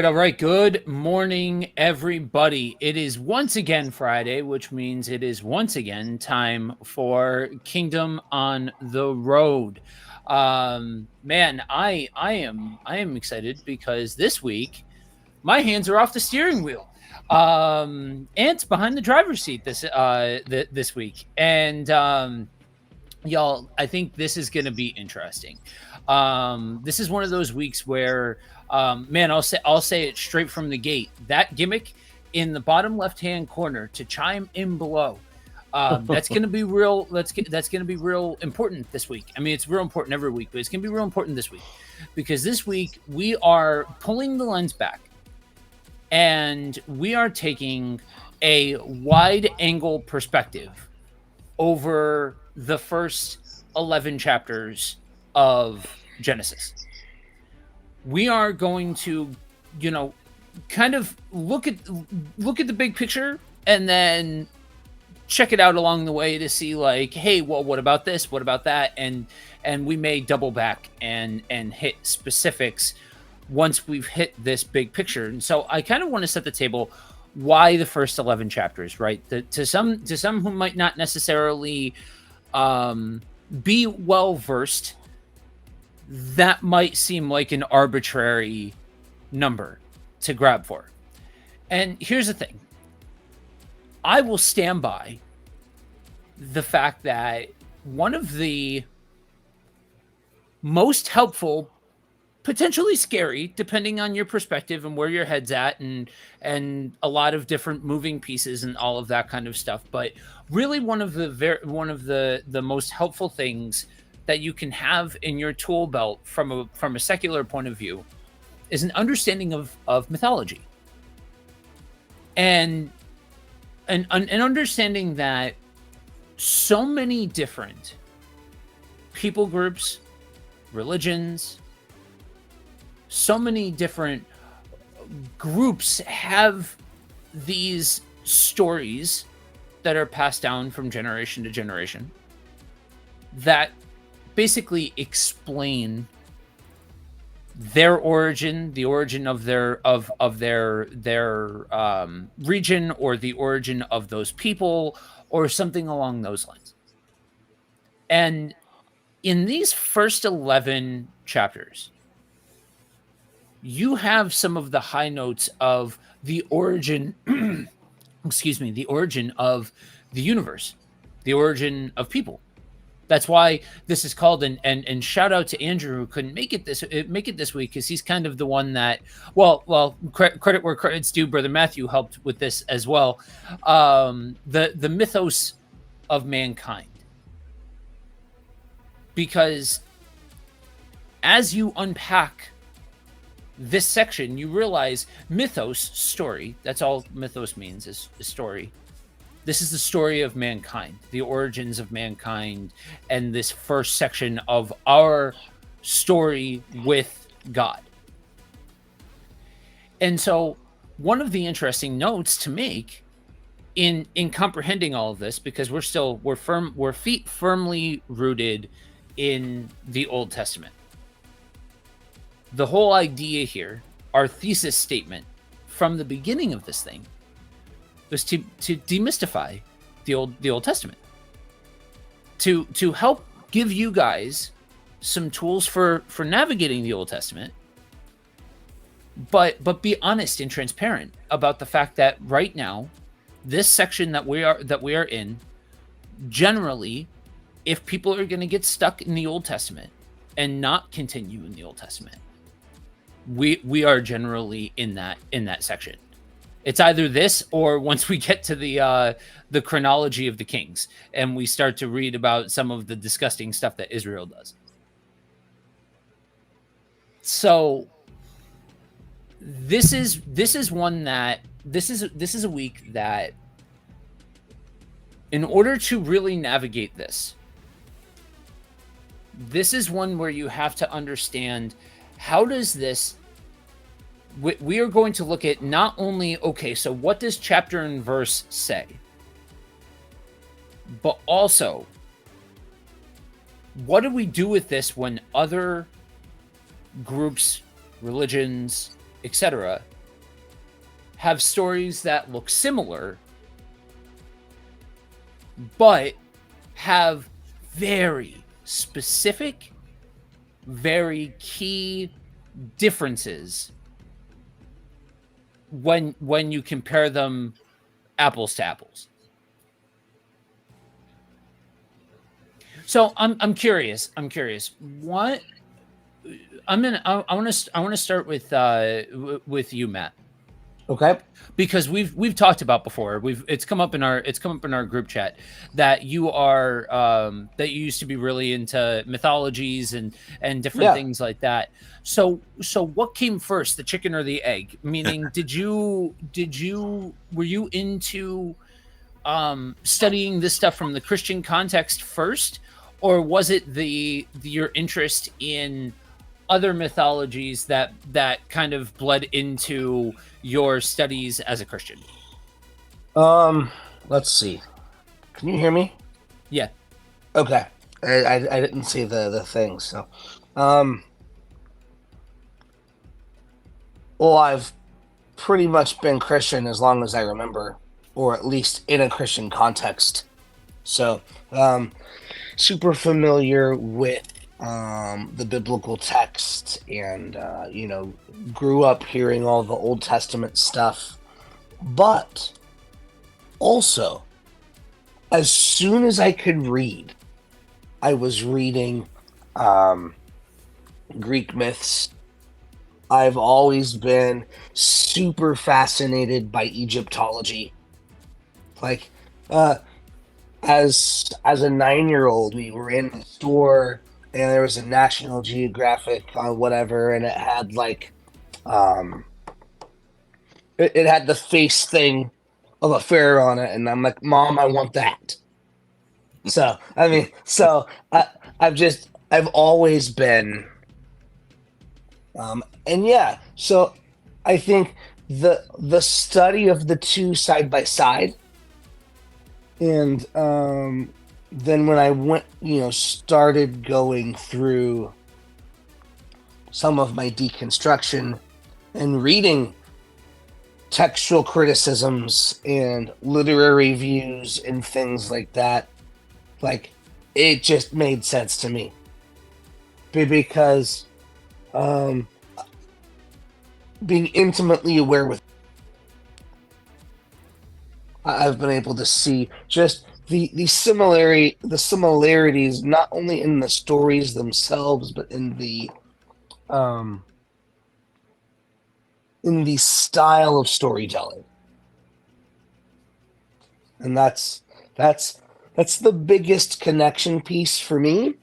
All right. Good morning, everybody. It is once again Friday, which means it is once again time for Kingdom on the Road. Man, I am excited because this week my hands are off the steering wheel. Ant's behind the driver's seat this week, and y'all, I think this is going to be interesting. This is one of those weeks where, man, I'll say it straight from the gate. That gimmick in the bottom left hand corner to chime in below. That's going to be real. That's going to be real important this week. I mean, it's real important every week, but it's going to be real important this week because this week we are pulling the lens back and we are taking a wide angle perspective over the first 11 chapters of Genesis. We are going to, kind of look at the big picture and then check it out along the way to see like, hey, well, what about this? What about that? And we may double back and hit specifics once we've hit this big picture. And so I kind of want to set the table why the first 11 chapters, right? To some who might not necessarily be well versed, that might seem like an arbitrary number to grab for. And here's the thing. I will stand by the fact that one of the most helpful, potentially scary, depending on your perspective and where your head's at, and a lot of different moving pieces and all of that kind of stuff. But really, one of the most helpful things that you can have in your tool belt from a secular point of view is an understanding of mythology, and an understanding that so many different people groups, religions, so many different groups have these stories that are passed down from generation to generation that basically explain their origin, the origin of their region, or the origin of those people, or something along those lines. And in these first 11 chapters, you have some of the high notes of the origin, the origin of the universe, the origin of people. That's why this is called, and shout out to Andrew who couldn't make it this week, because he's kind of the one that, credit where credit's due. Brother Matthew helped with this as well. The mythos of mankind, because as you unpack this section, you realize mythos, story. That's all mythos means, is story. This is the story of mankind, the origins of mankind, and this first section of our story with God. And so one of the interesting notes to make in comprehending all of this, because we're feet firmly rooted in the Old Testament. The whole idea here, our thesis statement from the beginning of this thing, was to demystify the Old Testament, to help give you guys some tools for navigating the Old Testament, but be honest and transparent about the fact that right now, this section that we are in, generally, if people are going to get stuck in the Old Testament and not continue in the Old Testament, we are generally in that section. It's either this, or once we get to the chronology of the kings and we start to read about some of the disgusting stuff that Israel does. So this is a week that, in order to really navigate this is one where you have to understand, how does this, we are going to look at not only, okay, so what does chapter and verse say, but also, what do we do with this when other groups, religions, etc., have stories that look similar, but have very specific, very key differences when you compare them apples to apples. So I'm curious. I'm curious. What I want to start with you, Matt, Okay. because we've talked about before. It's come up in our group chat that you are that you used to be really into mythologies and different Yeah. things like that. So what came first, the chicken or the egg? Meaning, were you into studying this stuff from the Christian context first, or was it your interest in other mythologies that kind of bled into your studies as a Christian? Um, let's see. Can you hear me? Yeah. Okay. I didn't see the thing, so um well, I've pretty much been Christian as long as I remember, or at least in a Christian context. So, super familiar with the biblical text, and grew up hearing all the Old Testament stuff. But also, as soon as I could read, I was reading um, Greek myths. I've always been super fascinated by Egyptology. Like, uh, as a 9 year old, we were in the store and there was a National Geographic on whatever, and it had like um, it had the face thing of a pharaoh on it, and I'm like, Mom, I want that. So I mean, I've always been, and yeah, so I think the study of the two side by side, and then when I went, started going through some of my deconstruction and reading textual criticisms and literary views and things like that, like, it just made sense to me. Because um, being intimately aware with, I've been able to see just the similarities, not only in the stories themselves, but um, in the style of storytelling. And that's that's the biggest connection piece for me,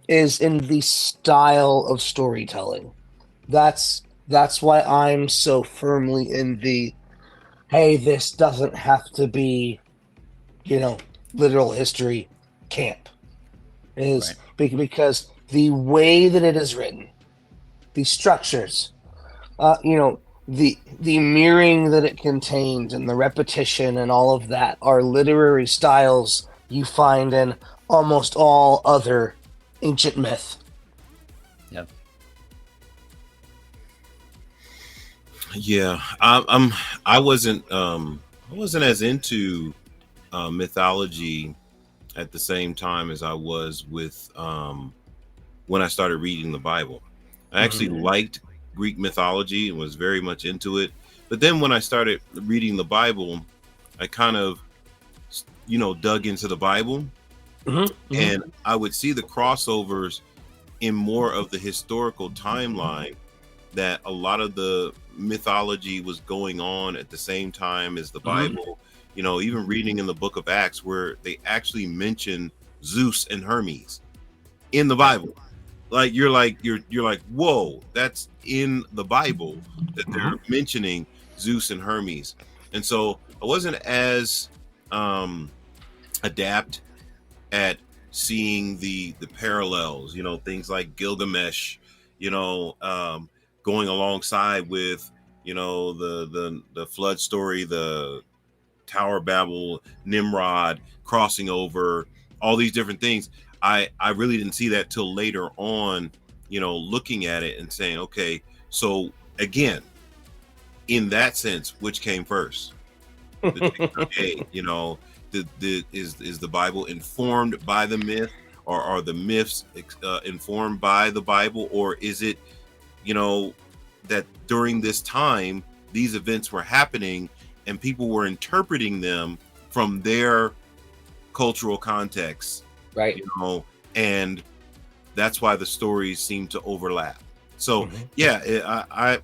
is in the style of storytelling. That's why I'm so firmly in the, hey, this doesn't have to be, you know, literal history camp. Is Right. because the way that it is written, the structures, the mirroring that it contains, and the repetition and all of that are literary styles you find in almost all other ancient myth. Yep. Yeah, I wasn't as into mythology at the same time as I was with when I started reading the Bible. I actually Mm-hmm. liked Greek mythology and was very much into it. But then when I started reading the Bible, I kind of, dug into the Bible, Mm-hmm. Mm-hmm. and I would see the crossovers in more of the historical timeline, that a lot of the mythology was going on at the same time as the Mm-hmm. Bible. Even reading in the book of Acts where they actually mention Zeus and Hermes in the Right. Bible. Like you're like, whoa, that's in the Bible that Mm-hmm. they're mentioning Zeus and Hermes. And so I wasn't as um adapt at seeing the parallels, things like Gilgamesh, you know, um, going alongside with, the flood story, the Tower of Babel, Nimrod crossing over, all these different things. I really didn't see that till later on, looking at it and saying, okay, so again, in that sense, which came first? The chicken or the egg? You know, is the Bible informed by the myth, or are the myths informed by the Bible, or is it, you know, that during this time these events were happening and people were interpreting them from their cultural context, Right. you know, and that's why the stories seem to overlap. So Mhm. yeah, I've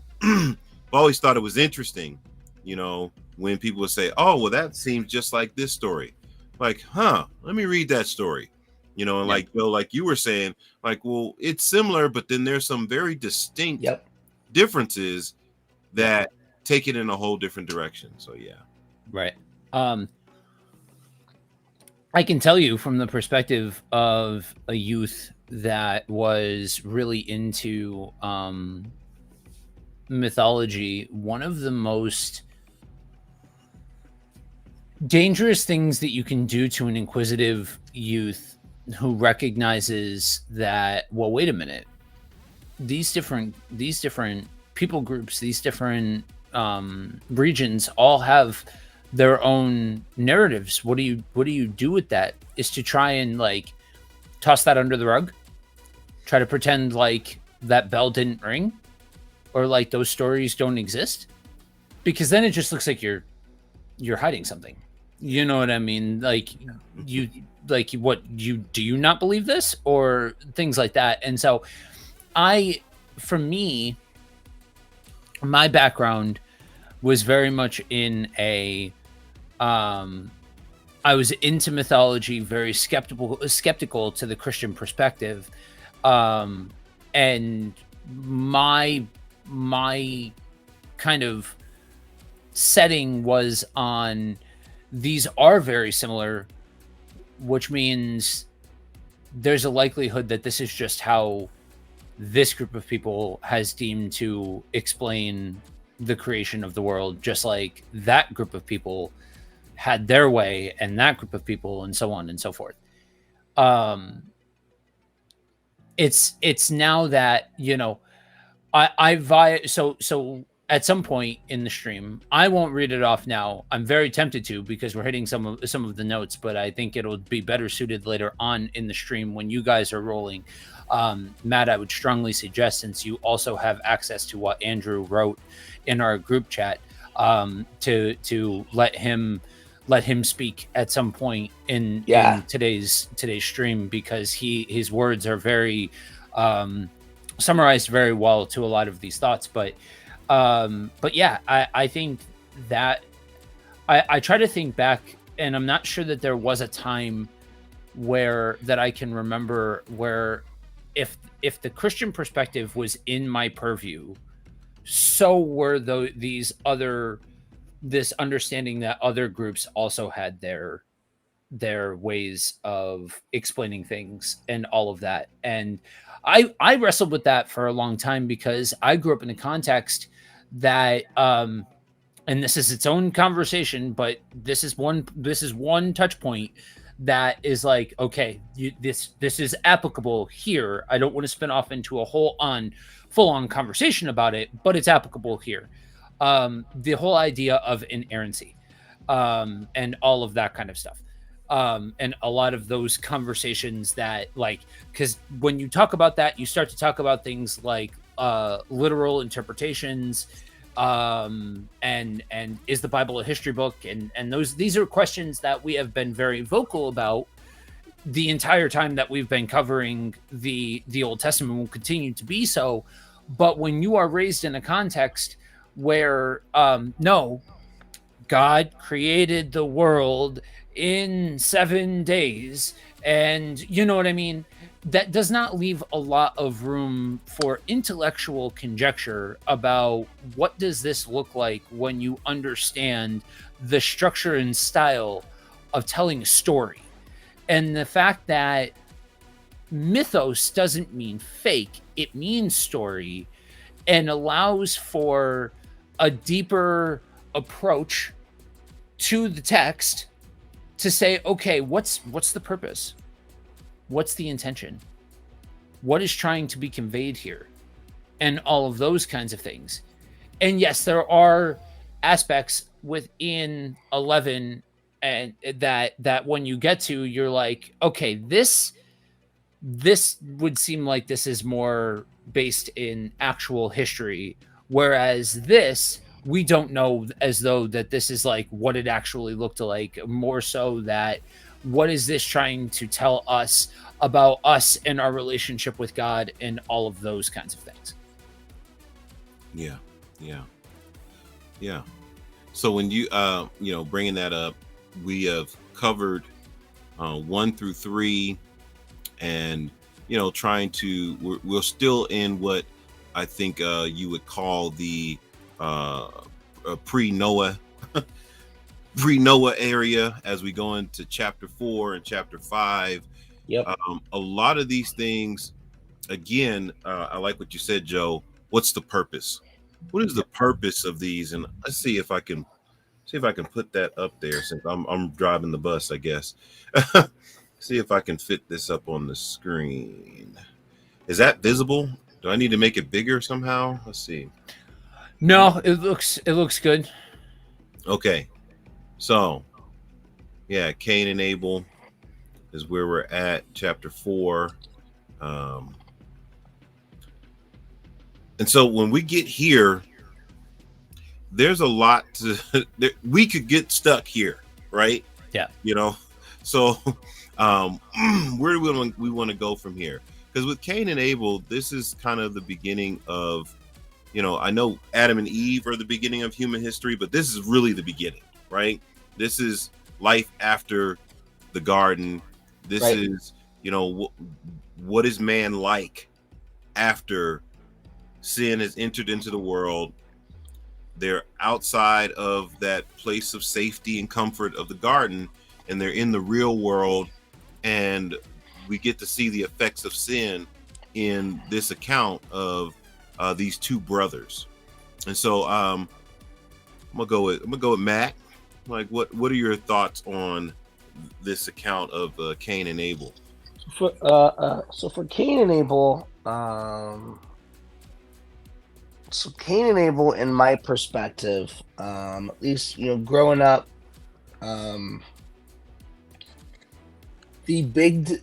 always thought it was interesting, you know, when people would say, "Oh, well, that seems just like this story." Like, huh? Let me read that story. You know, and Yeah. like Bill, like you were saying, like, well, it's similar, but then there's some very distinct Yep. differences that take it in a whole different direction. So yeah. Right. I can tell you from the perspective of a youth that was really into mythology, one of the most dangerous things that you can do to an inquisitive youth who recognizes that, well, wait a minute, these different people groups, these different regions all have their own narratives. What do you do with that? Is to try and like toss that under the rug, try to pretend like that bell didn't ring, or like those stories don't exist, because then it just looks like you're hiding something. You know what I mean? Like you like what you do you not believe this, or things like that. And so I for me, my background was very much in a um I was into mythology, very skeptical to the Christian perspective. Um and my kind of setting was on, these are very similar, which means there's a likelihood that this is just how this group of people has deemed to explain the creation of the world, just like that group of people had their way, and that group of people, and so on and so forth. Um, it's now that, so at some point in the stream, I won't read it off now. I'm very tempted to, because we're hitting some of the notes, but I think it'll be better suited later on in the stream when you guys are rolling. Matt, I would strongly suggest, since you also have access to what Andrew wrote in our group chat, to let him speak at some point in today's stream, because his words are very summarized very well to a lot of these thoughts. But yeah, I think that I try to think back, and I'm not sure that there was a time where that I can remember where, if the Christian perspective was in my purview, so were this understanding that other groups also had their ways of explaining things and all of that. And I wrestled with that for a long time, because I grew up in a context that and this is its own conversation, but this is one touch point that is like, okay, this is applicable here. I don't want to spin off into a full on conversation about it, but it's applicable here. The whole idea of inerrancy, and all of that kind of stuff. And a lot of those conversations that, like, because when you talk about that, you start to talk about things like literal interpretations, and is the Bible a history book, and these are questions that we have been very vocal about the entire time that we've been covering the Old Testament, will continue to be so. But when you are raised in a context where no, God created the world in 7 days, and you know what I mean, that does not leave a lot of room for intellectual conjecture about what does this look like when you understand the structure and style of telling a story. And the fact that mythos doesn't mean fake, it means story, and allows for a deeper approach to the text to say, okay, what's the purpose? What's the intention? What is trying to be conveyed here? And all of those kinds of things. and yes, there are aspects within 11 and that when you get to, you're like, okay, this would seem like this is more based in actual history, whereas this we don't know, as though that this is like what it actually looked like, more so that what is this trying to tell us about us and our relationship with God and all of those kinds of things. Yeah, yeah, yeah. So when you bringing that up, we have covered 1 through 3, and trying to we're still in what I think you would call the pre-Noah pre-Noah area as we go into chapter 4 and chapter 5. Yep. A lot of these things, again, I like what you said, Joe. What's the purpose? What is the purpose of these? And let's see if I can put that up there, since I'm driving the bus, I guess. See if I can fit this up on the screen. Is that visible? Do I need to make it bigger somehow? Let's see. No, it looks good. Okay. So, yeah, Cain and Abel is where we're at, chapter 4. And so when we get here, there's a lot to we could get stuck here, right? Yeah. So where do we want to go from here? Because with Cain and Abel, this is kind of the beginning of, I know Adam and Eve are the beginning of human history, but this is really the beginning, right? This is life after the garden. This Right. is, what is man like after sin has entered into the world? They're outside of that place of safety and comfort of the garden, and they're in the real world, and we get to see the effects of sin in this account of these two brothers. And so I'm gonna go with Matt. Like, what are your thoughts on this account of Cain and Abel? So for Cain and Abel, so Cain and Abel, in my perspective, at least growing up, the big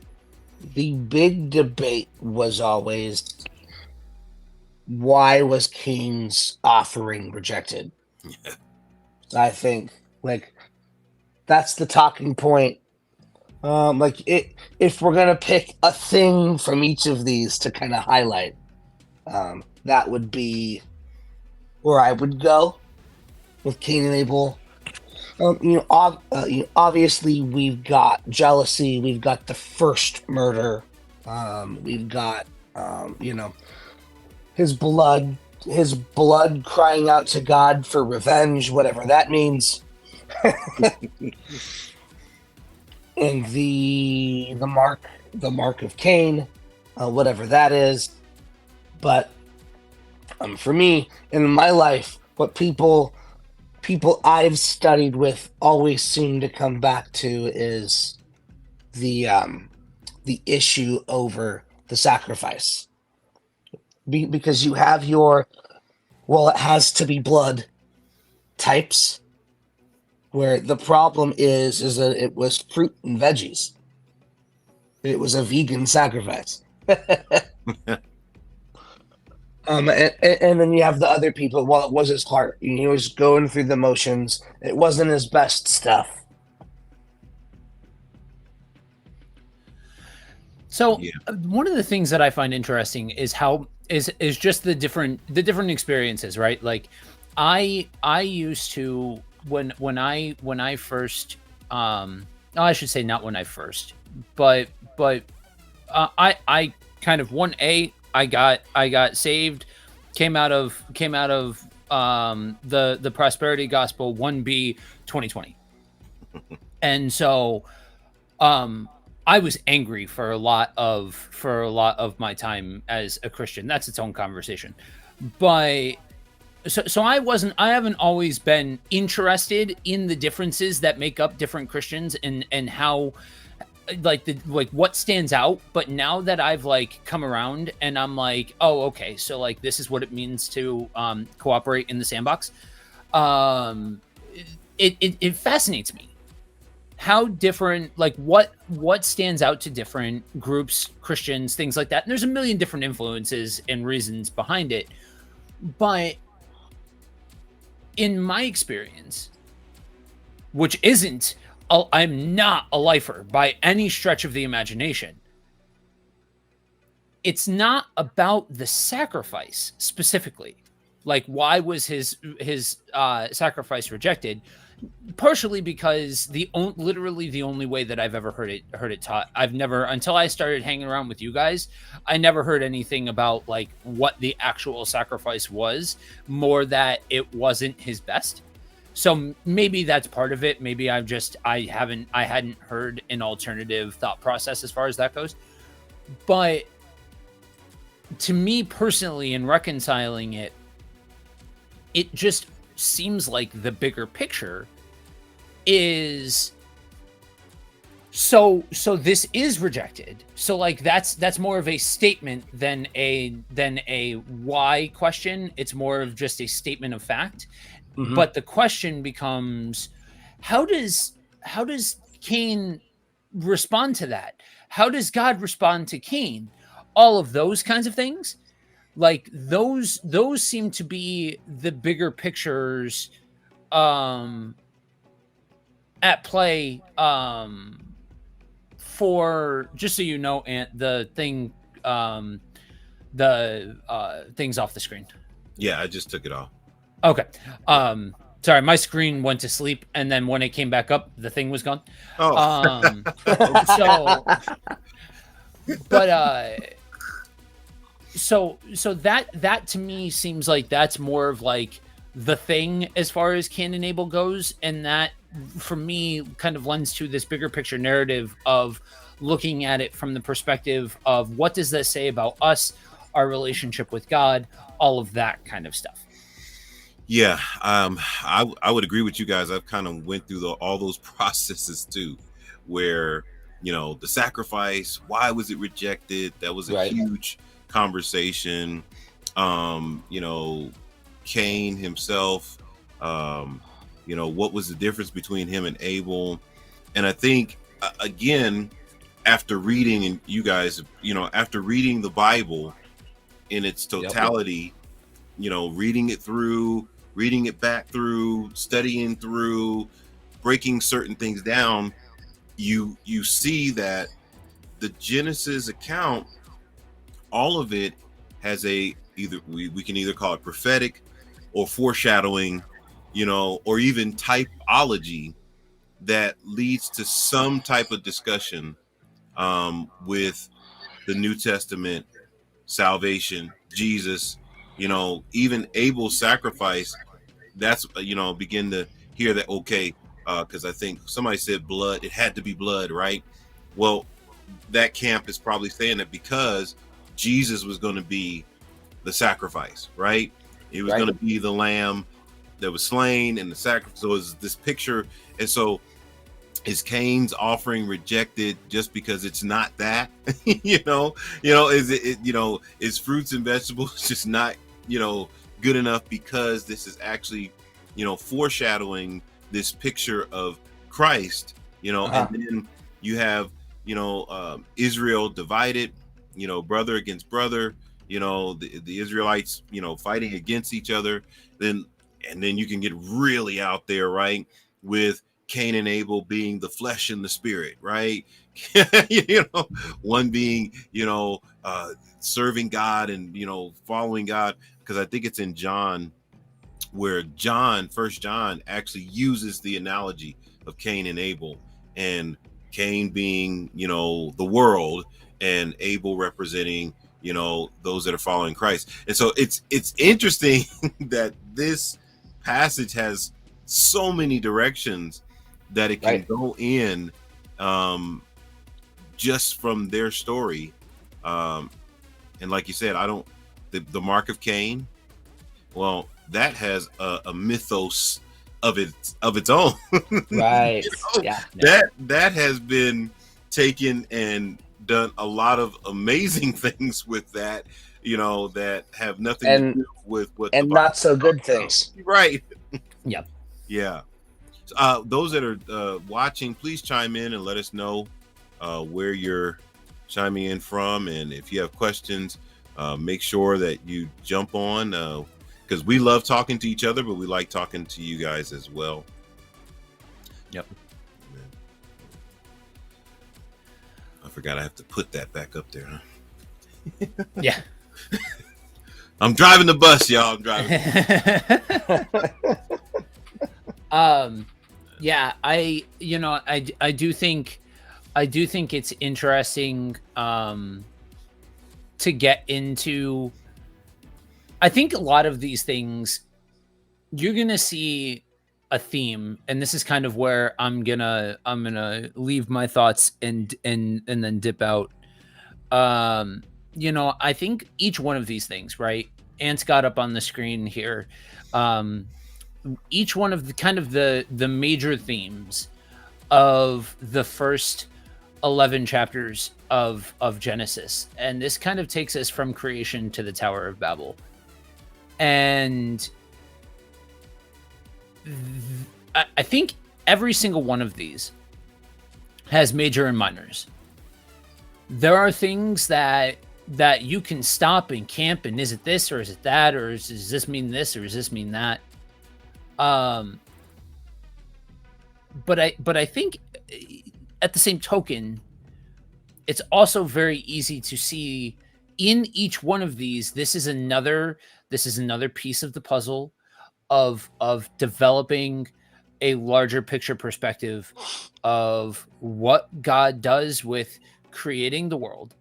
debate was always, why was Cain's offering rejected? I think that's the talking point. If we're gonna pick a thing from each of these to kind of highlight, that would be where I would go with Cain and Abel. Obviously we've got jealousy, we've got the first murder, we've got his blood crying out to God for revenge, whatever that means. And the mark of Cain, whatever that is. But for me, in my life, what people I've studied with always seem to come back to is the issue over the sacrifice. Because you have your, well, it has to be blood types, where the problem is that it was fruit and veggies. It was a vegan sacrifice. And then you have the other people. Well, it was his heart. He was going through the motions. It wasn't his best stuff. So one of the things that I find interesting is how is just the different experiences, right? Like I used to when I first I should say not when I first, but I kind of 1A, I got saved, came out of the prosperity gospel, 1B 2020. And so I was angry for a lot of my time as a Christian. That's its own conversation. But so I haven't always been interested in the differences that make up different Christians and how like what stands out. But now that I've like come around and I'm like, oh, okay, so like this is what it means to cooperate in the sandbox. Um, it fascinates me how different, like what stands out to different groups, Christians, things like that. And there's a million different influences and reasons behind it. But in my experience, which isn't, I'm not a lifer by any stretch of the imagination. It's not about the sacrifice specifically. Like, why was his sacrifice rejected? Partially because literally the only way that I've ever heard it taught. I've never, until I started hanging around with you guys, I never heard anything about like what the actual sacrifice was. More that it wasn't his best. So maybe that's part of it. Maybe I hadn't heard an alternative thought process as far as that goes. But to me personally, in reconciling it, it just seems like the bigger picture is so this is rejected. So like that's more of a statement than a why question. It's more of just a statement of fact. Mm-hmm. But the question becomes, how does Cain respond to that? How does God respond to Cain? All of those kinds of things. Like those seem to be the bigger pictures at play, for, just so you know, Ant, the thing, things off the screen. Yeah, I just took it off. Okay. Sorry, my screen went to sleep, and then when it came back up, the thing was gone. Oh. So that to me seems like that's more of like the thing as far as Cain and Abel goes, and that for me kind of lends to this bigger picture narrative of looking at it from the perspective of what does that say about us, our relationship with God, all of that kind of stuff. Yeah, I would agree with you guys. I've kind of went through all those processes too, where, you know, the sacrifice, why was it rejected? That was a huge conversation. You know, Cain himself, you know, what was the difference between him and Abel? And I think, again, after reading, and you guys, you know, after reading the Bible in its totality, you know, reading it through, reading it back through, studying through, breaking certain things down, you see that the Genesis account, all of it has we can either call it prophetic or foreshadowing, you know, or even typology that leads to some type of discussion with the New Testament, salvation, Jesus, you know, even Abel's sacrifice. That's, you know, begin to hear that, okay, because I think somebody said blood, it had to be blood, right? Well, that camp is probably saying that because Jesus was going to be the sacrifice, right? He was going to be the lamb that was slain and the sacrifice. So it's this picture. And so is Cain's offering rejected just because it's not that? you know, is it, you know, is fruits and vegetables just not, you know, good enough because this is actually, you know, foreshadowing this picture of Christ, you know, and then you have, you know, Israel divided, you know, brother against brother, you know, the Israelites, you know, fighting against each other. And then you can get really out there, right, with Cain and Abel being the flesh and the spirit, right? You know, one being, you know, serving God and, you know, following God. Because I think it's in John where First John actually uses the analogy of Cain and Abel, and Cain being, you know, the world, and Abel representing, you know, those that are following Christ. And so it's interesting that this passage has so many directions that it can go in, just from their story. And like you said, the mark of Cain, well, that has a mythos of its own. Right. You know, that has been, taken and done a lot of amazing things with that, that have nothing to And do with what the and Bible not so good talks about. things. Right. Yep. Yeah. Those that are watching, please chime in and let us know where you're chiming in from, and if you have questions, make sure that you jump on, because we love talking to each other, but we like talking to you guys as well. Yep. I forgot I have to put that back up there, huh? Yeah. I'm driving the bus, y'all. I'm driving. Yeah, I do think it's interesting to get into. I think a lot of these things you're gonna see a theme, and this is kind of where I'm gonna leave my thoughts and then dip out. I think each one of these things, right? Ant's got up on the screen here. Each one of the kind of the major themes of the first 11 chapters of Genesis, and this kind of takes us from creation to the Tower of Babel. And I think every single one of these has major and minors. There are things that you can stop and camp, and is it this or is it that, or does this mean this or does this mean that? But I think at the same token, it's also very easy to see in each one of these, this is another piece of the puzzle of developing a larger picture perspective of what God does with creating the world,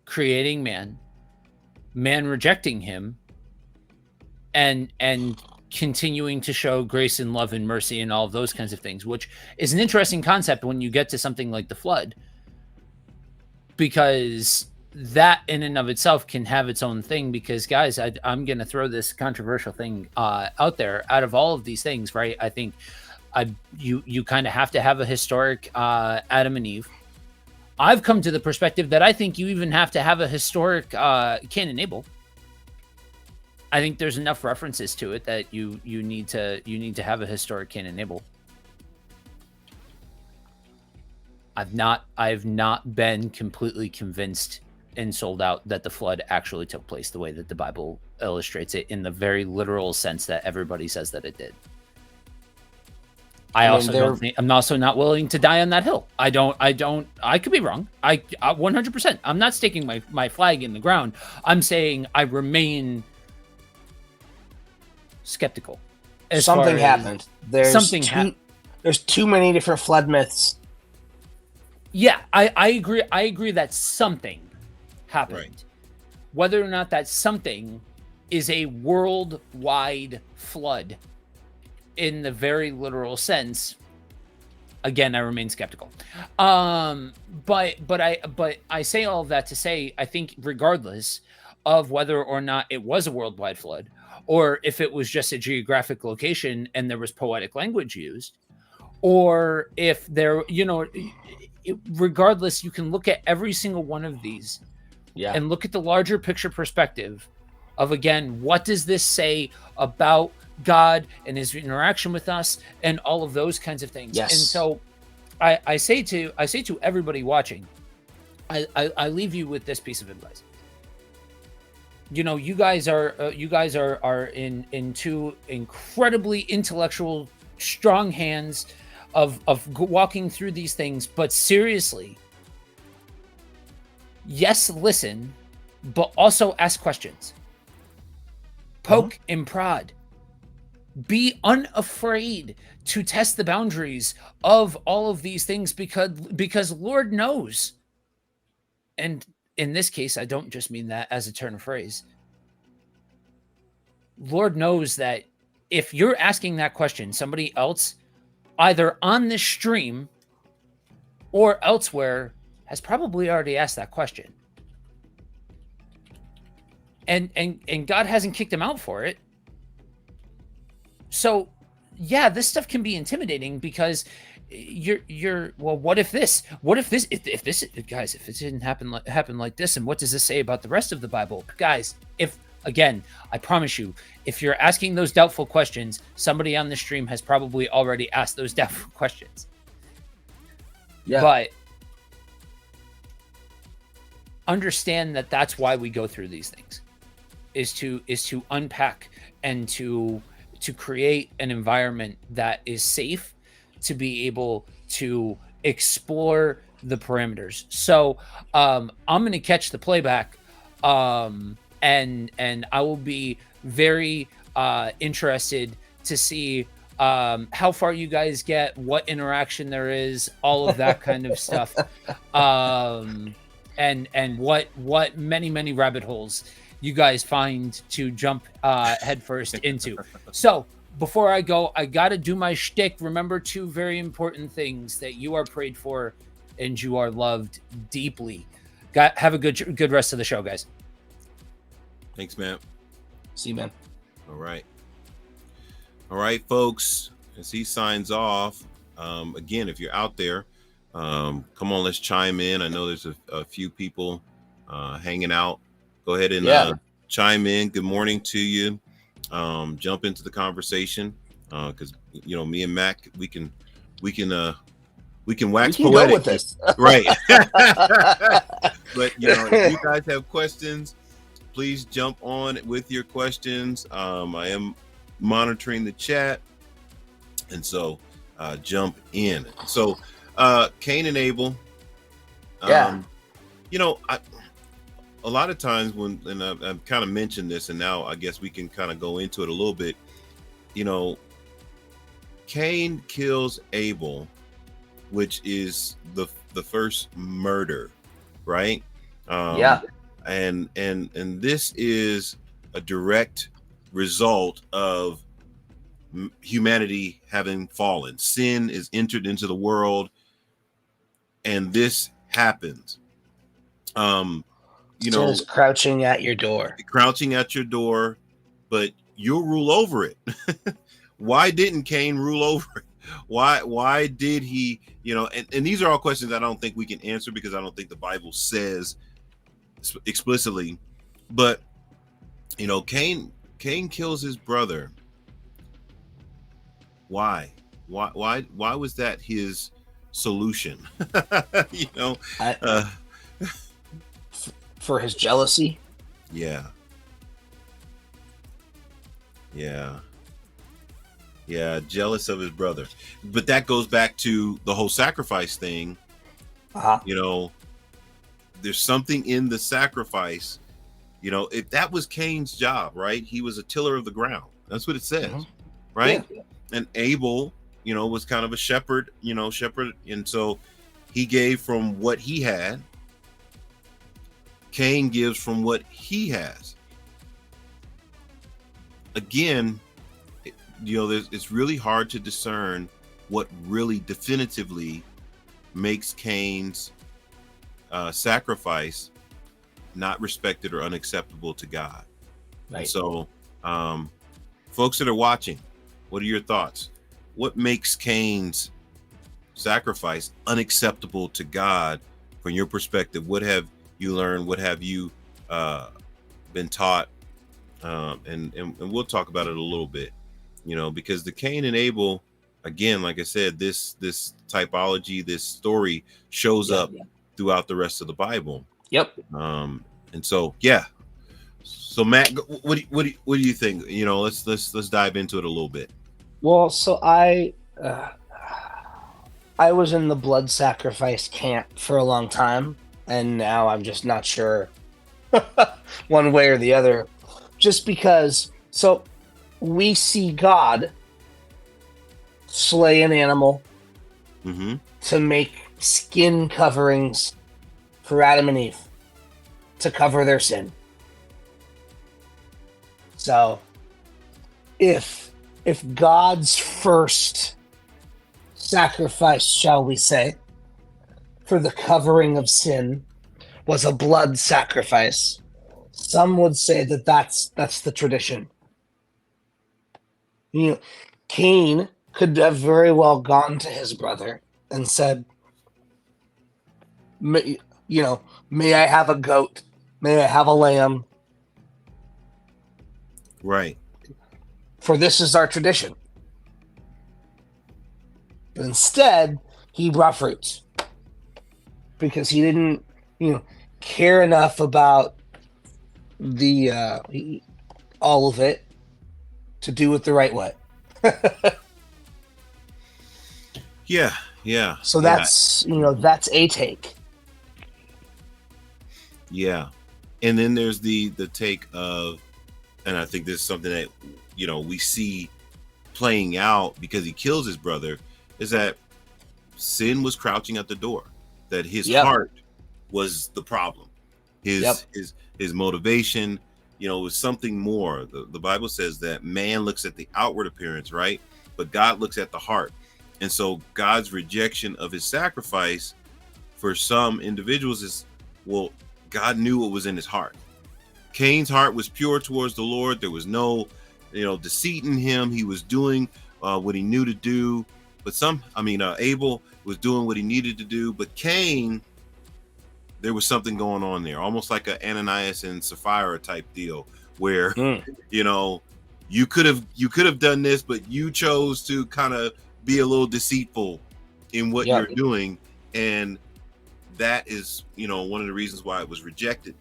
creating man rejecting him, and continuing to show grace and love and mercy and all of those kinds of things, which is an interesting concept when you get to something like the flood, because that in and of itself can have its own thing. Because guys, I'm going to throw this controversial thing out there. Out of all of these things, right, I think you kind of have to have a historic Adam and Eve. I've come to the perspective that I think you even have to have a historic Cain and Abel. I think there's enough references to it that you need to have a historic Cain and Abel. I've not been completely convinced and sold out that the flood actually took place the way that the Bible illustrates it, in the very literal sense that everybody says that it did. I'm also not willing to die on that hill. I could be wrong. I 100%. I'm not staking my flag in the ground. I'm saying I remain skeptical. Something happened. There's too many different flood myths. Yeah, I agree. I agree that something happened. Right. Whether or not that something is a worldwide flood in the very literal sense, again, I remain skeptical. But I say all of that to say, I think regardless of whether or not it was a worldwide flood, or if it was just a geographic location and there was poetic language used, or if there, regardless, you can look at every single one of these and look at the larger picture perspective of, again, what does this say about God and his interaction with us and all of those kinds of things. Yes. And so I say to everybody watching, I leave you with this piece of advice. You guys are in two incredibly intellectual, strong hands of walking through these things, but seriously, yes, listen, but also ask questions. Poke and prod. Be unafraid to test the boundaries of all of these things, because Lord knows. And in this case, I don't just mean that as a turn of phrase. Lord knows that if you're asking that question, somebody else, either on this stream or elsewhere, has probably already asked that question. And God hasn't kicked him out for it. So, yeah, this stuff can be intimidating, because you're well, what if this, if this, guys, if it didn't happen like this, and what does this say about the rest of the Bible, guys? If again, I promise you, if you're asking those doubtful questions, somebody on the stream has probably already asked those doubtful questions. Yeah. But understand that that's why we go through these things, is to unpack and to create an environment that is safe to be able to explore the parameters. So I'm going to catch the playback, and I will be very interested to see how far you guys get, what interaction there is, all of that kind of stuff, and what many rabbit holes you guys find to jump headfirst into. So before I go, I gotta do my shtick. Remember two very important things: that you are prayed for, and you are loved deeply. Have a good rest of the show, guys. Thanks, man. See you, man. All right, folks. As he signs off, again, if you're out there, come on, let's chime in. I know there's a few people hanging out. Go ahead and chime in. Good morning to you. Jump into the conversation, because me and Mac, we can wax poetic go with this, right? But if you guys have questions, please jump on with your questions. I am monitoring the chat, and so jump in. So Cain and Abel. A lot of times and I've kind of mentioned this, and now I guess we can kind of go into it a little bit. Cain kills Abel, which is the first murder, right? And this is a direct result of humanity having fallen. Sin is entered into the world, and this happens. Sin is crouching at your door. But you'll rule over it. Why didn't Cain rule over it? Why did he, and these are all questions I don't think we can answer, because I don't think the Bible says explicitly. But Cain kills his brother. Why was that his solution? For his jealousy. Yeah, jealous of his brother. But that goes back to the whole sacrifice thing. There's something in the sacrifice. If that was Cain's job, right? He was a tiller of the ground. That's what it says, right? Yeah. And Abel, was kind of a shepherd, and so he gave from what he had. Cain gives from what he has. Again, it's really hard to discern what really definitively makes Cain's sacrifice not respected or unacceptable to God. Right. So, folks that are watching, what are your thoughts? What makes Cain's sacrifice unacceptable to God from your perspective? What have you learned? What have you been taught? And we'll talk about it a little bit, because the Cain and Abel, again, like I said, this typology, this story shows up throughout the rest of the Bible. Yep. And so, So Matt, what do you think? Let's dive into it a little bit. Well, so I was in the blood sacrifice camp for a long time, and now I'm just not sure one way or the other. Just because, so we see God slay an animal to make skin coverings for Adam and Eve to cover their sin. So if God's first sacrifice, shall we say, for the covering of sin was a blood sacrifice, some would say that that's the tradition. Cain could have very well gone to his brother and said, may, may I have a goat? May I have a lamb? Right. For this is our tradition. But instead, he brought fruits because he didn't, care enough about the all of it to do it the right way. Yeah. Yeah. So yeah. that's a take. Yeah. And then there's the take of, and I think this is something that, we see playing out because he kills his brother, is that sin was crouching at the door, that his heart was the problem. His motivation, was something more. The Bible says that man looks at the outward appearance, right? But God looks at the heart. And so God's rejection of his sacrifice for some individuals is, well, God knew what was in his heart. Cain's heart was pure towards the Lord. There was no, deceit in him. He was doing what he knew to do. But Abel was doing what he needed to do. But Cain, there was something going on there, almost like a Ananias and Sapphira type deal, where you could have done this, but you chose to kind of be a little deceitful in what you're doing, and that is one of the reasons why it was rejected.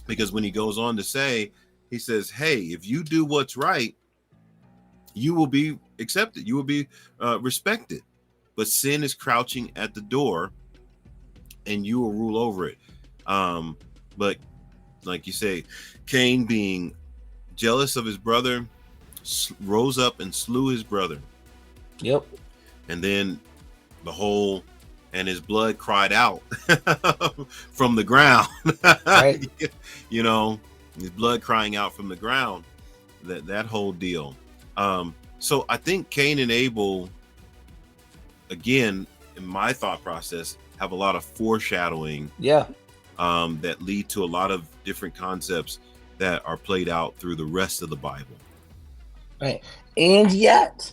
Because when he goes on to say, he says, hey, if you do what's right, you will be accepted, you will be respected, but sin is crouching at the door and you will rule over it. But like you say, Cain, being jealous of his brother, rose up and slew his brother. Yep. And then and his blood cried out from the ground. Right. His blood crying out from the ground, that whole deal. So I think Cain and Abel, again, in my thought process, have a lot of foreshadowing that lead to a lot of different concepts that are played out through the rest of the Bible. Right. And yet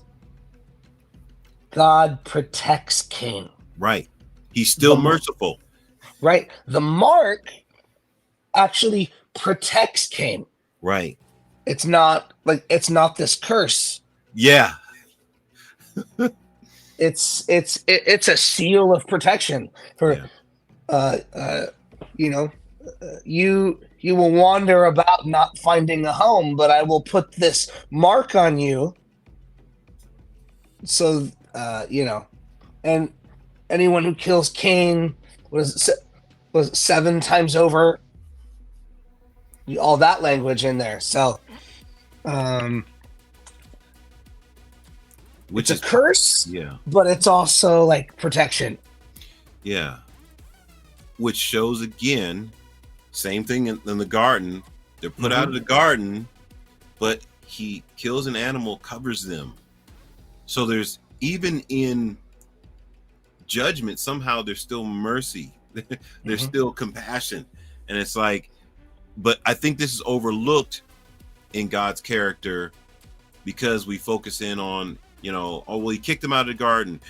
God protects Cain. Right. He's still merciful. Right. The mark actually protects Cain. Right. It's not this curse. Yeah. It's a seal of protection for you will wander about not finding a home, but I will put this mark on you. So and anyone who kills Cain was 7 times over. All that language in there. So which is a curse, but it's also like protection. Yeah. Which shows, again, same thing in the garden. They're put out of the garden, but he kills an animal, covers them. So there's, even in judgment, somehow there's still mercy. There's still compassion. And it's like, but I think this is overlooked in God's character because we focus in on, he kicked him out of the garden.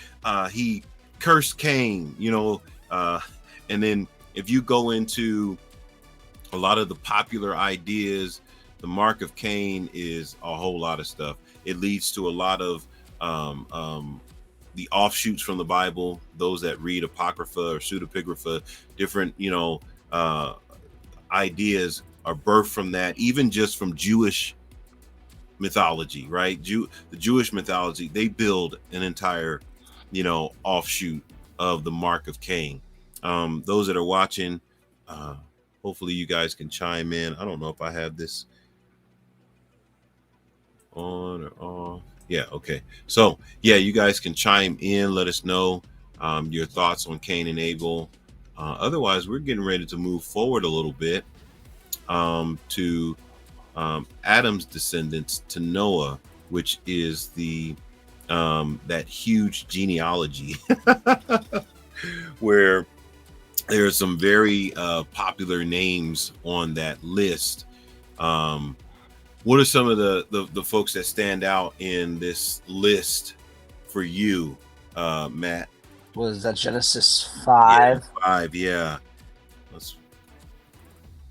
He cursed Cain, and then if you go into a lot of the popular ideas, the mark of Cain is a whole lot of stuff. It leads to a lot of the offshoots from the Bible, those that read Apocrypha or pseudepigrapha, different, ideas are birthed from that, even just from Jewish mythology, right? The Jewish mythology, they build an entire, offshoot of the mark of Cain. Those that are watching, hopefully you guys can chime in. I don't know if I have this on or off. Yeah, okay. So yeah, you guys can chime in, let us know your thoughts on Cain and Abel. Otherwise, we're getting ready to move forward a little bit to Adam's descendants, to Noah, which is that huge genealogy where there are some very popular names on that list. What are some of the folks that stand out in this list for you, Matt? Was that Genesis Yeah, 5? 5. Yeah. Let's.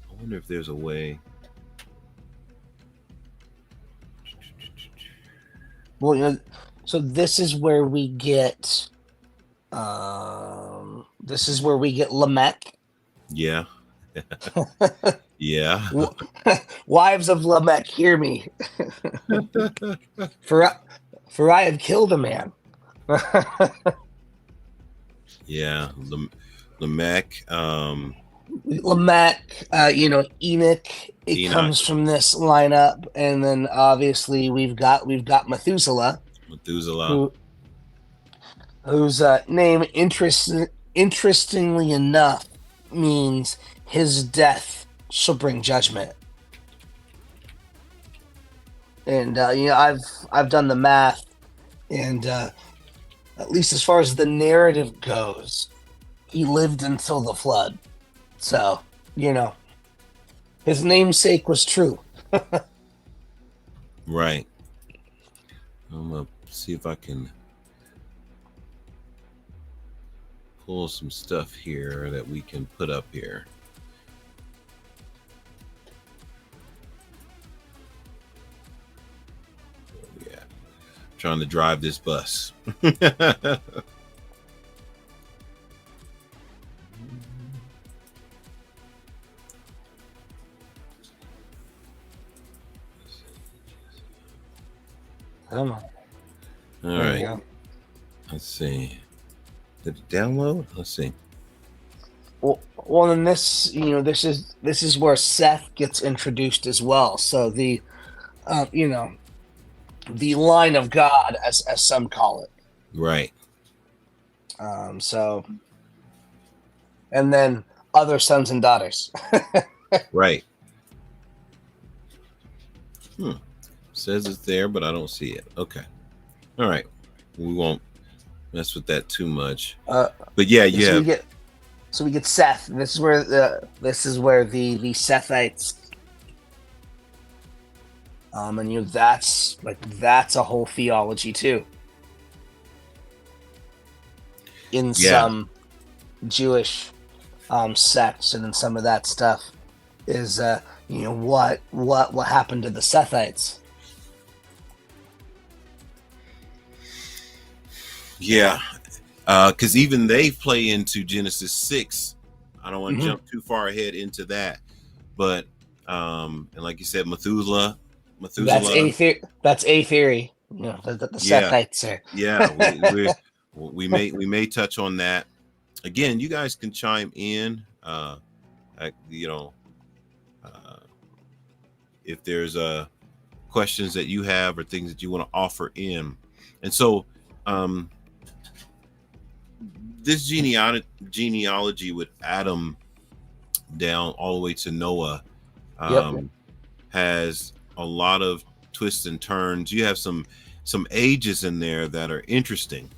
I wonder if there's a way. Well, so this is where we get Lamech. Yeah. Yeah. Wives of Lamech, hear me. For for I have killed a man. Yeah. Lamech. Lamech, Enoch. It Enoch. comes from this lineup, and then obviously we've got Methuselah, Methuselah. whose name interestingly enough means his death shall bring judgment. And I've done the math, and at least as far as the narrative goes, he lived until the flood. So, his namesake was true. Right. I'm gonna see if I can pull some stuff here that we can put up here. Oh, yeah. Trying to drive this bus. Come on. All There right. you go. Let's see. Did it download? Let's see. Well, then this is where Seth gets introduced as well. So the the line of God, as some call it. Right. So, and then other sons and daughters. Right. Says it's there, but I don't see it. Okay. All right. We won't mess with that too much. But yeah, yeah. So we get Seth. This is where the Sethites. And that's a whole theology too. In some Jewish sects, and in some of that stuff is what happened to the Sethites. Yeah. Because even they play into Genesis 6. I don't want to jump too far ahead into that, but and like you said, Methuselah. That's a theory. The Sethites are. Yeah, we may touch on that again. You guys can chime in. If there's questions that you have or things that you want to offer in, and so this genealogy with Adam down all the way to Noah has a lot of twists and turns. You have some ages in there that are interesting.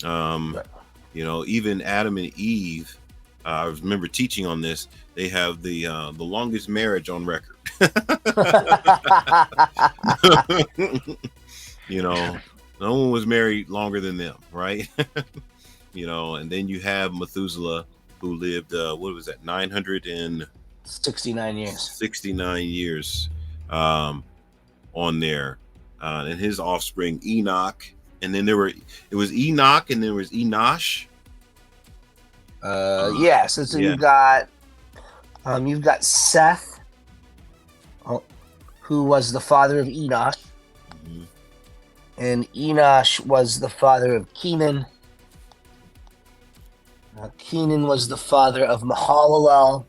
Even Adam and Eve, I remember teaching on this, they have the longest marriage on record. No one was married longer than them, right? And then you have Methuselah, who lived 969 years. 69 years on there, and his offspring Enoch, and then it was Enoch, and there was Enosh. So you've got Seth, who was the father of Enosh, and Enosh was the father of Kenan. Kenan was the father of Mahalalel,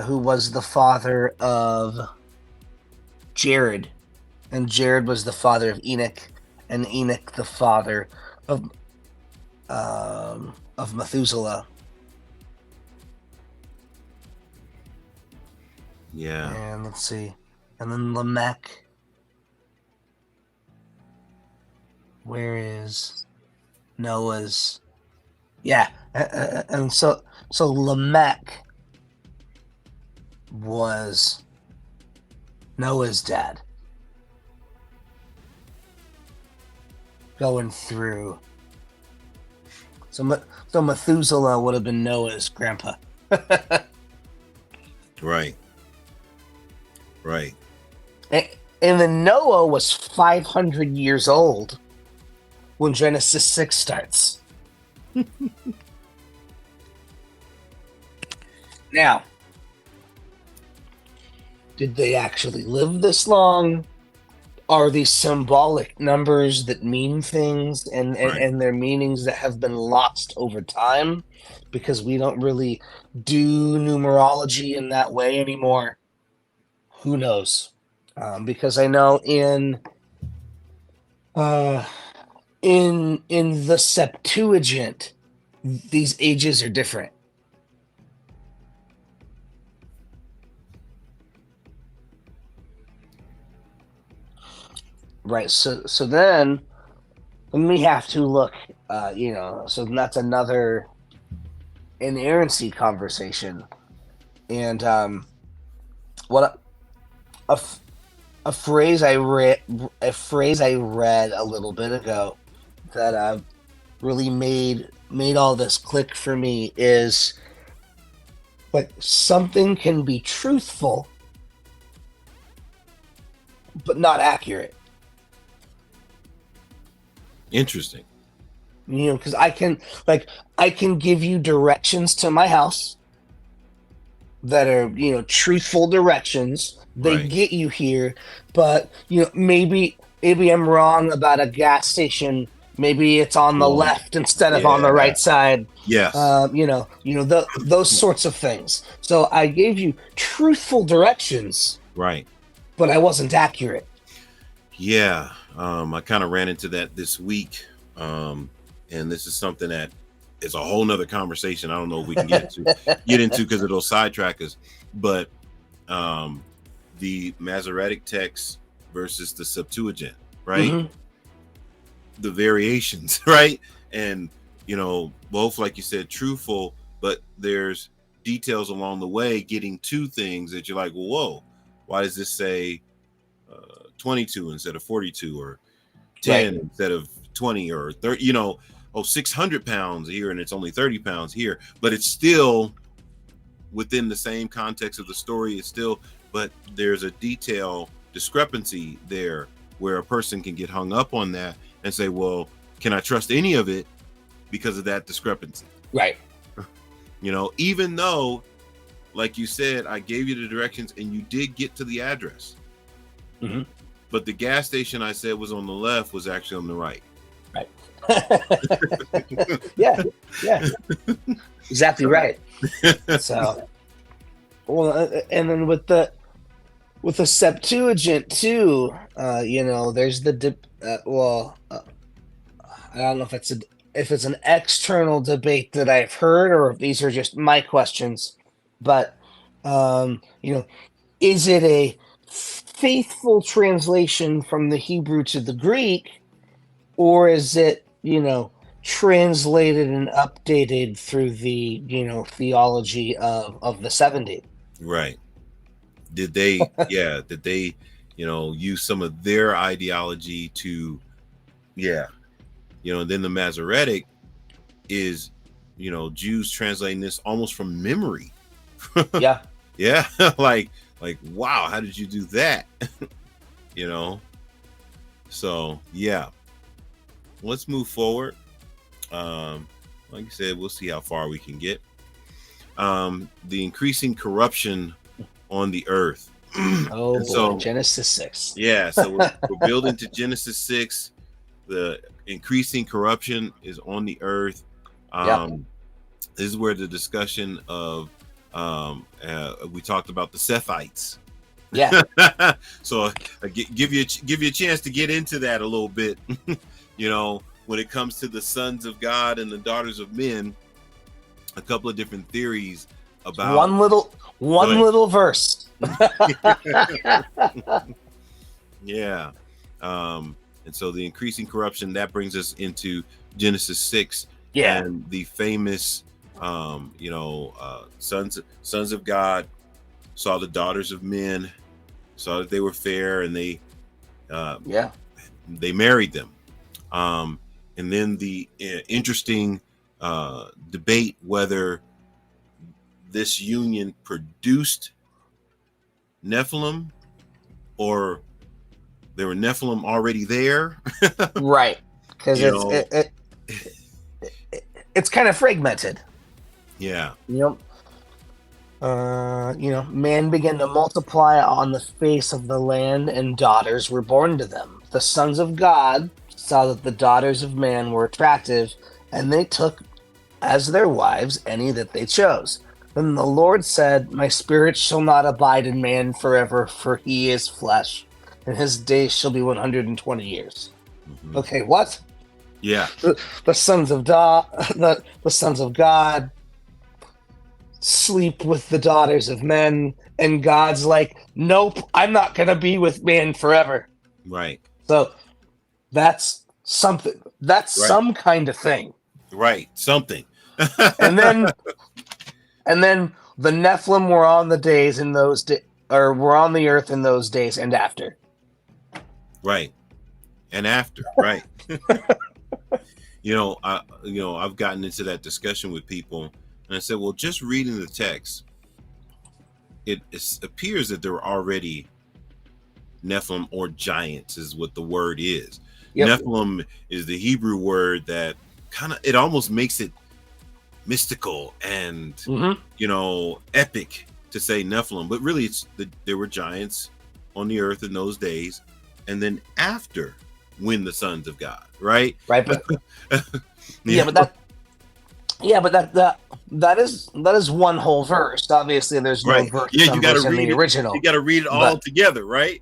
who was the father of Jared, and Jared was the father of Enoch, and Enoch the father of Methuselah. Yeah. And let's see, and then Lamech. Where is Noah's? Yeah, and so Lamech was Noah's dad. Going through So Methuselah would have been Noah's grandpa. Right. Right. And then Noah was 500 years old when Genesis 6 starts. Now, did they actually live this long? Are these symbolic numbers that mean things and their meanings that have been lost over time because we don't really do numerology in that way anymore? Who knows? Because I know uh, in the Septuagint, these ages are different. Right. So then we have to look. So that's another inerrancy conversation, and what a, a phrase I read a little bit ago that really made all this click for me is like something can be truthful but not accurate. Interesting. Because I can give you directions to my house that are truthful directions. They Right. get you here, but maybe I'm wrong about a gas station. Maybe it's on the Well, left instead of on the yeah. right side. Yes. Those sorts of things. So I gave you truthful directions, Right. but I wasn't accurate. Yeah. I kind of ran into that this week. And this is something that is a whole nother conversation. I don't know if we can get into because it'll sidetrack us. But the Masoretic text versus the Septuagint, right? Mhm. The variations, right? And both, like you said, truthful, but there's details along the way getting to things that you're like, well, whoa, why does this say 22 instead of 42 or 10 Right. instead of 20 or 30, 600 pounds here and it's only 30 pounds here, but it's still within the same context of the story. It's still, but there's a detail discrepancy there where a person can get hung up on that and say, well, can I trust any of it because of that discrepancy? Right. Even though, like you said, I gave you the directions and you did get to the address. Mm-hmm. But the gas station I said was on the left was actually on the right. Right. Yeah. Exactly right. So, well, and then with the Septuagint too, there's the I don't know if it's an external debate that I've heard or if these are just my questions, but is it a faithful translation from the Hebrew to the Greek, or is it translated and updated through the theology of the 70? Right. Did they use some of their ideology to then the Masoretic is Jews translating this almost from memory. Yeah. Yeah. like wow, how did you do that? So yeah, let's move forward. Like you said, we'll see how far we can get. The increasing corruption on the earth. Oh boy, so Genesis 6. Yeah, so we're building to Genesis 6. The increasing corruption is on the earth. This is where the discussion of we talked about the Sethites. Yeah. So give you a chance to get into that a little bit. When it comes to the sons of God and the daughters of men, a couple of different theories about one little verse. Yeah. And so the increasing corruption, that brings us into Genesis 6. Yeah. And the famous sons of God saw the daughters of men, saw that they were fair, and they married them. And then the interesting debate whether this union produced Nephilim or there were Nephilim already there. Right, because You know, it's kind of fragmented. yeah, Man began to multiply on the face of the land, and daughters were born to them. The sons of God saw that the daughters of man were attractive, and they took as their wives any that they chose. Then the Lord said, My spirit shall not abide in man forever, for he is flesh, and his days shall be 120 years. mm-hmm. Okay, what? Yeah, The sons of the sons of God sleep with the daughters of men, and God's like, nope, I'm not gonna be with man forever. right. So that's something. That's Right. some kind of thing. Right, something. And then the Nephilim were on the days in those or were on the earth in those days and after. Right, and after, right. I've gotten into that discussion with people, and I said, well, just reading the text, it appears that there were already Nephilim, or giants is what the word is. Yep. Nephilim is the Hebrew word that it almost makes it mystical and epic to say Nephilim, but really there were giants on the earth in those days, and then after, when the sons of God, right, but that is one whole verse. Obviously, there's no verse. Yeah, you got to read the original. You got to read it all together, right?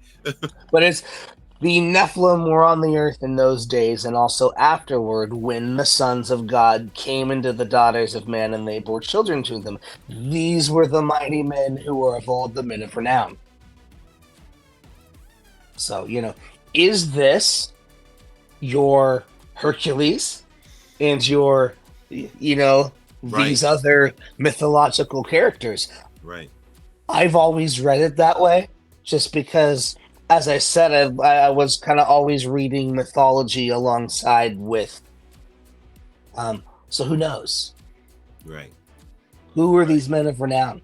But it's the Nephilim were on the earth in those days, and also afterward, when the sons of God came into the daughters of man, and they bore children to them. These were the mighty men who were of old, the men of renown. So, is this your Hercules and your, these other mythological characters? Right. I've always read it that way, just because, as I said, I was kind of always reading mythology alongside with. So who knows? Right. Who were these men of renown?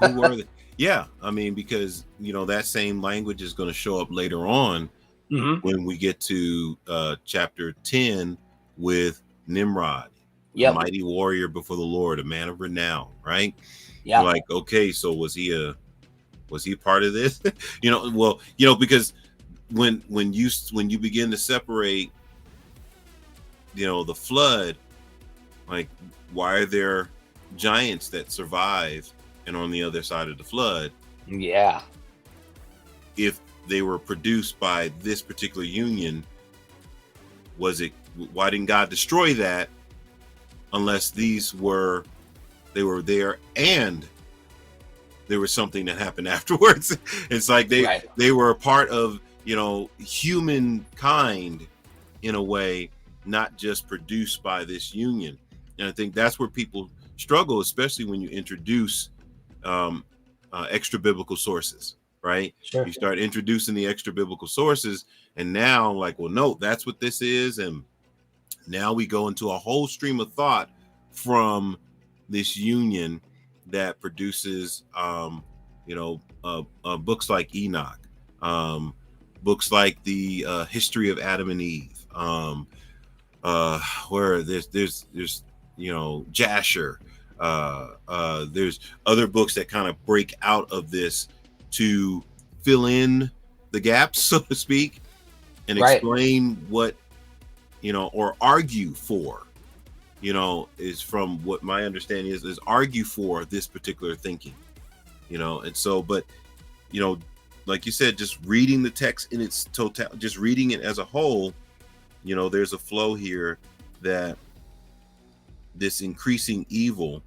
Who were they? Yeah, I mean, because that same language is going to show up later on when we get to chapter 10 with Nimrod, a mighty warrior before the Lord, a man of renown, right? Yeah. Like, okay, so was he part of this? Because when you begin to separate, the flood, like, why are there giants that survive and on the other side of the flood? Yeah. If they were produced by this particular union, why didn't God destroy that unless they were there and there was something that happened afterwards? It's like they were a part of, humankind in a way, not just produced by this union. And I think that's where people struggle, especially when you introduce extra biblical sources, right? Sure. You start introducing the extra biblical sources, and now, like, well, no, that's what this is, and now we go into a whole stream of thought from this union that produces, books like Enoch, books like the history of Adam and Eve, where there's Jasher. There's other books that kind of break out of this to fill in the gaps, so to speak, and explain what, or argue for, is, from what my understanding is argue for this particular thinking, and so, but, like you said, just reading the text in its total, just reading it as a whole, there's a flow here that this increasing evil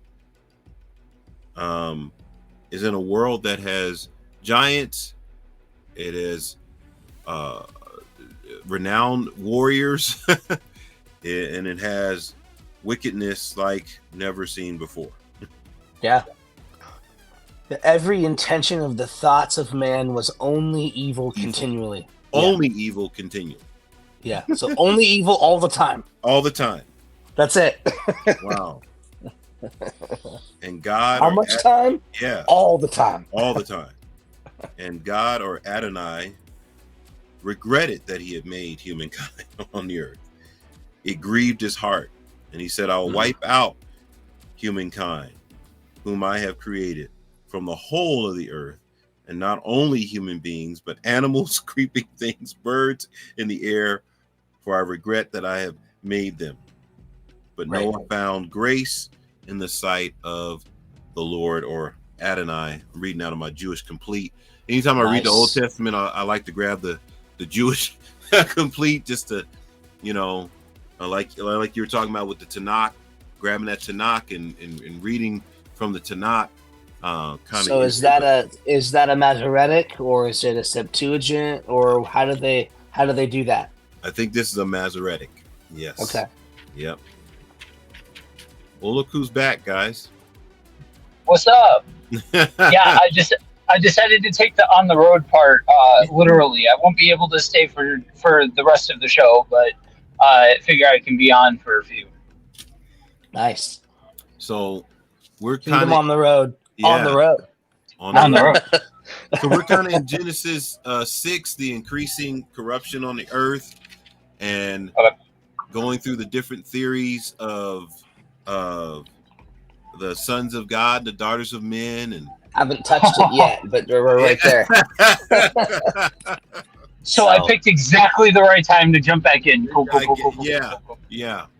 is in a world that has giants, it is renowned warriors, and it has wickedness like never seen before. Yeah. Every intention of the thoughts of man was only evil continually. Only evil continually. Yeah. So only evil all the time. All the time. That's it. Wow. And God, How much time? Yeah, all the time. all the time. And God, or Adonai, regretted that he had made humankind on the earth. It grieved his heart, and he said, "I'll wipe out humankind, whom I have created, from the whole of the earth, and not only human beings, but animals, creeping things, birds in the air, for I regret that I have made them." But Noah found grace in the sight of the Lord, or Adonai. I'm reading out of my Jewish Complete. Anytime I read the Old Testament, I like to grab the Jewish Complete, just to, like you were talking about with the Tanakh, grabbing that Tanakh and reading from the Tanakh. So is that a Masoretic, or is it a Septuagint, or how do they do that? I think this is a Masoretic. Yes. Okay. Yep. Well, look who's back, guys. What's up? Yeah, I decided to take the on the road part literally. I won't be able to stay for the rest of the show, but I figure I can be on for a few. Nice. So we're kind of on the road. Yeah, on the road. On the road. So we're kind of in Genesis 6, the increasing corruption on the earth, and going through the different theories of the sons of God, the daughters of men, and haven't touched it yet, but we're right there. So I picked exactly the right time to jump back in. Cool. Yeah.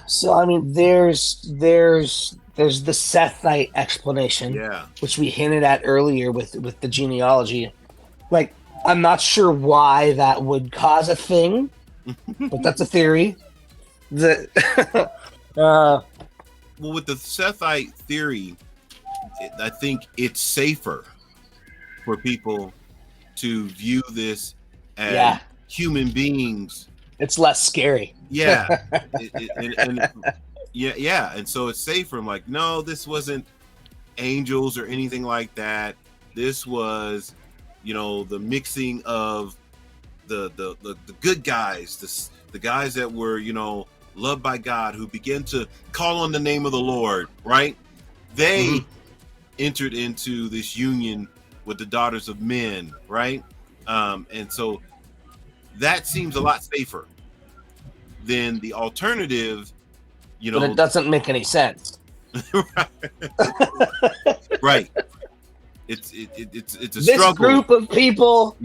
So I mean, there's the Sethite explanation, which we hinted at earlier with the genealogy. Like, I'm not sure why that would cause a thing, but that's a theory. Well, with the Sethite theory, I think it's safer for people to view this as human beings. It's less scary. Yeah. And so it's safer. I'm like, no, this wasn't angels or anything like that. This was, the mixing of the good guys, the guys that were, loved by God, who began to call on the name of the Lord, right? They entered into this union with the daughters of men, right? And so that seems a lot safer than the alternative, But it doesn't make any sense. Right. It's a this struggle. This group of people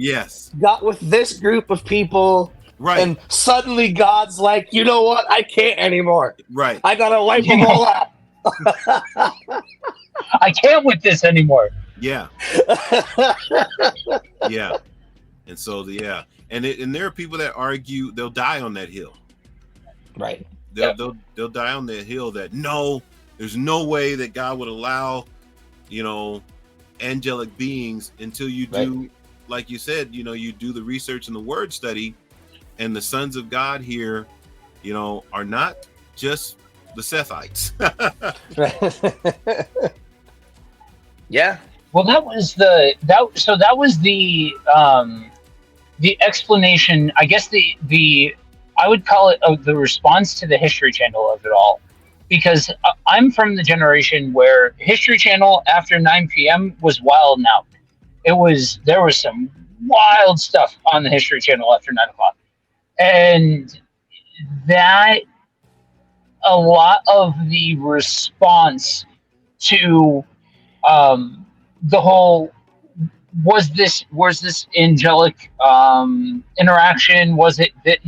got with this group of people. Right. And suddenly God's like, you know what? I can't anymore. Right. I gotta wipe them all out. I can't with this anymore. Yeah. Yeah. And so and there are people that argue they'll die on that hill. Right. They'll die on that hill that no, there's no way that God would allow, angelic beings until you do, like you said, you do the research and the word study. And the sons of God here, are not just the Sethites. Yeah. Well, that was the explanation. I guess I would call it the response to the History Channel of it all, because I'm from the generation where History Channel after 9 p.m. was wild and out. There was some wild stuff on the History Channel after 9 o'clock. And that a lot of the response to the whole was this angelic interaction? Was it that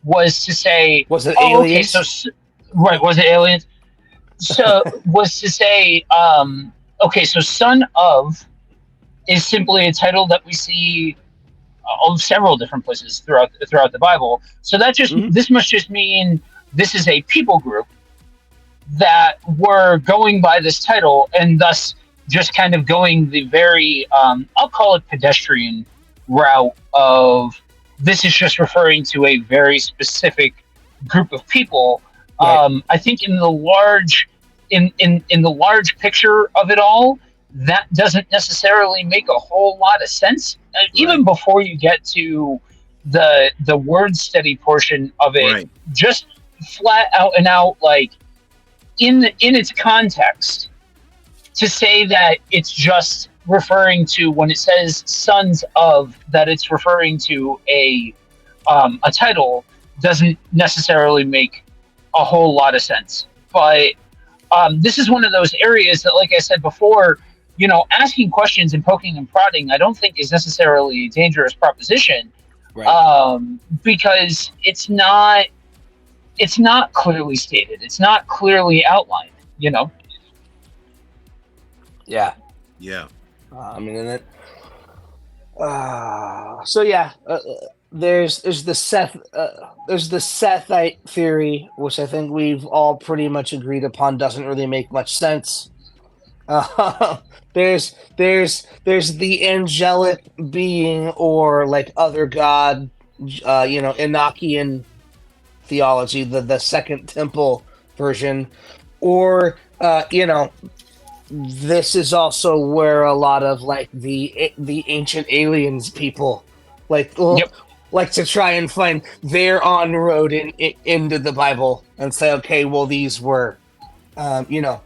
was to say was it aliens? Okay, was it aliens? So was to say okay, so son of is simply a title that we see of several different places throughout the Bible. So that this must just mean this is a people group that were going by this title, and thus just kind of going the very I'll call it pedestrian route of this is just referring to a very specific group of people. Right. I think in the large picture of it all, that doesn't necessarily make a whole lot of sense. Right. Even before you get to the word study portion of it Right. just flat out and out, like in its context, to say that it's just referring to, when it says sons of, that it's referring to a title, doesn't necessarily make a whole lot of sense. But this is one of those areas that, like I said before, asking questions and poking and prodding, I don't think is necessarily a dangerous proposition, Right. because it's not clearly stated, it's not clearly outlined. Yeah. Yeah. I mean, and it. So yeah, there's the Sethite theory, which I think we've all pretty much agreed upon doesn't really make much sense. There's the angelic being, or like other god, Enochian theology, the Second Temple version, or this is also where a lot of like the ancient aliens people like Yep. like to try and find their on road into the Bible and say, okay, well um, you know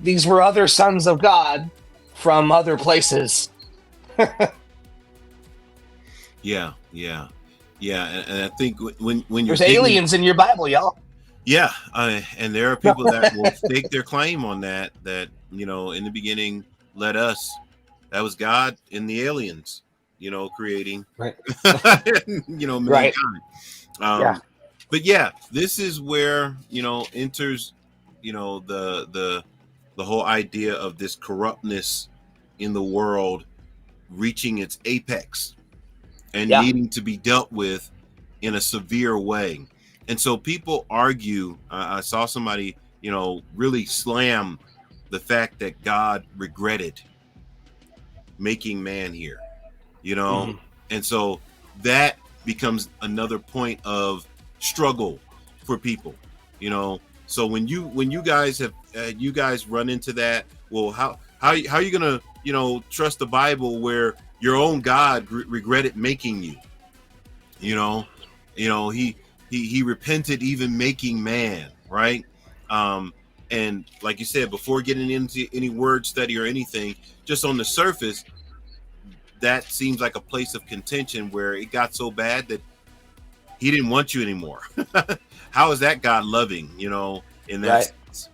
these were other sons of God from other places. Yeah. Yeah. Yeah. And I think when you're There's digging, aliens in your Bible, y'all. yeah, and there are people that will stake their claim on that. That in the beginning, let us. That was God in the aliens. Creating. Right. Mankind. Right. Yeah. But yeah, this is where enters the whole idea of this corruptness in the world reaching its apex and Yeah. needing to be dealt with in a severe way. And so people argue. I saw somebody really slam the fact that God regretted making man here. Mhm. And so that becomes another point of struggle for people. So when you guys have you guys run into that, well, how are you gonna trust the Bible where your own God regretted making you? He repented even making man, right? And like you said, before getting into any word study or anything, just on the surface, that seems like a place of contention where it got so bad that he didn't want you anymore. How is that God loving, in that Right. sense?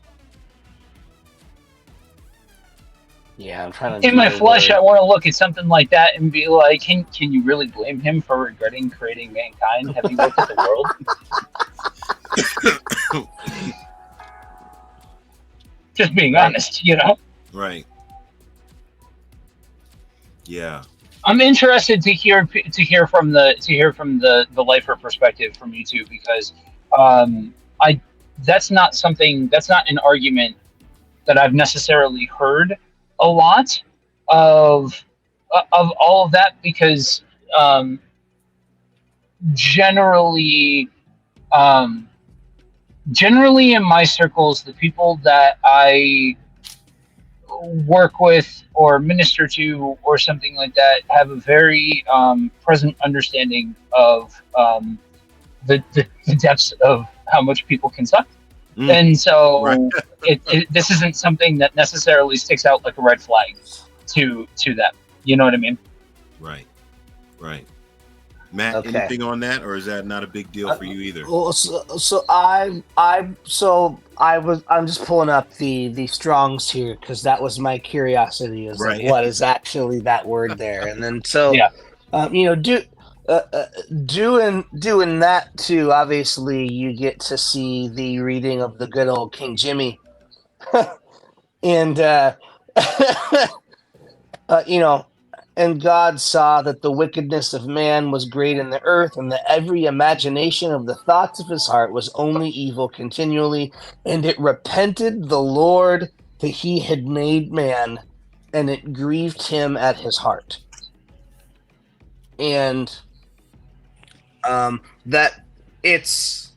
Yeah, I'm trying to In do my the flesh, word. I want to look at something like that and be like, can you really blame him for regretting creating mankind? Have you looked at the world? Just being Right. honest, Right. Yeah. I'm interested to hear from the lifer perspective from you two, because I that's not an argument that I've necessarily heard a lot of all of that, because generally um, generally in my circles, the people that I work with or minister to or something like that have a very present understanding of the depths of how much people can suck. Mm, And right. so this isn't something that necessarily sticks out like a red flag to them. You know what I mean? Right. Right. Matt, Okay. anything on that, or is that not a big deal for you either? Well, I'm just pulling up the Strongs here because that was my curiosity, is like Right. what is actually that word there, and then so Yeah. doing that too. Obviously, you get to see the reading of the good old King Jimmy, and and God saw that the wickedness of man was great in the earth, and that every imagination of the thoughts of his heart was only evil continually. And it repented the Lord that he had made man, and it grieved him at his heart. And that it's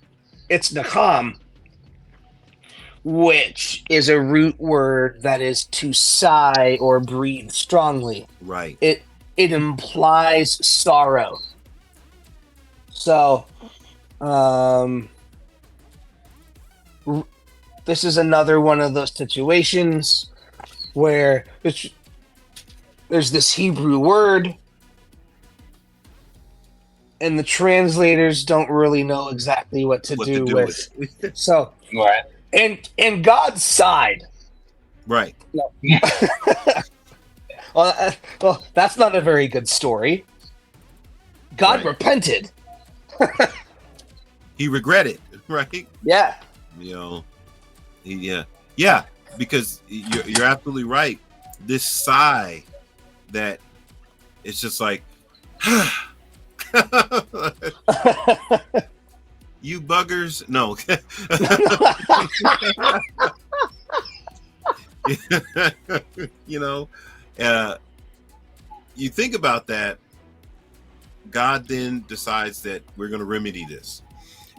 nakam, which is a root word that is to sigh or breathe strongly. Right. It implies sorrow. So, this is another one of those situations where there's this Hebrew word, and the translators don't really know exactly what to do with. So, Right. and God's side. Right. No. Well, that's not a very good story. God Right. repented. He regretted, right? Yeah. You know, yeah, because you're absolutely right. This sigh that it's just like, you buggers. No. You know, you think about that. God then decides that we're going to remedy this.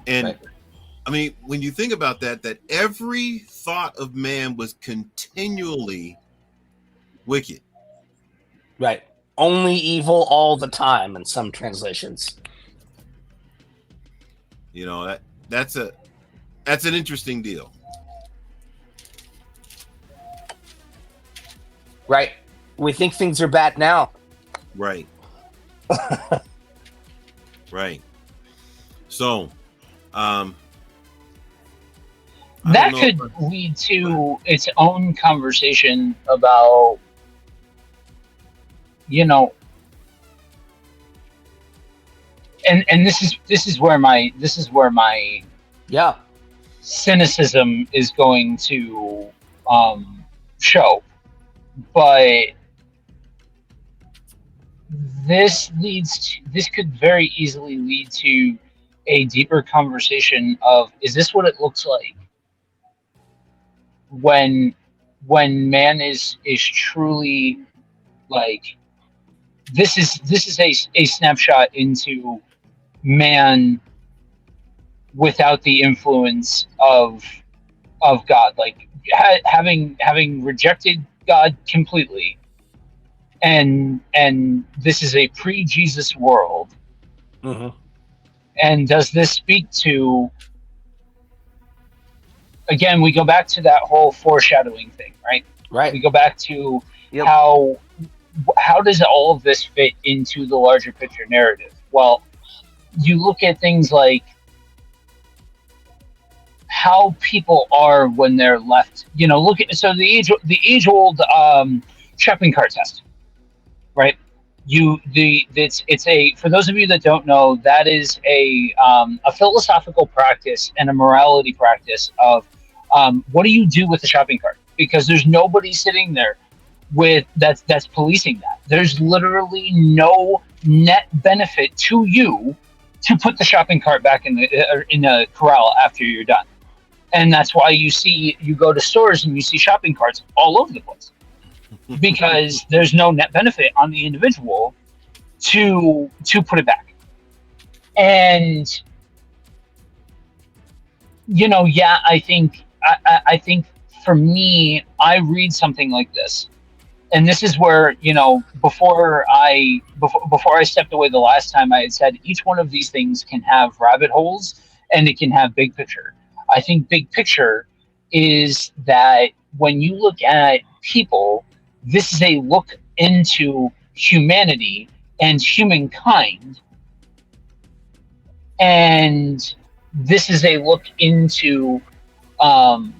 And right. I mean, when you think about that every thought of man was continually wicked. Right. Only evil all the time in some translations. You know, that's an interesting deal. Right. We think things are bad now. Right. Right. So, that could lead to its own conversation about, you know, and this is where my Yeah. cynicism is going to show, but this could very easily lead to a deeper conversation of, is this what it looks like when man is truly like, this is a snapshot into man without the influence of God, like having rejected God completely, and this is a pre-Jesus world. Mm-hmm. And does this speak to, again, we go back to that whole foreshadowing thing, right? Right. We go back to Yep. how does all of this fit into the larger picture narrative? Well, you look at things like how people are when they're left. You know, look at, so the age old shopping cart test, right? It's a, for those of you that don't know, that is a philosophical practice and a morality practice of what do you do with the shopping cart, because there's nobody sitting there with that's policing that. There's literally no net benefit to you to put the shopping cart back in the corral after you're done. And that's why you go to stores and you see shopping carts all over the place, because there's no net benefit on the individual to put it back. And yeah, I think for me, I read something like this, and this is where, before I stepped away the last time, I had said each one of these things can have rabbit holes and it can have big picture. I think big picture is that when you look at people, this is a look into humanity and humankind, and this is a look into I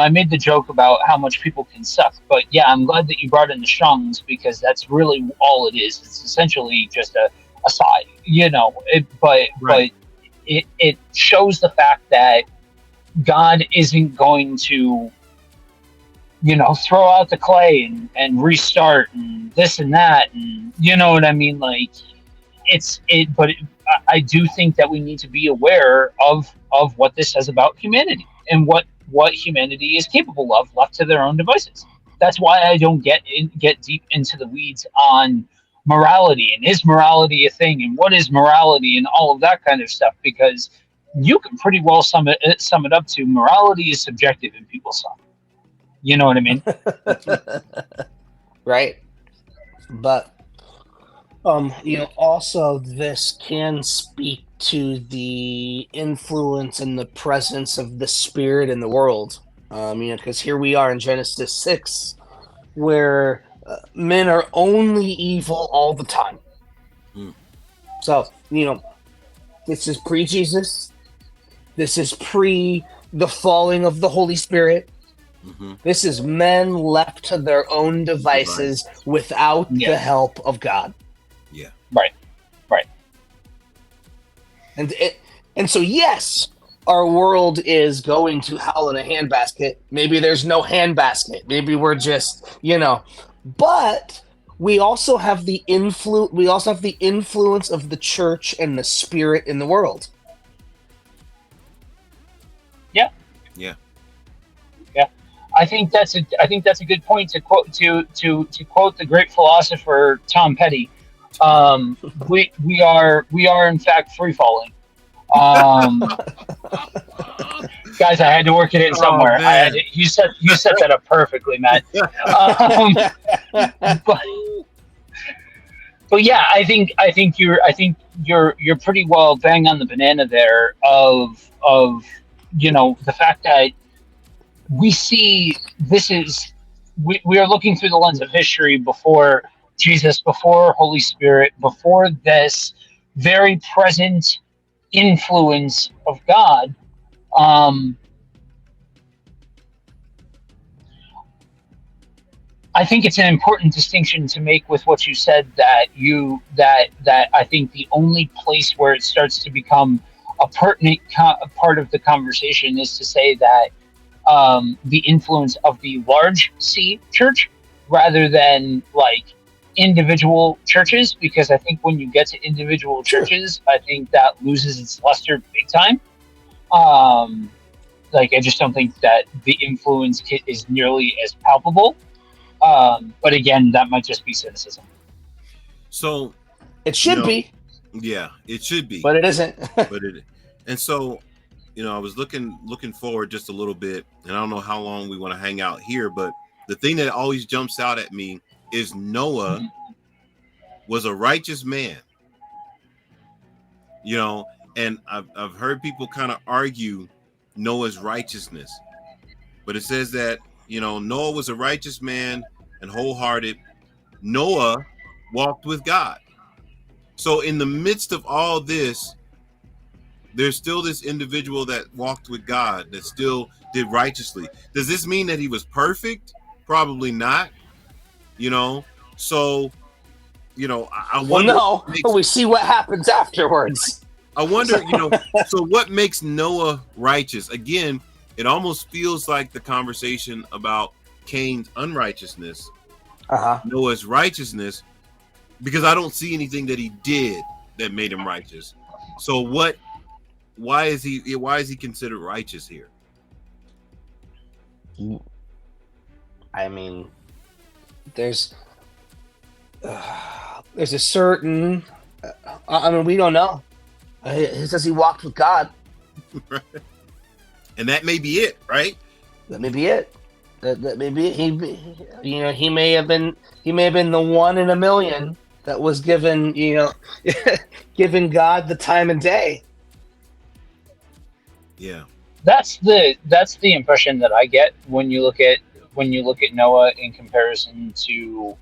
made the joke about how much people can suck, but yeah, I'm glad that you brought in the Shungs, because that's really all it is. It's essentially just a sigh, but it shows the fact that God isn't going to, throw out the clay and restart and this and that, and you know what I mean? Like, I do think that we need to be aware of what this says about humanity and what humanity is capable of left to their own devices. That's why I don't get deep into the weeds on morality and is morality a thing and what is morality and all of that kind of stuff, because you can pretty well sum it up to morality is subjective and people suck. You know what I mean? Right. But Also this can speak to the influence and the presence of the spirit in the world. Because here we are in Genesis 6, where men are only evil all the time. Mm. So, this is pre-Jesus. This is pre the falling of the Holy Spirit. Mm-hmm. This is men left to their own devices without the help of God. Yeah. Right. And so, yes, our world is going to hell in a handbasket. Maybe there's no handbasket. Maybe we're just, but we also have the influence of the church and the spirit in the world. Yeah. Yeah. Yeah. I think that's a good point to quote to quote the great philosopher Tom Petty. We are in fact free falling. Guys, I had to work it in somewhere. You set that up perfectly, Matt. But yeah, I think you're pretty well bang on the banana there of the fact that we see we are looking through the lens of history before Jesus, before Holy Spirit, before this very present influence of God. I think it's an important distinction to make with what you said, that I think the only place where it starts to become a pertinent part of the conversation is to say that the influence of the large C church rather than like individual churches, because I think when you get to individual churches, I think that loses its luster big time. I just don't think that the influence is nearly as palpable. But again, that might just be cynicism. So it should be. Yeah, it should be, but it isn't. And so, I was looking forward just a little bit, and I don't know how long we want to hang out here, but the thing that always jumps out at me is Noah was a righteous man. And I've heard people kind of argue Noah's righteousness, but it says that Noah was a righteous man and wholehearted. Noah walked with God. So in the midst of all this, there's still this individual that walked with God, that still did righteously. Does this mean that he was perfect? Probably not. So I wonder. Well, no, we see what happens afterwards. I wonder, so what makes Noah righteous? Again, it almost feels like the conversation about Cain's unrighteousness, Noah's righteousness, because I don't see anything that he did that made him righteous. So why is he considered righteous here? I mean, there's a certain, we don't know. It says he walked with God. Right. And that may be it, right? That may be it. That may be it. He may have been the one in a million that was given, given God the time and day. Yeah. That's the impression that I get when you look at Noah in comparison to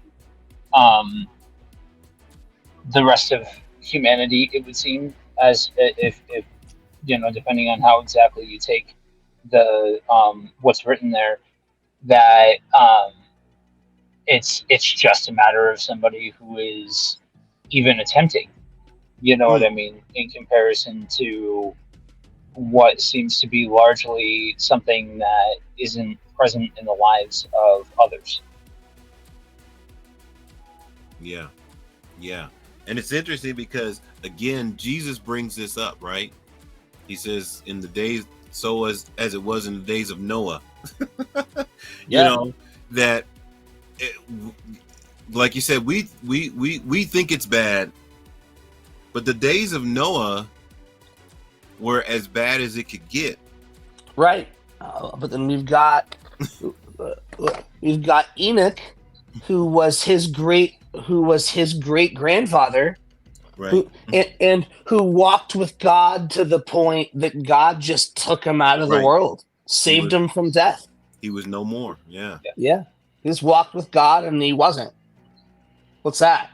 the rest of humanity. It would seem as if depending on how exactly you take the what's written there, that it's just a matter of somebody who is even attempting, what I mean, in comparison to what seems to be largely something that isn't present in the lives of others. Yeah. And it's interesting because, again, Jesus brings this up, right? He says, in the days, so as it was in the days of Noah. That, like you said, we think it's bad, but the days of Noah were as bad as it could get. Right. But then we've got Enoch, who was his great who was his great grandfather, Right. and who walked with God to the point that God just took him out of the Right. world, saved him from death. He was no more. Yeah. Yeah, he just walked with God, and he wasn't. What's that?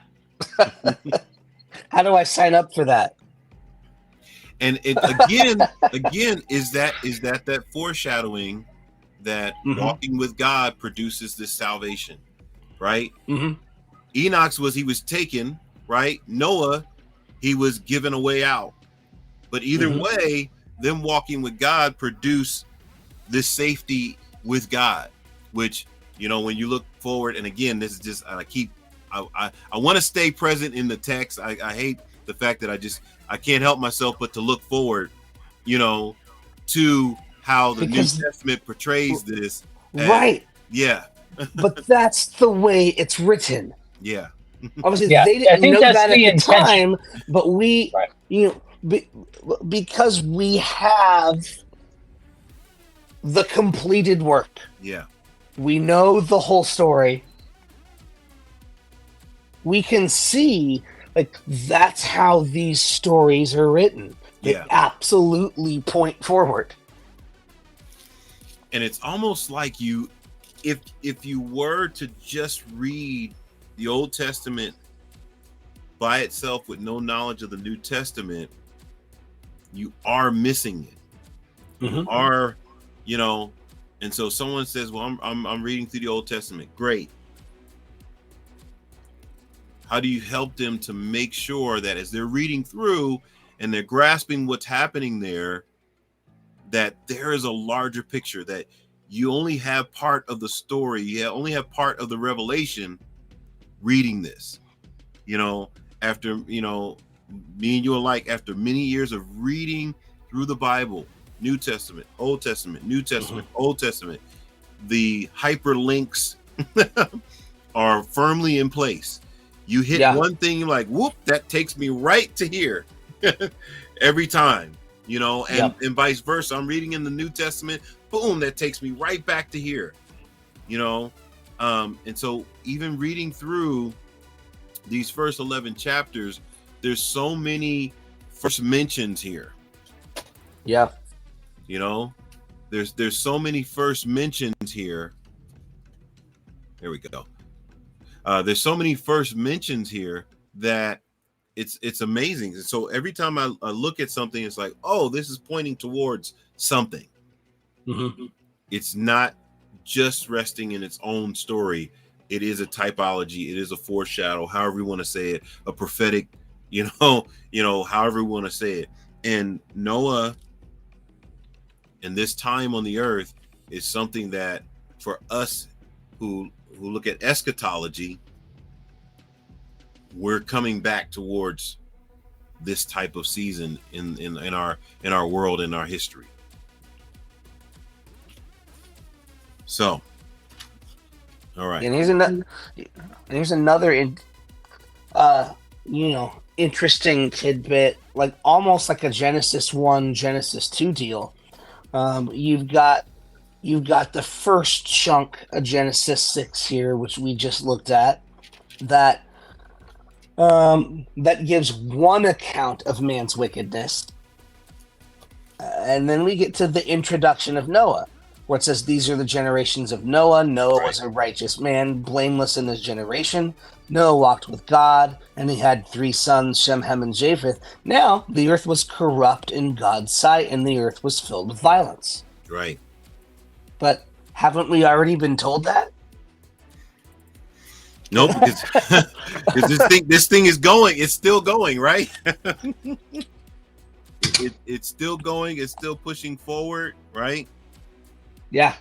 How do I sign up for that? And it again is that foreshadowing that walking with God produces this salvation, right? Enoch's he was taken, right? Noah, he was given a way out. But either way, them walking with God produce this safety with God, which, you know, when you look forward, and again, this is just, I want to stay present in the text. I hate the fact that I can't help myself but to look forward, you know, to how the New Testament portrays this. Right. Yeah. But that's the way it's written. Yeah. Obviously, they didn't know that at the time, but we, you know, because we have the completed work. Yeah. We know the whole story. We can see, like, that's how these stories are written. They absolutely point forward. And it's almost like if you were to just read the Old Testament by itself with no knowledge of the New Testament, you are missing it. You are, you know, and so someone says, well, I'm reading through the Old Testament. Great. How do you help them to make sure that as they're reading through and they're grasping what's happening there, that there is a larger picture, that you only have part of the story, you only have part of the revelation reading this, you know, after, you know, me and you alike, after many years of reading through the Bible, New Testament, Old Testament, New Testament, Old Testament, the hyperlinks are firmly in place. You hit one thing, you're like, whoop, that takes me right to here every time, you know, and vice versa. I'm reading in the New Testament, boom, that takes me right back to here, you know. And so even reading through these first 11 chapters, there's so many first mentions here. Yeah. You know, there's so many first mentions here. There we go. There's so many first mentions here that it's amazing. And so every time I look at something, it's like, oh, this is pointing towards something. It's not just resting in its own story. It is a typology. It is a foreshadow, however you want to say it, a prophetic, you know, however you want to say it. And Noah and this time on the earth is something that for us who look at eschatology, we're coming back towards this type of season in our world, in our history. So, all right. And here's another you know, interesting tidbit, like almost like a Genesis 1, Genesis 2 deal. You've got the first chunk of Genesis 6 here, which we just looked at, that gives one account of man's wickedness. And then we get to the introduction of Noah, where it says, these are the generations of Noah. Noah was a righteous man, blameless in his generation. Noah walked with God, and he had 3 sons, Shem, Ham, and Japheth. Now, the earth was corrupt in God's sight, and the earth was filled with violence. Right. But haven't we already been told that? No, because this thing is going. It's still going, right? It's still going. It's still pushing forward, right? Yeah.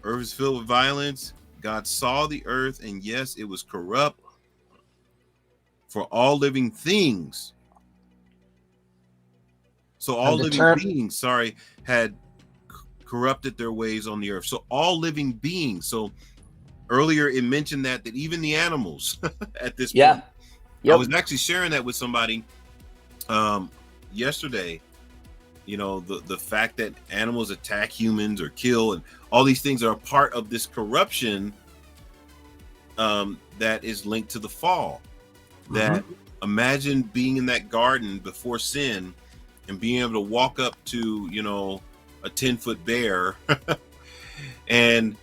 Earth is filled with violence. God saw the earth, and yes, it was corrupt. For all living things. So all living beings, had corrupted their ways on the earth. So all living beings. So earlier it mentioned that even the animals at this point. Yep. I was actually sharing that with somebody yesterday. You know, the fact that animals attack humans or kill, and all these things are a part of this corruption that is linked to the fall. That imagine being in that garden before sin and being able to walk up to, a 10-foot bear and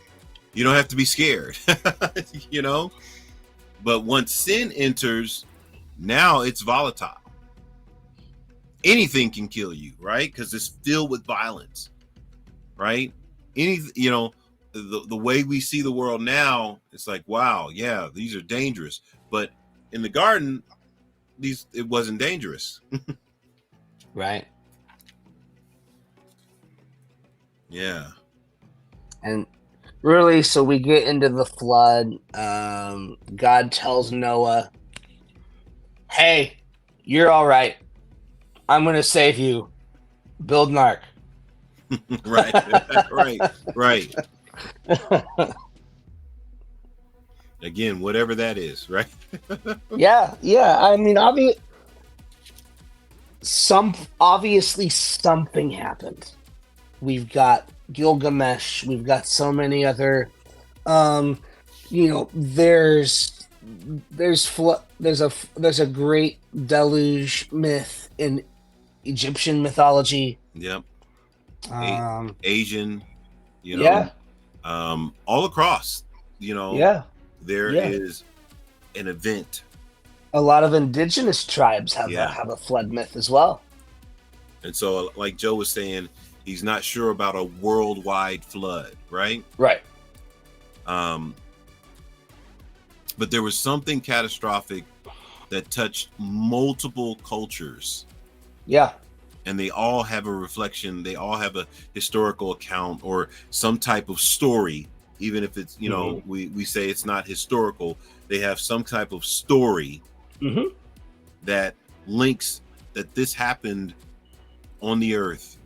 you don't have to be scared, But once sin enters, now it's volatile. Anything can kill you, right? Because it's filled with violence, right? The way we see the world now, it's like, wow, yeah, these are dangerous. But in the garden, it wasn't dangerous. Right. Yeah. And really, so we get into the flood. God tells Noah, hey, you're all right. I'm going to save you. Build an ark. Right. Right. Again, whatever that is, right? Yeah. I mean, obviously something happened. We've got Gilgamesh. We've got so many other. There's a great deluge myth in Egyptian mythology. Yep. Yeah. Asian, all across, Yeah. there is an event. A lot of indigenous tribes have a flood myth as well. And so, like Joe was saying, he's not sure about a worldwide flood, right? Right. But there was something catastrophic that touched multiple cultures. Yeah. And they all have a reflection. They all have a historical account or some type of story, even if it's, we say it's not historical. They have some type of story that links that this happened on the earth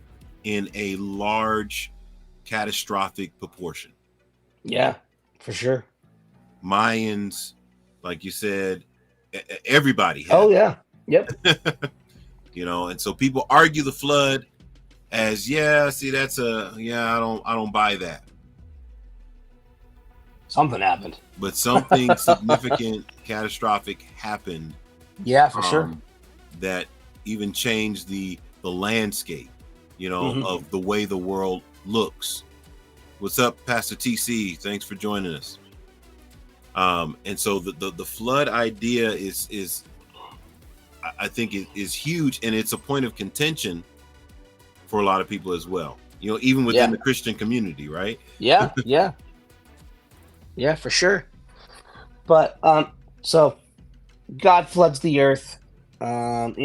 in a large catastrophic proportion. Yeah, for sure. Mayans, like you said, everybody had. Oh yeah. Yep. And so people argue the flood as, I don't buy that. Something happened. But something significant, catastrophic happened. Yeah, for sure. That even changed the landscape, of the way the world looks. What's up, Pastor TC? Thanks for joining us. And so the flood idea is I think it is huge, and it's a point of contention for a lot of people as well. Even within the Christian community, right? Yeah, for sure. But so God floods the earth.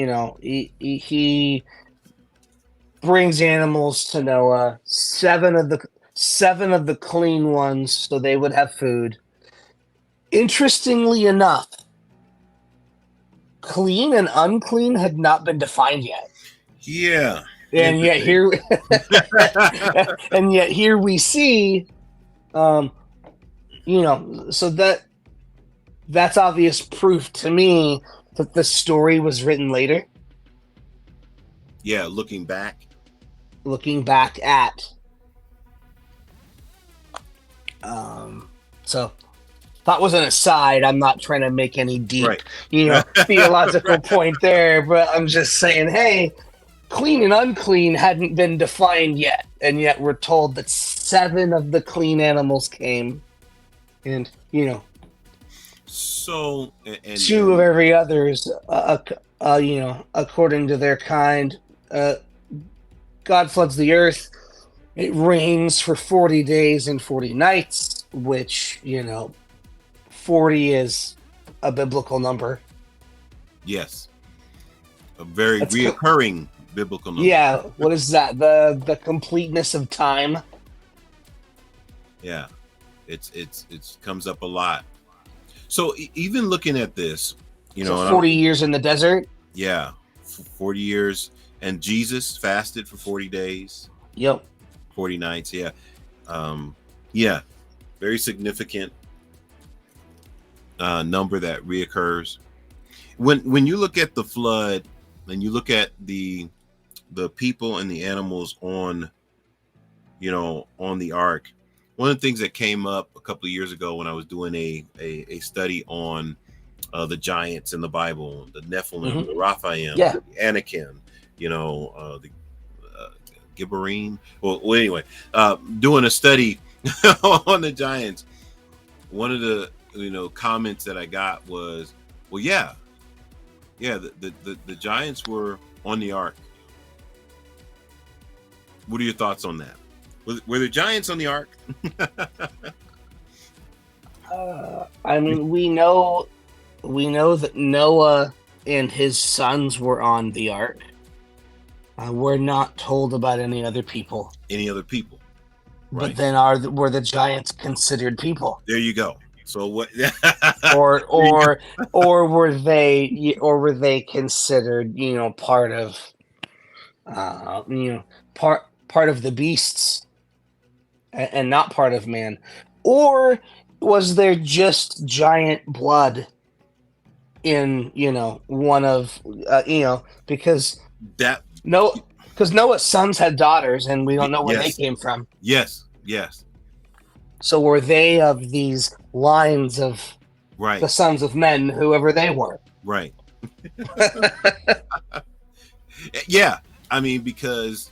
He brings animals to Noah. Seven of the clean ones, so they would have food. Interestingly enough, clean and unclean had not been defined yet. Yeah. And yet here we see so that's obvious proof to me that the story was written later. Yeah, looking back at so that was an aside. I'm not trying to make any deep, theological point there, but I'm just saying, hey, clean and unclean hadn't been defined yet, and yet we're told that 7 of the clean animals came, and so 2 of every others, according to their kind. God floods the earth. It rains for 40 days and 40 nights, which 40 is a biblical number. Yes. A very reoccurring biblical number. Yeah. What is that? The completeness of time. Yeah. It's comes up a lot. So even looking at this, 40 years in the desert. Yeah. 40 years. And Jesus fasted for 40 days. Yep. 40 nights. Yeah. Yeah. Very significant number that reoccurs. When you look at the flood and you look at the people and the animals on the ark, one of the things that came up a couple of years ago when I was doing a study on the giants in the Bible, the Nephilim, the Raphaim, Yeah. the Anakim, the Gibberim. Well, anyway, doing a study on the giants. One of the comments that I got was, well, yeah, the giants were on the ark. What are your thoughts on that? Were the giants on the ark? I mean, we know that Noah and his sons were on the ark. We're not told about any other people. Right. But then were the giants considered people? There you go. So what? or were they considered part of part of the beasts and not part of man? Or was there just giant blood in one of because Noah's sons had daughters and we don't know where they came from. Yes. So were they of these lines of the sons of men, whoever they were? Right. Yeah. I mean, because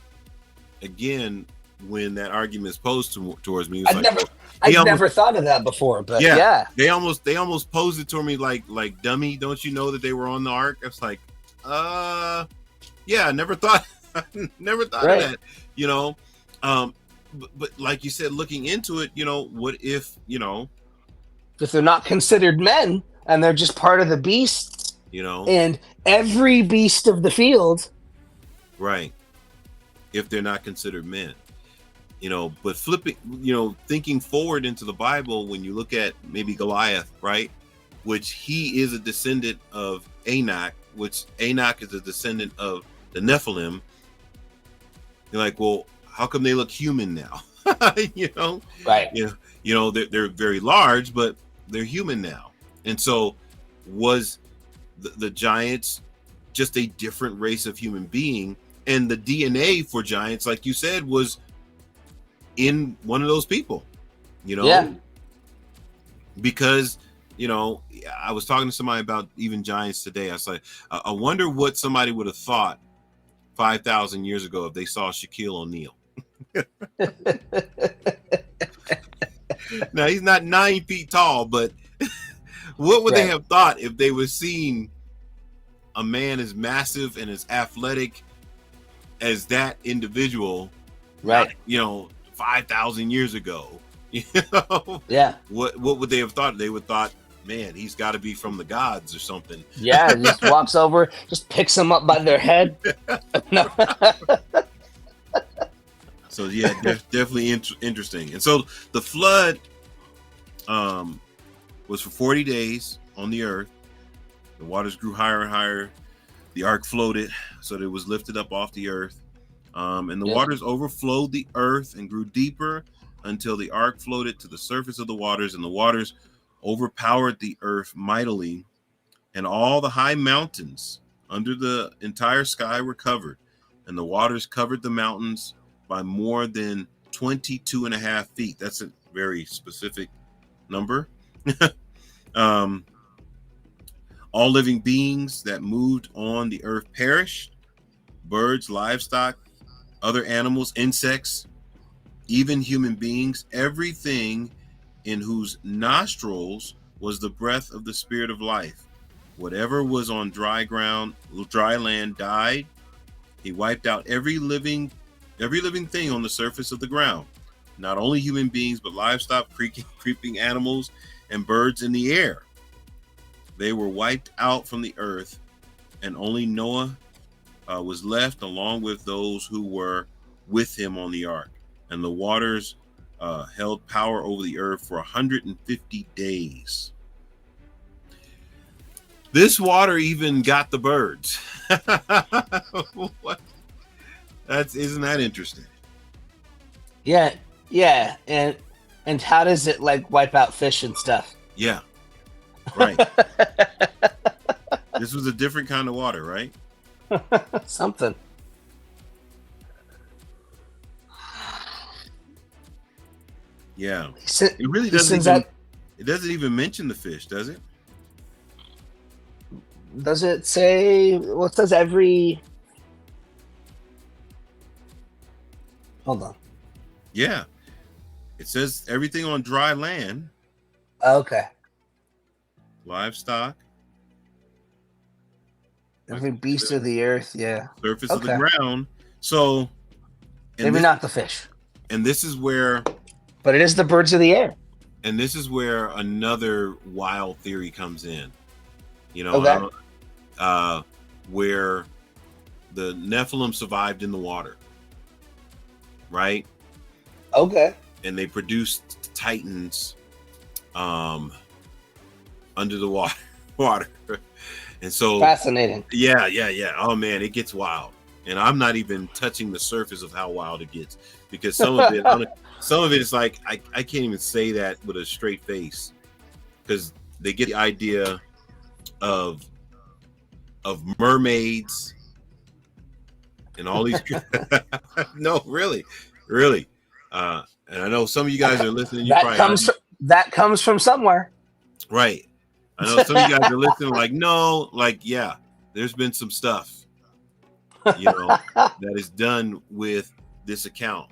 again, when that argument is posed towards me, I've never thought of that before, but yeah. They almost posed it to me like dummy, don't you know that they were on the ark? It's like, yeah, I never thought of that, but like you said, looking into it, what if they're not considered men and they're just part of the beasts, and every beast of the field, right? If they're not considered men, but flipping, thinking forward into the Bible, when you look at maybe Goliath, right, which he is a descendant of Enoch, which Enoch is a descendant of the Nephilim. You're like, well, how come they look human now? Right? They're very large, but they're human now. And so, was the giants just a different race of human being? And the DNA for giants, like you said, was in one of those people. Yeah. Because I was talking to somebody about even giants today. I was like, I wonder what somebody would have thought 5,000 years ago if they saw Shaquille O'Neal. Now, he's not 9 feet tall, but what would they have thought if they were seeing a man as massive and as athletic as that individual, right? 5,000 years ago. Yeah. What would they have thought? They would thought, man, he's got to be from the gods or something. Yeah, just walks over, just picks them up by their head. No. So yeah, definitely interesting. And so the flood was for 40 days on the earth. The waters grew higher and higher. The ark floated, so that it was lifted up off the earth. And the waters overflowed the earth and grew deeper until the ark floated to the surface of the waters, and the waters overpowered the earth mightily, and all the high mountains under the entire sky were covered, and the waters covered the mountains by more than 22.5 feet. That's a very specific number. All living beings that moved on the earth perished: birds, livestock, other animals, insects, even human beings, everything in whose nostrils was the breath of the spirit of life. Whatever was on dry land died. He wiped out every living thing on the surface of the ground, not only human beings, but livestock, creeping animals, and birds in the air. They were wiped out from the earth, and only Noah was left, along with those who were with him on the ark. And the waters held power over the earth for 150 days. This water even got the birds. What? Isn't that interesting? Yeah. And how does it wipe out fish and stuff? Yeah. Right. This was a different kind of water, right? Something. Yeah. He It really he doesn't sends even out. it doesn't even mention the fish, does it? Does it say? Well, it says every. Hold on. Yeah. It says everything on dry land, Okay. livestock, Every beast of the earth. Yeah. surface of the Okay. ground. So, and Maybe this not the fish, and this is where but it is the birds of the air. another wild theory comes in. You know, Okay. where the Nephilim survived in the water, right? Okay. And they produced titans under the water. And so Fascinating. yeah. Oh man, it gets wild. And I'm not even touching the surface of how wild it gets, because some of it is like I can't even say that with a straight face, because they get the idea of mermaids and all these no, really. And I know some of you guys are listening, you probably that comes from somewhere. right. I know some of you guys are listening like, no, like, yeah, there's been some stuff, that is done with this account.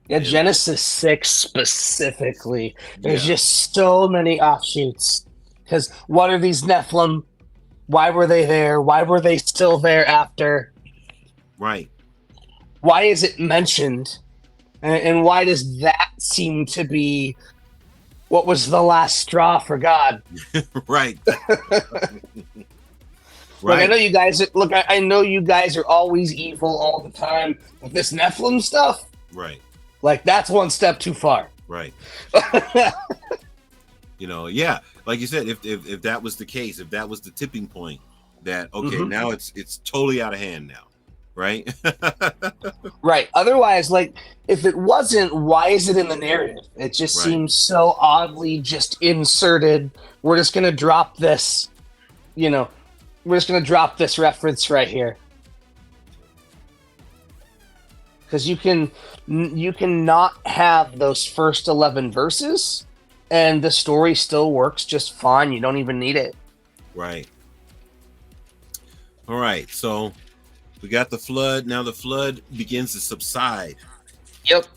Yeah, And, Genesis 6 specifically. There's yeah, just so many offshoots. Because what are these Nephilim? Why were they there? Why were they still there after? right. Why is it mentioned? And why does that seem to be what was the last straw for God? Right. Look, I Right. know you guys. Look, I know you guys are always evil all the time, but this Nephilim stuff, Right. like that's one step too far. Right. Yeah, like you said, if that was the case, if that was the tipping point, that okay, now it's totally out of hand now, right? Right. Otherwise, like if it wasn't, why is it in the narrative? It just Right. seems so oddly just inserted. We're just gonna drop this, we're just gonna drop this reference right here. Because you can not have those first 11 verses and the story still works just fine. You don't even need it. Right. All right. So we got the flood. Now the flood begins to subside. Yep.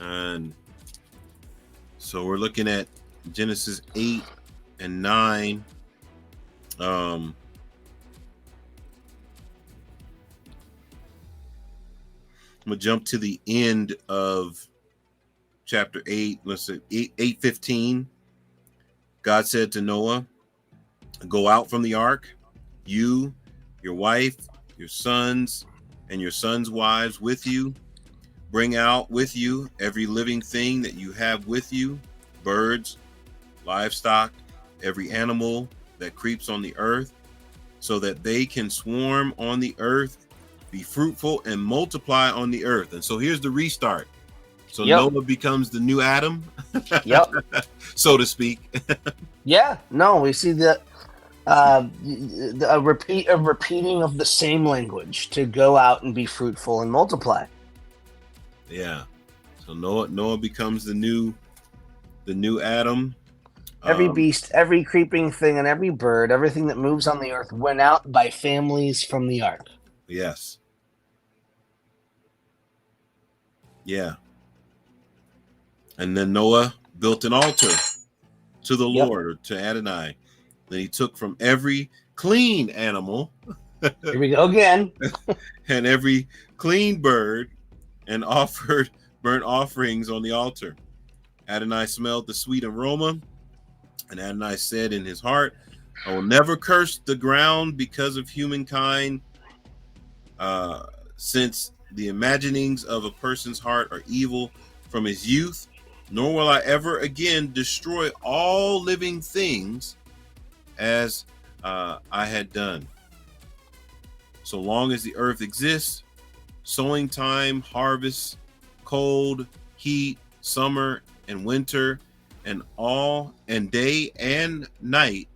And so we're looking at Genesis 8 and 9. I'm gonna jump to the end of chapter 8. Let's say 8:15. God said to Noah, "Go out from the ark, you, your wife, your sons, and your sons' wives with you. Bring out with you every living thing that you have with you, birds, livestock, every animal that creeps on the earth, so that they can swarm on the earth, be fruitful, and multiply on the earth." And so here's the restart. So Noah becomes the new Adam, so to speak. Yeah. No, we see a repeating of the same language to go out and be fruitful and multiply. Yeah. So Noah becomes the new Adam. Every beast, every creeping thing, and every bird, everything that moves on the earth went out by families from the ark. Yes. Yeah. And then Noah built an altar to the Lord, or to Adonai. Then he took from every clean animal. Here we go again. And every clean bird, and offered burnt offerings on the altar. Adonai smelled the sweet aroma, and Adonai said in his heart, "I will never curse the ground because of humankind, since the imaginings of a person's heart are evil from his youth, nor will I ever again destroy all living things as I had done. So long as the earth exists, sowing time, harvest, cold, heat, summer, and winter, and day and night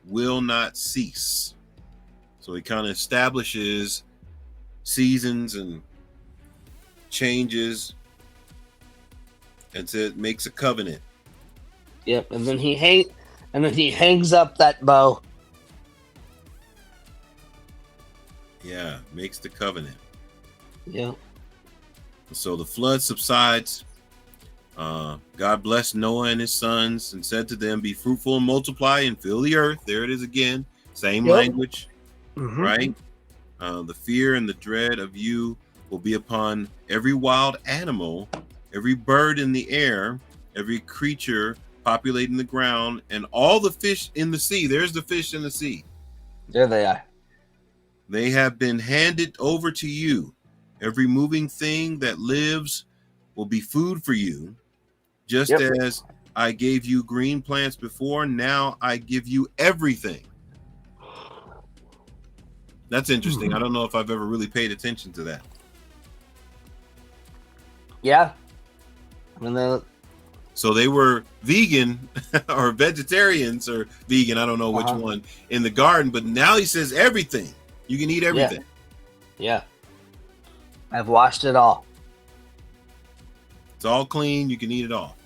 will not cease." So he kind of establishes seasons and changes And so it makes a covenant. Yep, and then he hangs up that bow. Yeah, makes the covenant. Yeah. So the flood subsides. God blessed Noah and his sons and said to them, "Be fruitful and multiply and fill the earth." There it is again. Same language, right? The fear and the dread of you will be upon every wild animal, every bird in the air, every creature populating the ground, and all the fish in the sea. There's the fish in the sea. There they are. They have been handed over to you. Every moving thing that lives will be food for you. Just as I gave you green plants before, now I give you everything. That's interesting. I don't know if I've ever really paid attention to that. Yeah. I mean, so they were vegan or vegetarians or vegan, I don't know which one, in the garden, but now he says everything. You can eat everything. Yeah. I've washed it all. It's all clean. You can eat it all.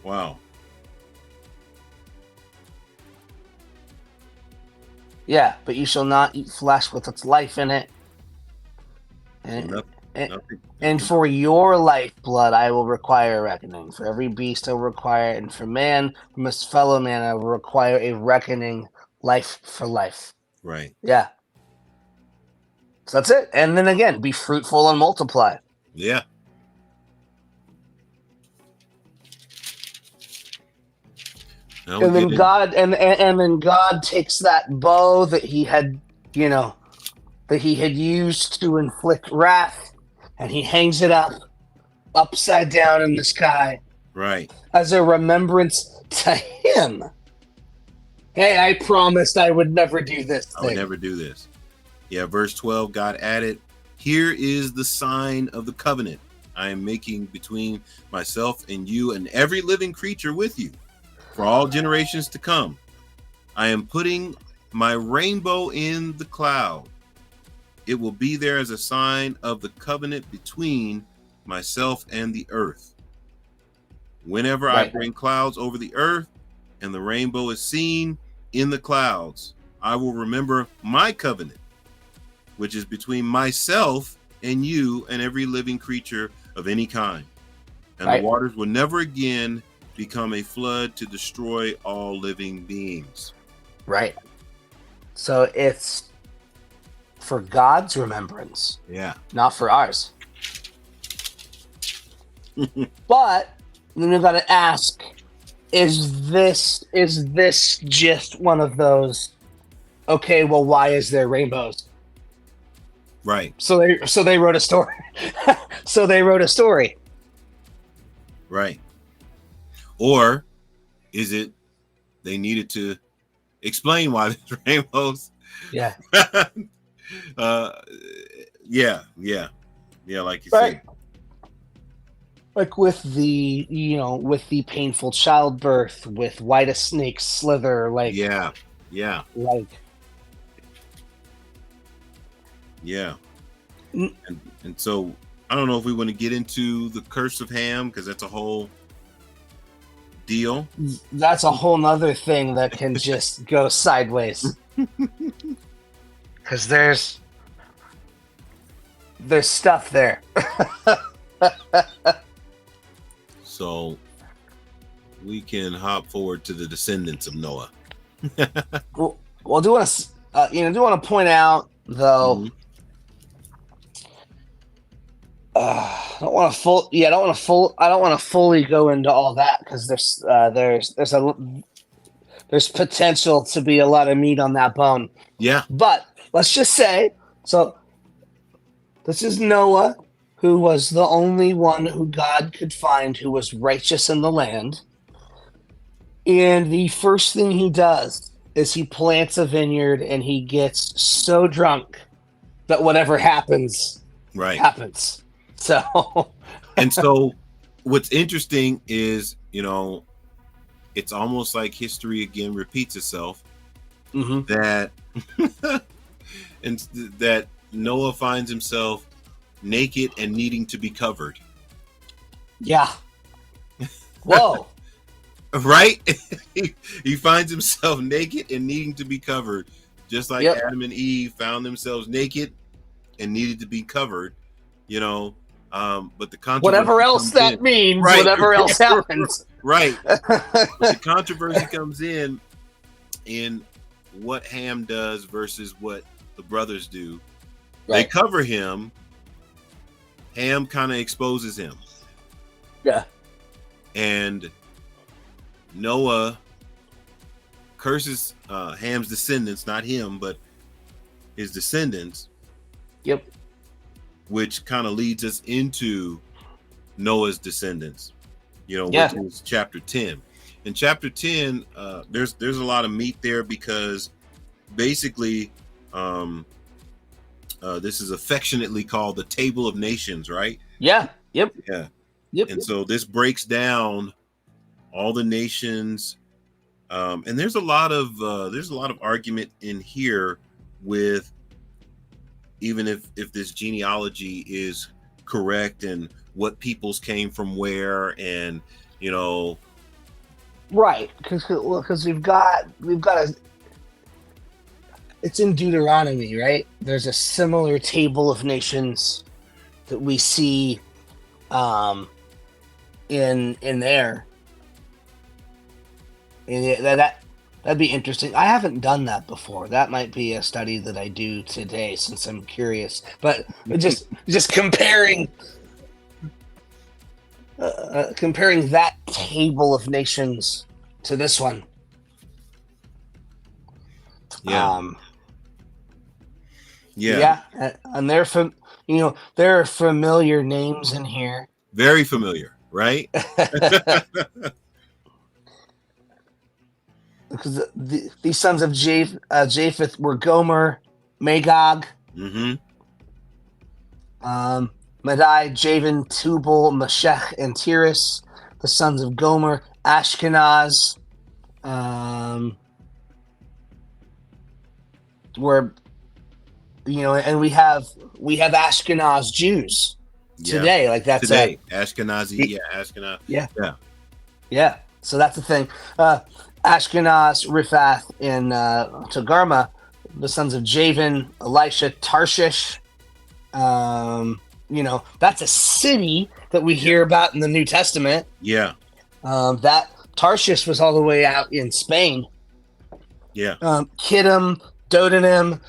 Wow. Yeah, but you shall not eat flesh with its life in it. And for your lifeblood I will require a reckoning. For every beast I will require, and for man, from his fellow man, I will require a reckoning, life for life. Right. Yeah. So that's it. And then again, be fruitful and multiply. Yeah. And then God and then God takes that bow that he had, that he had used to inflict wrath, and he hangs it up upside down in the sky. Right. As a remembrance to him. Hey, I promised I would never do this thing. I would never do this. Yeah, verse 12, God added, "Here is the sign of the covenant I am making between myself and you and every living creature with you for all generations to come. I am putting my rainbow in the cloud. It will be there as a sign of the covenant between myself and the earth. Whenever I bring clouds over the earth and the rainbow is seen in the clouds, I will remember my covenant, which is between myself and you and every living creature of any kind. And the waters will never again become a flood to destroy all living beings." Right. So it's for God's remembrance. Yeah. Not for ours. But then you've got to ask, is this just one of those, okay, well, why is there rainbows? Right. So they wrote a story. So they wrote a story. Right. Or is it they needed to explain why there's rainbows? Yeah. Yeah, like you said. Like with the, with the painful childbirth, with why do snakes slither, like Yeah. Like yeah. And so I don't know if we want to get into the curse of Ham, because that's a whole deal. That's a whole nother thing that can just go sideways. Because there's stuff there. So we can hop forward to the descendants of Noah. Well, I do want to point out though. I don't want to fully go into all that, because there's potential to be a lot of meat on that bone. Yeah. But let's just say, so this is Noah, who was the only one who God could find who was righteous in the land. And the first thing he does is he plants a vineyard, and he gets so drunk that whatever happens, happens. So, and so what's interesting is, it's almost like history again repeats itself. That and that Noah finds himself naked and needing to be covered. Yeah. Whoa. Right? he finds himself naked and needing to be covered, just like Yep. Adam and Eve found themselves naked and needed to be covered. But the controversy Whatever else comes that in. means, Right. whatever else happens. Right. But the controversy comes in what Ham does versus what the brothers do. They Right. cover him. Ham kind of exposes him. Yeah. And Noah curses Ham's descendants, not him, but his descendants. Yep. Which kind of leads us into Noah's descendants, Yeah. which is chapter 10. In chapter 10, there's a lot of meat there because basically this is affectionately called the Table of Nations, right? Yeah. Yep. Yeah. Yep. And so this breaks down all the nations, and there's a lot of argument in here with even if this genealogy is correct and what peoples came from where, and right, because we've got it's in Deuteronomy, right? There's a similar table of nations that we see in there. And that'd be interesting. I haven't done that before. That might be a study that I do today since I'm curious. But just comparing that table of nations to this one. Yeah. Yeah, and there are familiar names in here. Very familiar, right? Because these sons of Japheth were Gomer, Magog, Madai, Javan, Tubal, Meshech, and Tiras. The sons of Gomer, Ashkenaz, were and we have Ashkenaz Jews today. Like that's today, Ashkenazi, Ashkenaz, yeah. So that's the thing. Ashkenaz, Riphath, and Togarmah, the sons of Javan, Elisha, Tarshish. That's a city that we hear about in the New Testament. Yeah. That Tarshish was all the way out in Spain. Yeah. Kittim, Dodanim,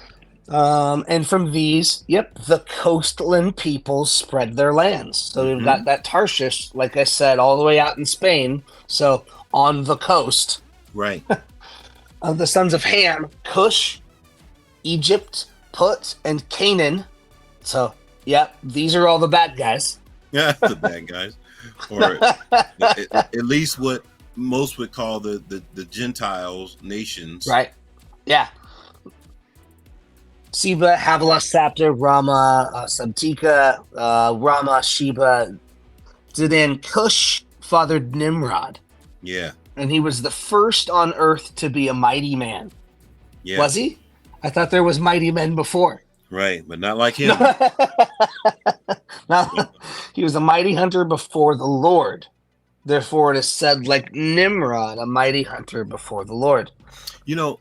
and from these, the coastland peoples spread their lands. So we've got that Tarshish, like I said, all the way out in Spain. So on the coast. Right. Of the sons of Ham, Cush, Egypt, Put, and Canaan. So, these are all the bad guys. Yeah, the bad guys. Or at least what most would call the Gentiles nations. Right. Yeah. Seba, Havilah, Sapta, Rama, Sabtika, Rama, Sheba, Dedan. Cush fathered Nimrod. Yeah. And he was the first on earth to be a mighty man. Yeah. Was he? I thought there was mighty men before. Right, but not like him. No, he was a mighty hunter before the Lord. Therefore, it is said, like Nimrod, a mighty hunter before the Lord.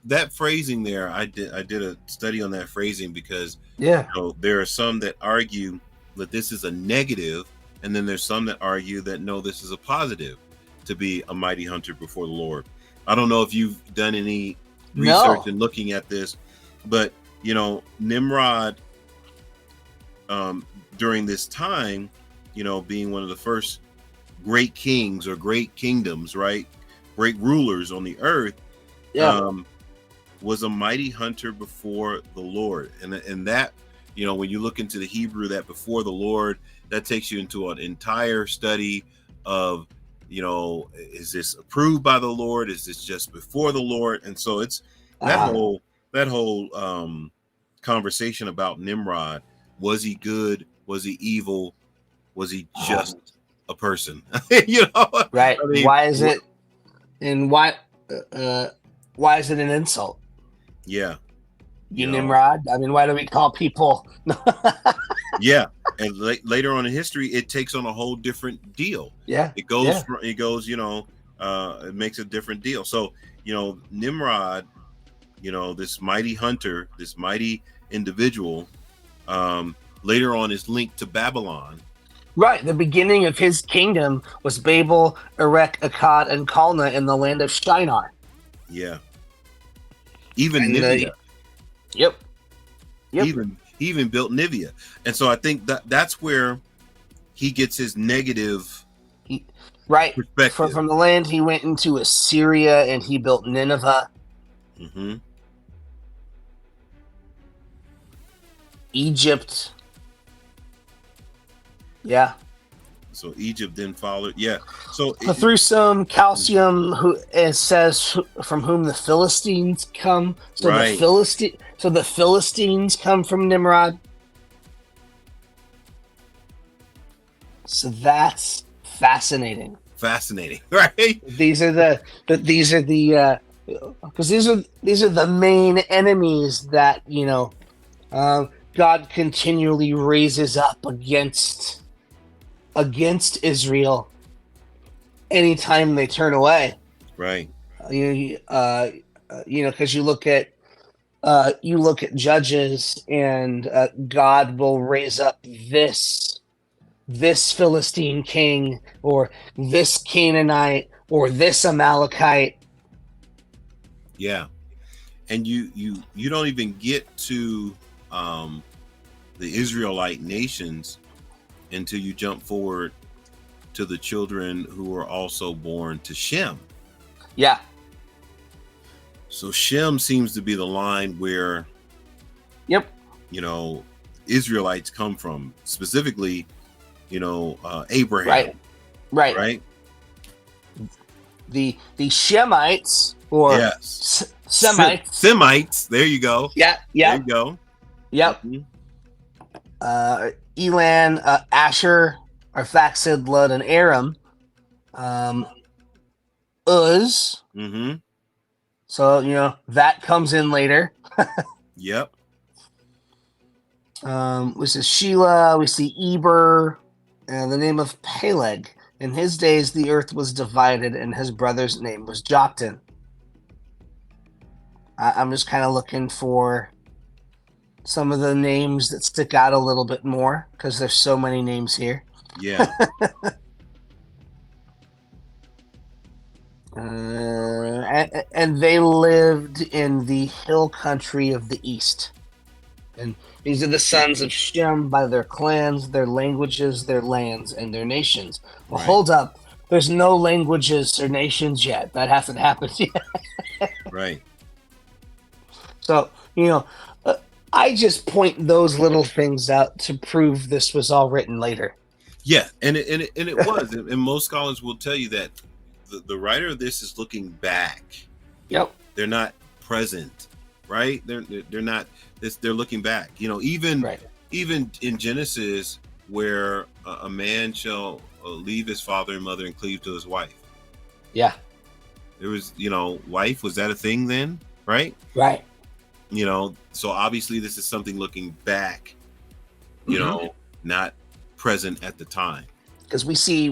That phrasing there, I did a study on that phrasing because there are some that argue that this is a negative, and then there's some that argue that no, this is a positive, to be a mighty hunter before the Lord. I don't know if you've done any research in looking at this, but Nimrod, during this time, being one of the first great kings or great kingdoms, right? Great rulers on the earth, was a mighty hunter before the Lord. And that, when you look into the Hebrew, that before the Lord, that takes you into an entire study of, is this approved by the Lord? Is this just before the Lord? And so it's that whole conversation about Nimrod. Was he good? Was he evil? Was he just a person? Right. I mean, why is it? And why is it an insult? Yeah. Nimrod. I mean, why do we call people? Yeah. And later on in history, it takes on a whole different deal. Yeah. It goes Yeah. from, it goes, it makes a different deal. So, Nimrod, this mighty hunter, this mighty individual, later on is linked to Babylon. Right. The beginning of his kingdom was Babel, Erech, Akkad, and Kalna in the land of Shinar. Yeah. Even And, Nivea. Yep. He even built Nivea. And so I think that's where he gets his negative perspective. From the land, he went into Assyria and he built Nineveh. Mm-hmm. Egypt. Yeah. So Egypt then followed. Yeah. So through some calcium, who it says from whom the Philistines come. So right. the Philistines come from Nimrod. So that's fascinating. Fascinating, right? These are the because these are the main enemies that God continually raises up against Israel anytime they turn away. Right. Because you look at Judges, and God will raise up this Philistine king, or this Canaanite, or this Amalekite. Yeah. And you don't even get to the Israelite nations until you jump forward to the children who were also born to Shem. Yeah. So Shem seems to be the line where, yep, Israelites come from, specifically, Abraham. Right. The Shemites, or yes, Semites. There you go. Yeah. There you go. Yep. Mm-hmm. Elan, Asher, Arphaxad, Lud, and Aram. Uz. Mm-hmm. So that comes in later. Yep. We see Shelah. We see Eber, and the name of Peleg. In his days, the earth was divided, and his brother's name was Joktan. I'm just kind of looking for some of the names that stick out a little bit more, because there's so many names here. Yeah. And they lived in the hill country of the east. And these are the sons of Shem by their clans, their languages, their lands, and their nations. Well, right. Hold up. There's no languages or nations yet. That hasn't happened yet. Right. So, I just point those little things out to prove this was all written later. Yeah, and it was. And most scholars will tell you that the writer of this is looking back. Yep. They're not present, right? They're not. They're looking back. Even in Genesis, where a man shall leave his father and mother and cleave to his wife. Yeah. There was, wife. Was that a thing then? Right. Right. So obviously this is something looking back. Not present at the time. Because we see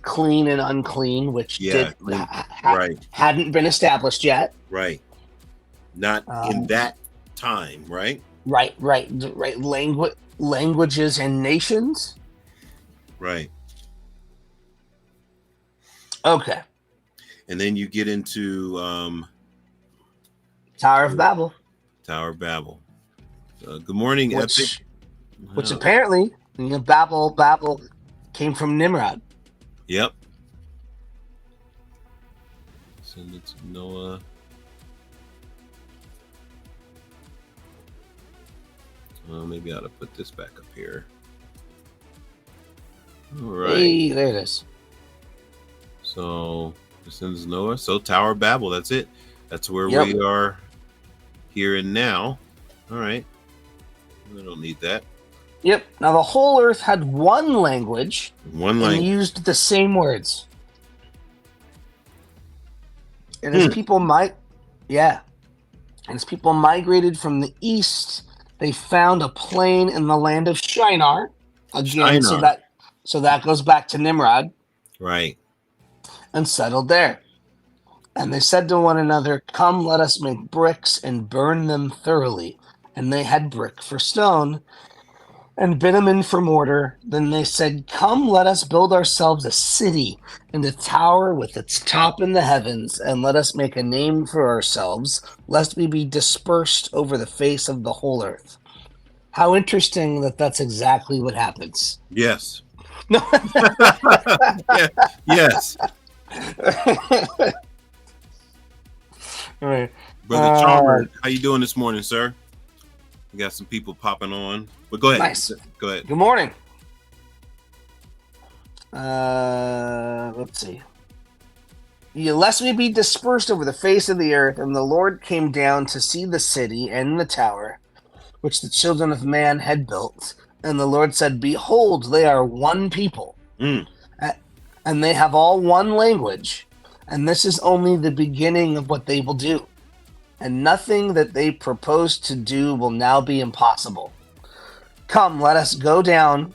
clean and unclean, which hadn't been established yet. Right. Not in that time, right? Right. Languages and nations. Right. Okay. And then you get into Tower of Babel. Good morning, Epic. Which apparently, Babel came from Nimrod. Yep. Send it to Noah. Maybe I ought to put this back up here. All right. Hey, there it is. So this sends Noah. So Tower of Babel. That's it. That's where we are here and now. All right. I don't need that. Yep. Now the whole earth had one language. And used the same words. And as people migrated from the east, they found a plain in the land of Shinar. again. So Shinar. that goes back to Nimrod Right. and settled there. And they said to one another, "Come, let us make bricks and burn them thoroughly." And they had brick for stone and bitumen for mortar. Then they said, "Come, let us build ourselves a city and a tower with its top in the heavens, and let us make a name for ourselves, lest we be dispersed over the face of the whole earth." How interesting that that's exactly what happens. Yes. No. Yeah. Yes. Right. Brother Chalmers, how you doing this morning, sir? We got some people popping on. But go ahead. Nice. Go ahead. Good morning. Let's see. Lest we be dispersed over the face of the earth, and the Lord came down to see the city and the tower, which the children of man had built. And the Lord said, "Behold, they are one people, Mm. and they have all one language, and this is only the beginning of what they will do. And nothing that they propose to do will now be impossible. Come, let us go down.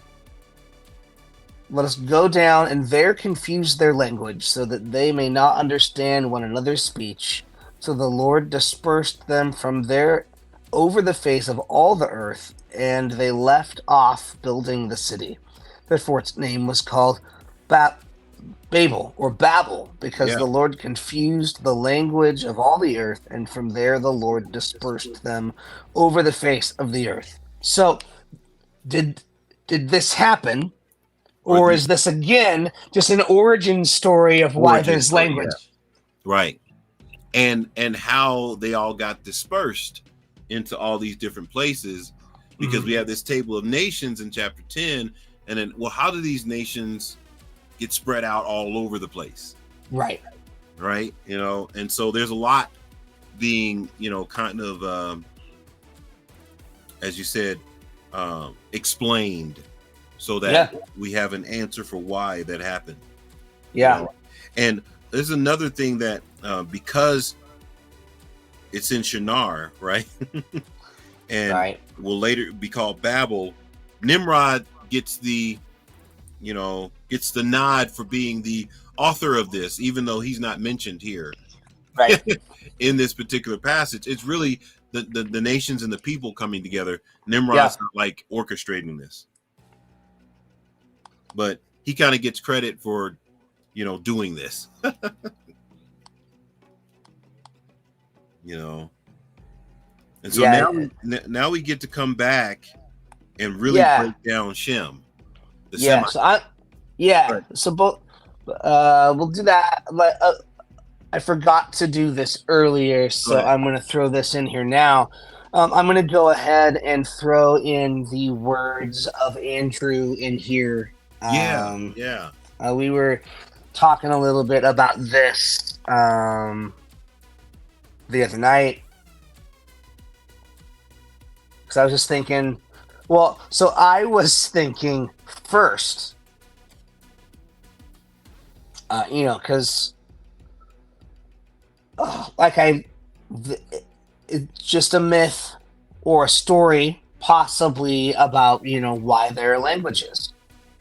Let us go down and there confuse their language, so that they may not understand one another's speech." So the Lord dispersed them from there over the face of all the earth, and they left off building the city. Therefore its name was called Babel, or Babel, because Yeah. the Lord confused the language of all the earth, and from there the Lord dispersed them over the face of the earth. So, did this happen, or is this again just an origin story of why there's language? Yeah. Right. And how they all got dispersed into all these different places, because we have this table of nations in chapter 10, and then, well, how do these nations get spread out all over the place? Right. And so there's a lot being, kind of, as you said, explained, so that we have an answer for why that happened. Yeah. And there's another thing that, because it's in Shinar, right? And will later be called Babel, Nimrod gets the nod for being the author of this, even though he's not mentioned here. Right. In this particular passage, it's really the nations and the people coming together. Nimrod's not like orchestrating this, but he kind of gets credit for, doing this. And so now we get to come back and really break down Shem. So both we'll do that. I forgot to do this earlier, so I'm going to throw this in here now. I'm going to go ahead and throw in the words of Andrew in here. We were talking a little bit about this the other night, because I was just thinking, I was thinking first, because it's just a myth or a story, possibly about, why there are languages.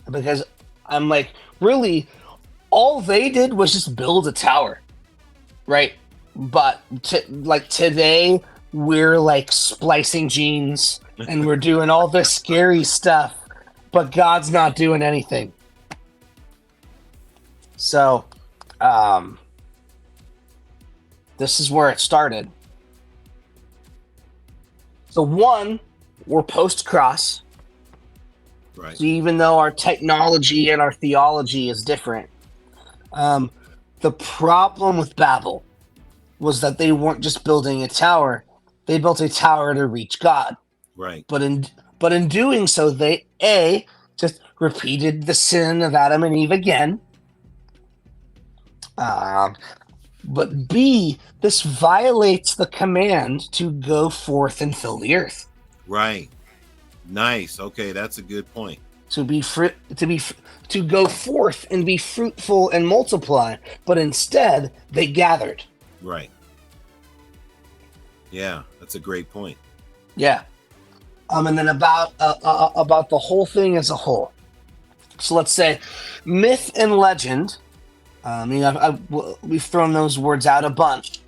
Because I'm like, really, all they did was just build a tower, right? But today, we're like splicing genes and we're doing all this scary stuff, but God's not doing anything. So, this is where it started. So we're post-cross. Right. So even though our technology and our theology is different, the problem with Babel was that they weren't just building a tower; they built a tower to reach God. Right. But in doing so, they just repeated the sin of Adam and Eve again. But B, this violates the command to go forth and fill the earth. Right. Nice. Okay, that's a good point. To go forth and be fruitful and multiply, but instead they gathered. Right. Yeah, that's a great point. Yeah. And then about the whole thing as a whole. So let's say myth and legend. We've thrown those words out a bunch.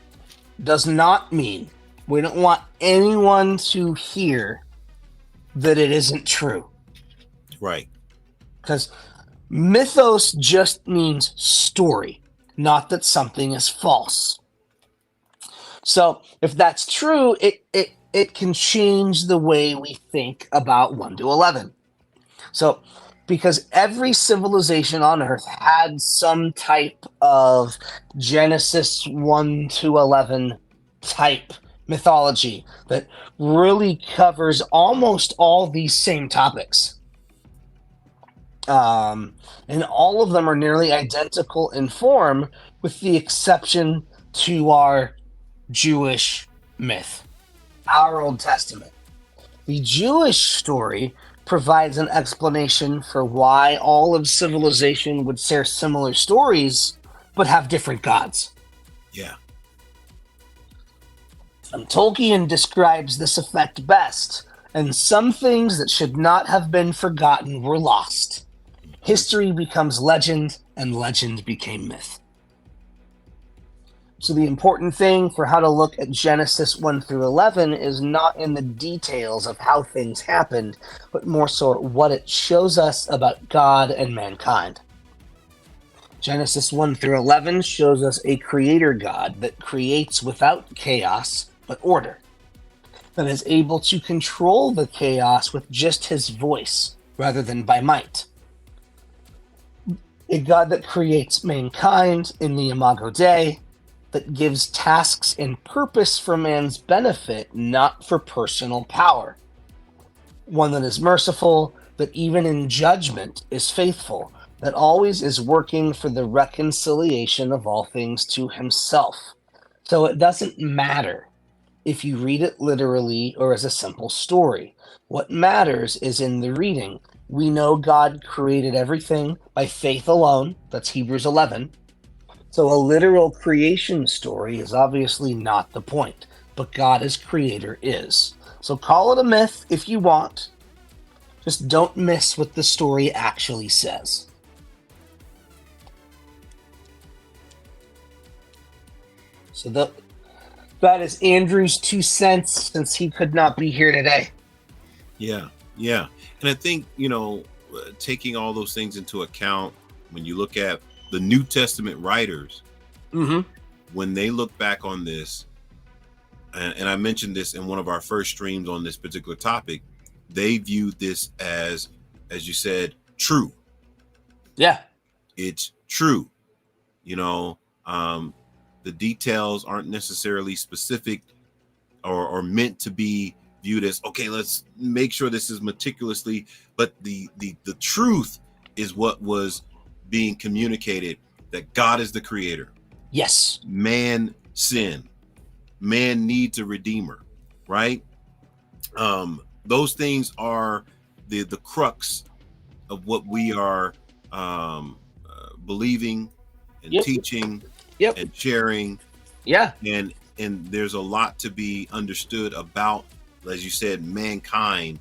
Does not mean we don't want anyone to hear that it isn't true. Right. Because mythos just means story, not that something is false. So if that's true, it can change the way we think about 1 to 11. So because every civilization on Earth had some type of Genesis 1 to 11 type mythology that really covers almost all these same topics. And all of them are nearly identical in form, with the exception to our Jewish myth, our Old Testament. The Jewish story provides an explanation for why all of civilization would share similar stories, but have different gods. Yeah. Tolkien describes this effect best, and some things that should not have been forgotten were lost. History becomes legend, and legend became myth. So the important thing for how to look at Genesis 1 through 11 is not in the details of how things happened, but more so what it shows us about God and mankind. Genesis 1 through 11 shows us a creator God that creates without chaos, but order, that is able to control the chaos with just his voice, rather than by might. A God that creates mankind in the Imago Dei, that gives tasks and purpose for man's benefit, not for personal power. One that is merciful, that even in judgment is faithful, that always is working for the reconciliation of all things to himself. So it doesn't matter if you read it literally or as a simple story. What matters is in the reading. We know God created everything by faith alone. That's Hebrews 11. So a literal creation story is obviously not the point, but God as creator is. So call it a myth if you want. Just don't miss what the story actually says. So that is Andrew's 2 cents, since he could not be here today. Yeah. And I think, taking all those things into account, when you look at the New Testament writers, when they look back on this, and I mentioned this in one of our first streams on this particular topic, they viewed this as you said, true. Yeah. It's true. The details aren't necessarily specific or meant to be viewed as, okay, let's make sure this is meticulously, but the truth is what was being communicated, that God is the creator. Yes. Man sinned. Man needs a redeemer, right? Those things are the crux of what we are believing and teaching and sharing. Yeah. And there's a lot to be understood about, as you said, mankind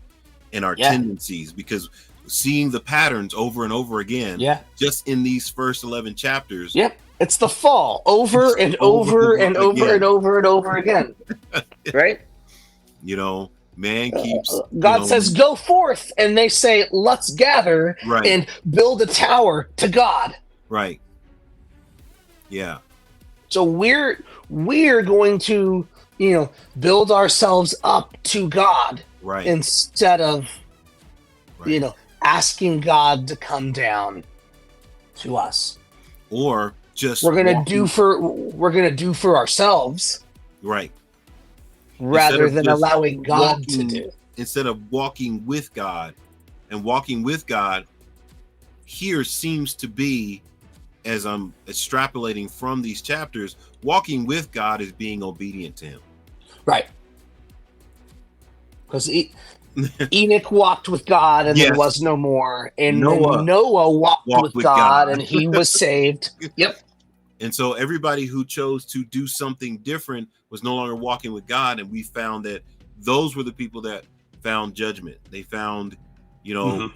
and our tendencies, because seeing the patterns over and over again, just in these first 11 chapters. Yep. It's the fall over and over and over and over and over again. Right? Man keeps God says, go forth, and they say, let's gather and build a tower to God. Right. Yeah. So we're going to, build ourselves up to God, instead of asking God to come down to us. Or just we're gonna do for ourselves. Right. Rather than allowing God to do. Instead of walking with God. And walking with God here seems to be, as I'm extrapolating from these chapters, walking with God is being obedient to him. Right. Because Enoch walked with God and there was no more. And Noah walked with God and he was saved. Yep. And so everybody who chose to do something different was no longer walking with God. And we found that those were the people that found judgment. They found, God.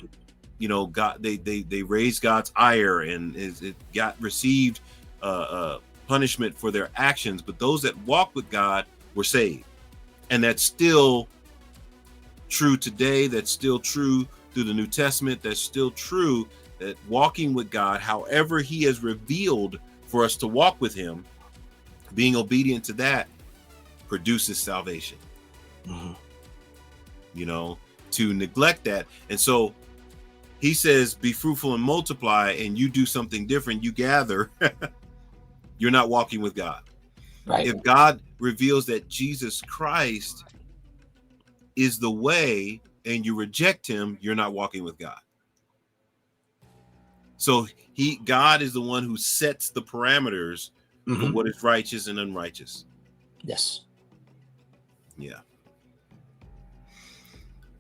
They raised God's ire, and it received punishment for their actions. But those that walk with God were saved, and that's still true today. That's still true through the New Testament. That's still true that walking with God, however He has revealed for us to walk with Him, being obedient to that produces salvation. To neglect that. And so He says, be fruitful and multiply, and you do something different, you gather, you're not walking with God. Right. If God reveals that Jesus Christ is the way and you reject Him, you're not walking with God. So God is the one who sets the parameters for what is righteous and unrighteous. Yes. Yeah.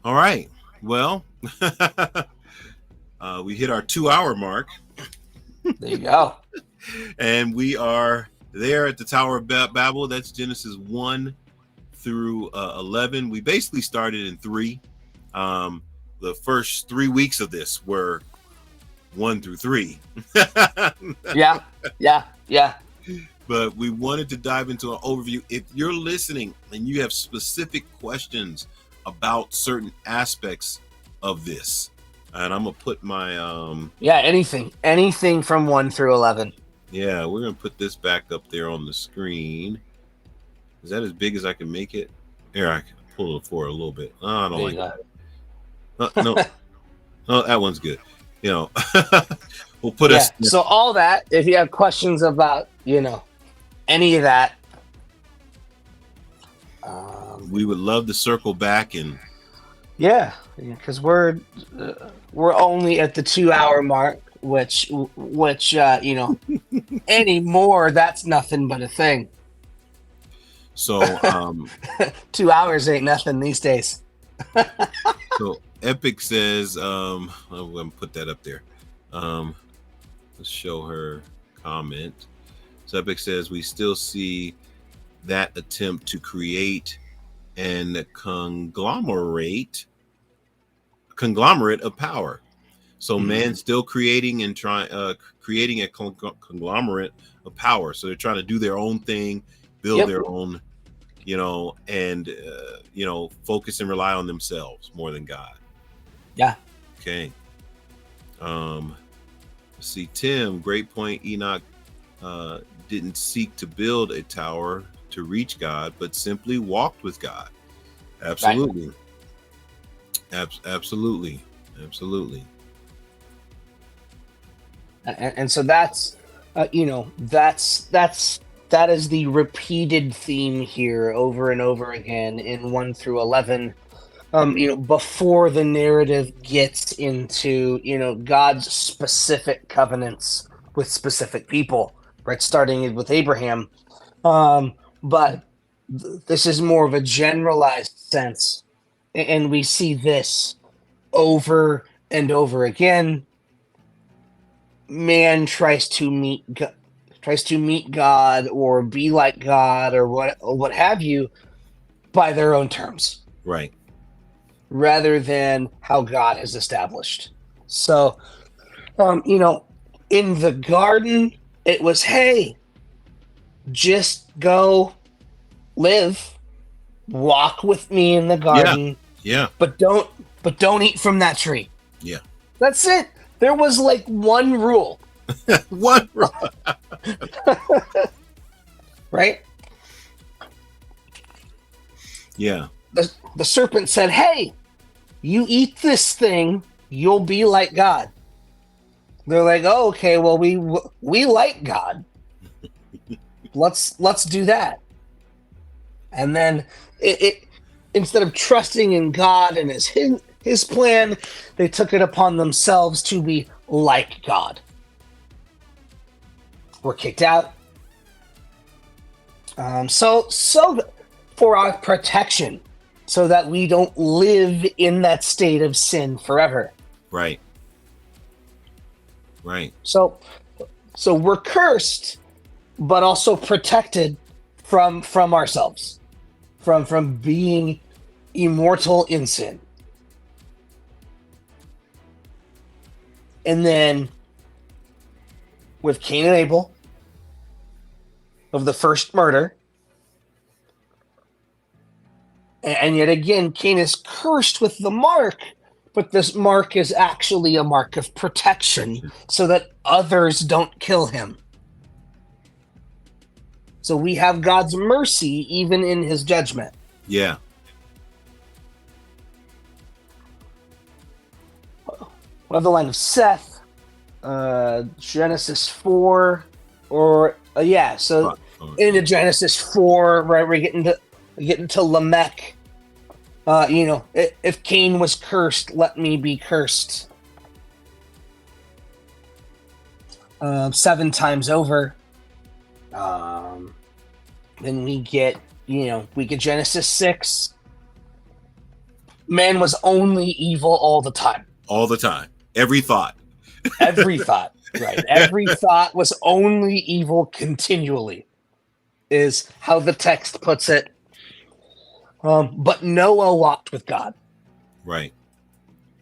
All right. Well, we hit our 2-hour mark. There you go. And we are there at the Tower of Babel. That's Genesis 1 through 11. We basically started in 3. The first 3 weeks of this were 1 through 3. Yeah. But we wanted to dive into an overview. If you're listening and you have specific questions about certain aspects of this, and I'm gonna put my anything from 1 through 11. Yeah, we're gonna put this back up there on the screen. Is that as big as I can make it? Here, I can pull it forward a little bit. Oh, I don't like that. No, that one's good. We'll put us. So all that, if you have questions about, any of that, we would love to circle back and. Yeah, because we're only at the 2-hour mark, which any more, that's nothing but a thing. So 2 hours ain't nothing these days. So Epic says, I'm gonna put that up there. Let's show her comment. So Epic says we still see that attempt to create and conglomerate of power. So man's still creating and creating a conglomerate of power. So they're trying to do their own thing, build their own, and focus and rely on themselves more than God. Yeah. Okay. Let's see, Tim, great point. Enoch didn't seek to build a tower to reach God, but simply walked with God. Absolutely. Right. Absolutely. And so that's, that is the repeated theme here over and over again in 1 through 11. Before the narrative gets into, God's specific covenants with specific people, right? Starting with Abraham. But this is more of a generalized sense. And we see this over and over again. Man tries to meet God or be like God or what have you by their own terms. Right. Rather than how God has established. So, in the garden, it was, hey, just go live, walk with me in the garden. Yeah. But don't eat from that tree. Yeah. That's it. There was like one rule. One rule. Right? Yeah. The serpent said, hey, you eat this thing, you'll be like God. They're like, oh, okay, well, we like God. Let's do that. And then it instead of trusting in God and his plan, they took it upon themselves to be like God. We're kicked out. So for our protection, so that we don't live in that state of sin forever. Right. So we're cursed, but also protected from ourselves, from being immortal in sin. And then with Cain and Abel, of the first murder, and yet again, Cain is cursed with the mark, but this mark is actually a mark of protection so that others don't kill him. So we have God's mercy even in his judgment. Yeah. We have the line of Seth, Genesis 4, or so into Genesis 4, right, we're getting to Lamech. If Cain was cursed, let me be cursed. 7 times over. Then we get Genesis 6. Man was only evil all the time. All the time. Every thought. Every thought, right? Every thought was only evil continually, is how the text puts it. But Noah walked with God. Right.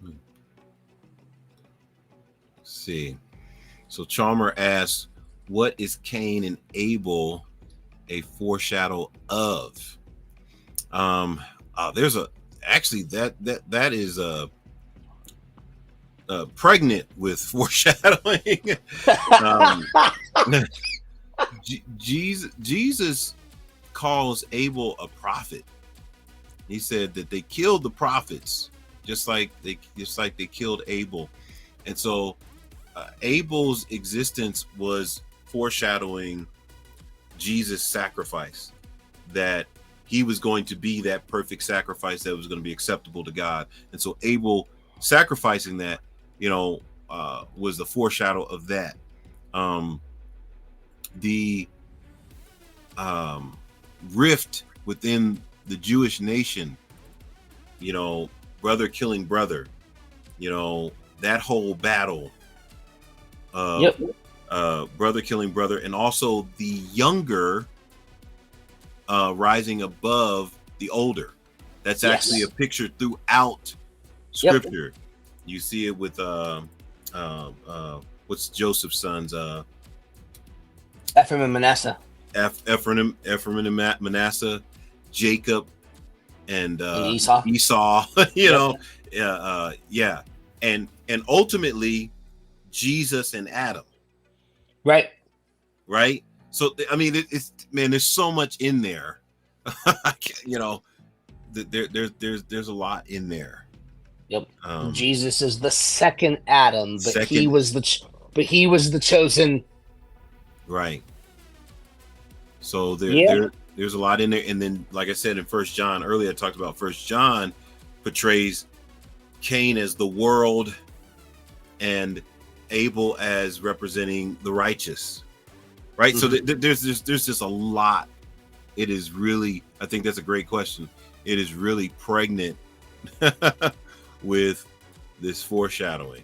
Let's see. So Chalmer asks, what is Cain and Abel a foreshadow of? There's that is pregnant with foreshadowing. Jesus calls Abel a prophet. He said that they killed the prophets, just like they killed Abel, and so Abel's existence was foreshadowing Jesus' sacrifice, that he was going to be that perfect sacrifice that was going to be acceptable to God. And so Abel sacrificing that, was the foreshadow of that. The rift within the Jewish nation, brother killing brother, that whole battle of brother killing brother, and also the younger rising above the older. That's actually a picture throughout Scripture. You see it with what's Joseph's sons? Ephraim and Manasseh. Ephraim and Manasseh, Jacob, and Esau. And ultimately Jesus and Adam. Right. So I mean, there's so much in there. There's a lot in there. Yep. Jesus is the second Adam, but he was the chosen. Right. So there's a lot in there, and then, like I said in 1 John earlier, I talked about 1 John portrays Cain as the world and Abel as representing the righteous. Right. Mm-hmm. So there's just a lot. It is really, I think that's a great question. It is really pregnant with this foreshadowing.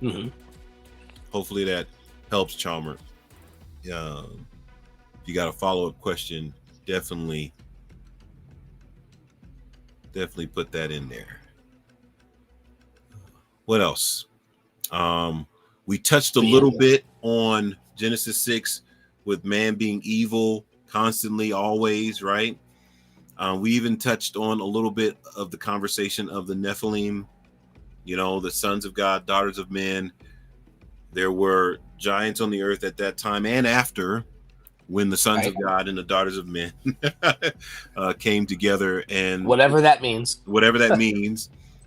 Mm-hmm. Hopefully that helps, Chalmer. If you got a follow-up question, definitely put that in there. What else? We touched a little bit on Genesis 6 with man being evil constantly, always, right? We even touched on a little bit of the conversation of the Nephilim, the sons of God, daughters of men. There were giants on the earth at that time and after, when the sons of God and the daughters of men came together, and whatever that means,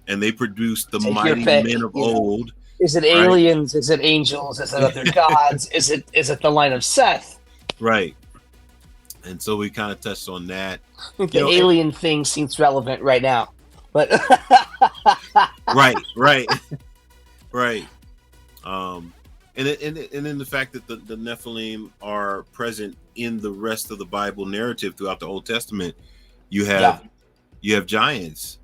and they produced the mighty men of old. Is it aliens? Is it angels? Is it other gods? Is it the line of Seth? Right. And so we kind of touched on that. The alien thing seems relevant right now, but right. And then the fact that the Nephilim are present in the rest of the Bible narrative throughout the Old Testament, you have giants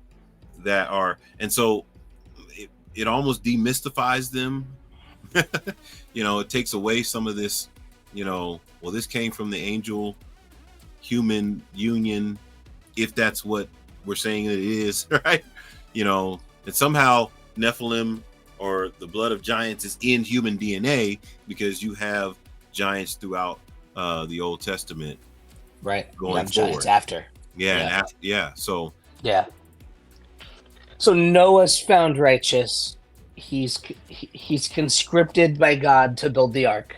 that are, and so it almost demystifies them. It takes away some of this, this came from the angel human union, if that's what we're saying that it is, right? You know, and somehow Nephilim or the blood of giants is in human DNA because you have giants throughout the Old Testament. Right. Going You have forward. giants after. Yeah. So Yeah. So Noah's found righteous. He's conscripted by God to build the ark.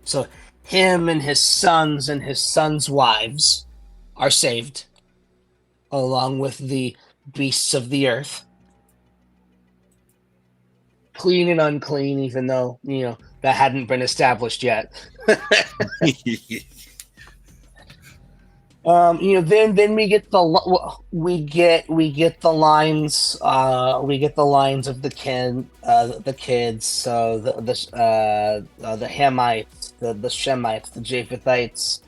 So him and his sons' wives are saved, along with the beasts of the earth, clean and unclean, even though that hadn't been established yet. Then we get the lines of the kids. So the Hamites, the Shemites, the Japhethites.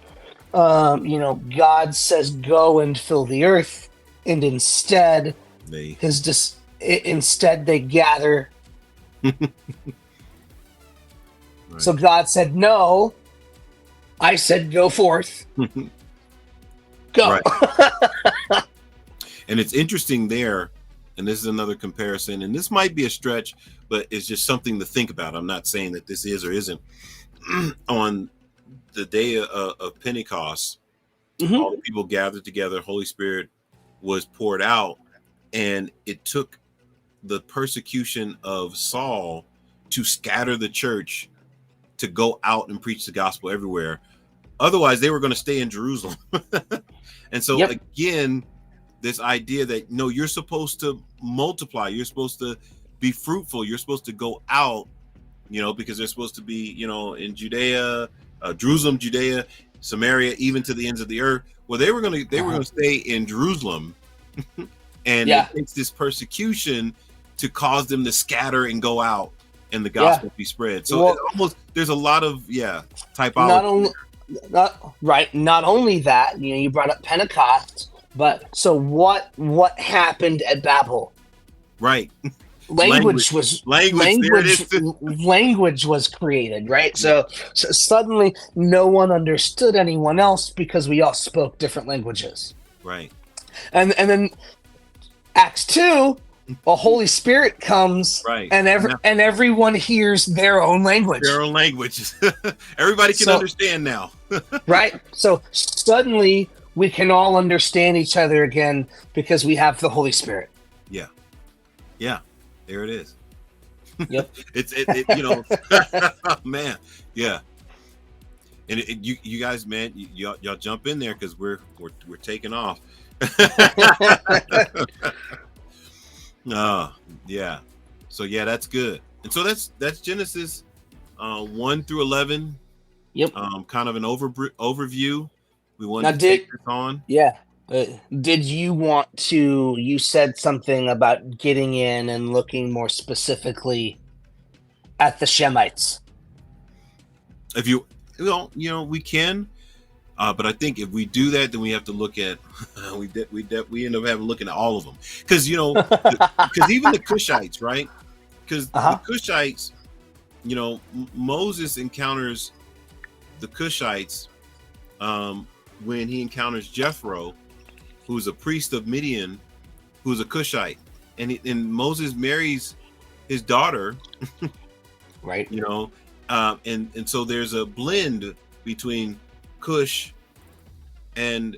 God says, "Go and fill the earth," and instead they gather. Right. So God said, "No." I said, "Go forth." Go. Right. And it's interesting there, and this is another comparison, and this might be a stretch, but it's just something to think about. I'm not saying that this is or isn't. On the day of Pentecost, all the people gathered together, Holy Spirit was poured out, and it took the persecution of Saul to scatter the church to go out and preach the gospel everywhere. Otherwise, they were going to stay in Jerusalem. And so again, this idea that no, you're supposed to multiply, you're supposed to be fruitful, you're supposed to go out, because they're supposed to be, in Judea, Jerusalem, Judea, Samaria, even to the ends of the earth. Well, they were going to stay in Jerusalem, and it takes this persecution to cause them to scatter and go out, and the gospel be spread. So there's a lot of typology. Not only that, you brought up Pentecost, but so what happened at Babel? Right. Language was created, right? So suddenly no one understood anyone else because we all spoke different languages. Right. And then Acts 2, the Holy Spirit comes, right, and everyone hears their own language. Their own language. Everybody can understand now. Right? So suddenly we can all understand each other again because we have the Holy Spirit. Yeah. Yeah. There it is. Yep. Oh, man. Yeah. And you guys, man, y'all jump in there because we're taking off. Yeah. So yeah, that's good. And so that's Genesis 1 through 11. Yep. Kind of an overview. We wanted now, to take this on. Yeah. Did you want to? You said something about getting in and looking more specifically at the Shemites. If we can. But I think if we do that, then we have to look at we end up having looking at all of them because because even the Cushites, right? Because the Cushites, Moses encounters the Cushites when he encounters Jethro, who's a priest of Midian, who's a Cushite, and Moses marries his daughter, right? And so there's a blend between Cush and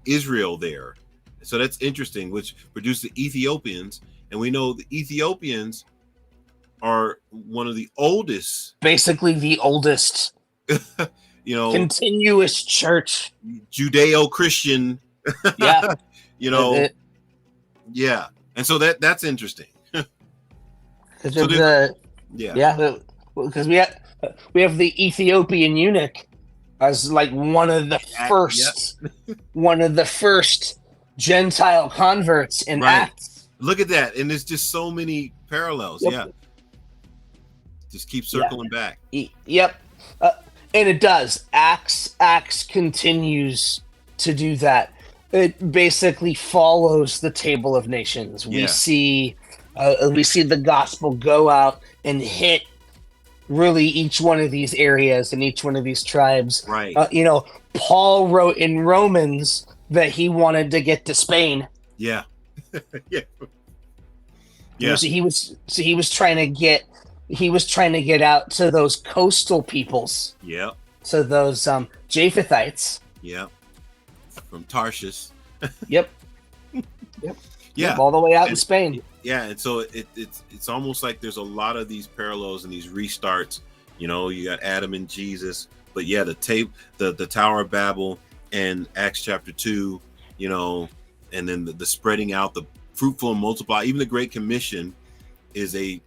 Israel there. So that's interesting, which produced the Ethiopians, and we know the Ethiopians are one of the oldest, basically the oldest continuous church, Judeo-Christian. Yeah. Yeah. And so that's interesting. Because we have the Ethiopian eunuch as like one of the first Gentile converts in Acts. Look at that, and there's just so many parallels. Yep. Yeah, just keep circling back. Yep, and it does. Acts continues to do that. It basically follows the Table of Nations. We see the gospel go out and hit really each one of these areas and each one of these tribes. Right. Paul wrote in Romans that he wanted to get to Spain. Yeah. Yeah. Yeah. So he was trying to get out to those coastal peoples, Yeah. to those Japhethites. Yeah. From Tarshish. Yep. Yeah. Yep, all the way out in Spain. Yeah, and so it's almost like there's a lot of these parallels and these restarts. You got Adam and Jesus, but yeah, the Tower of Babel and Acts chapter 2, and then the spreading out, the fruitful and multiply. Even the Great Commission is a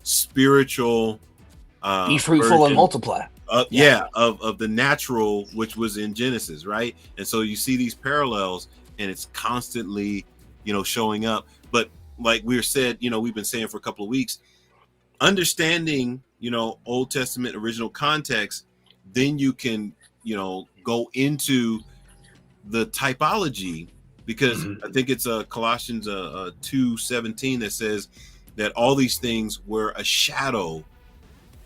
spiritual be fruitful and multiply. Of the natural, which was in Genesis, right? And so you see these parallels, and it's constantly showing up. But like we said, we've been saying for a couple of weeks, understanding Old Testament original context, then you can go into the typology, because I think it's Colossians 2:17 that says that all these things were a shadow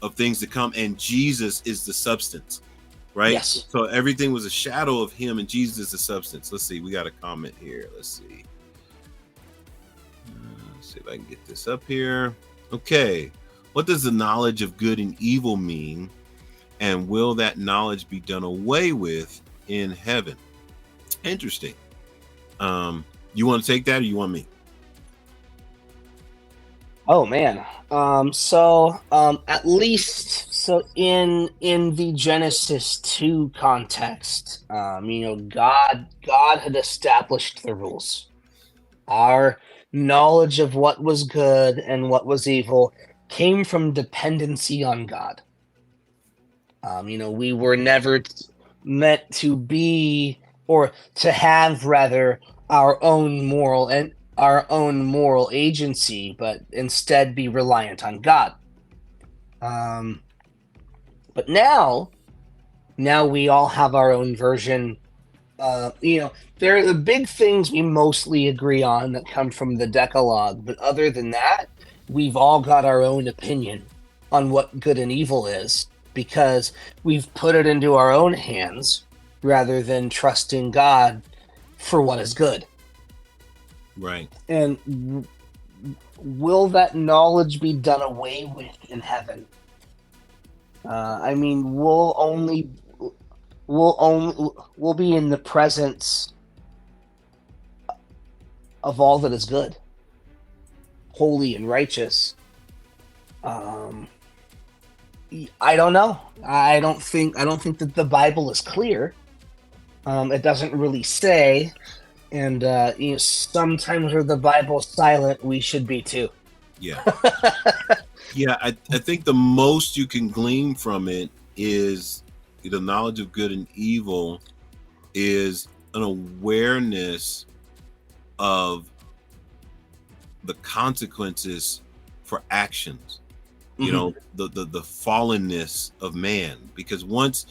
of things to come, and Jesus is the substance, right? Yes. So everything was a shadow of him, and Jesus is the substance. Let's see, we got a comment here. Let's see if I can get this up here. Okay, what does the knowledge of good and evil mean, and will that knowledge be done away with in heaven? Interesting. You want to take that, or you want me? Oh man. At least in the Genesis 2 context, God had established the rules. Our knowledge of what was good and what was evil came from dependency on God. We were never meant to be, or to have rather, our own moral agency, but instead be reliant on God. But now we all have our own version. There are the big things we mostly agree on that come from the Decalogue, but other than that, we've all got our own opinion on what good and evil is, because we've put it into our own hands rather than trusting God for what is good. Right. And will that knowledge be done away with in heaven? We'll be in the presence of all that is good, holy and righteous. I don't know. I don't think that the Bible is clear. It doesn't really say, and sometimes where the Bible's silent, we should be too. Yeah. Yeah, I think the most you can glean from it is the knowledge of good and evil is an awareness of the consequences for actions. The fallenness of man, because once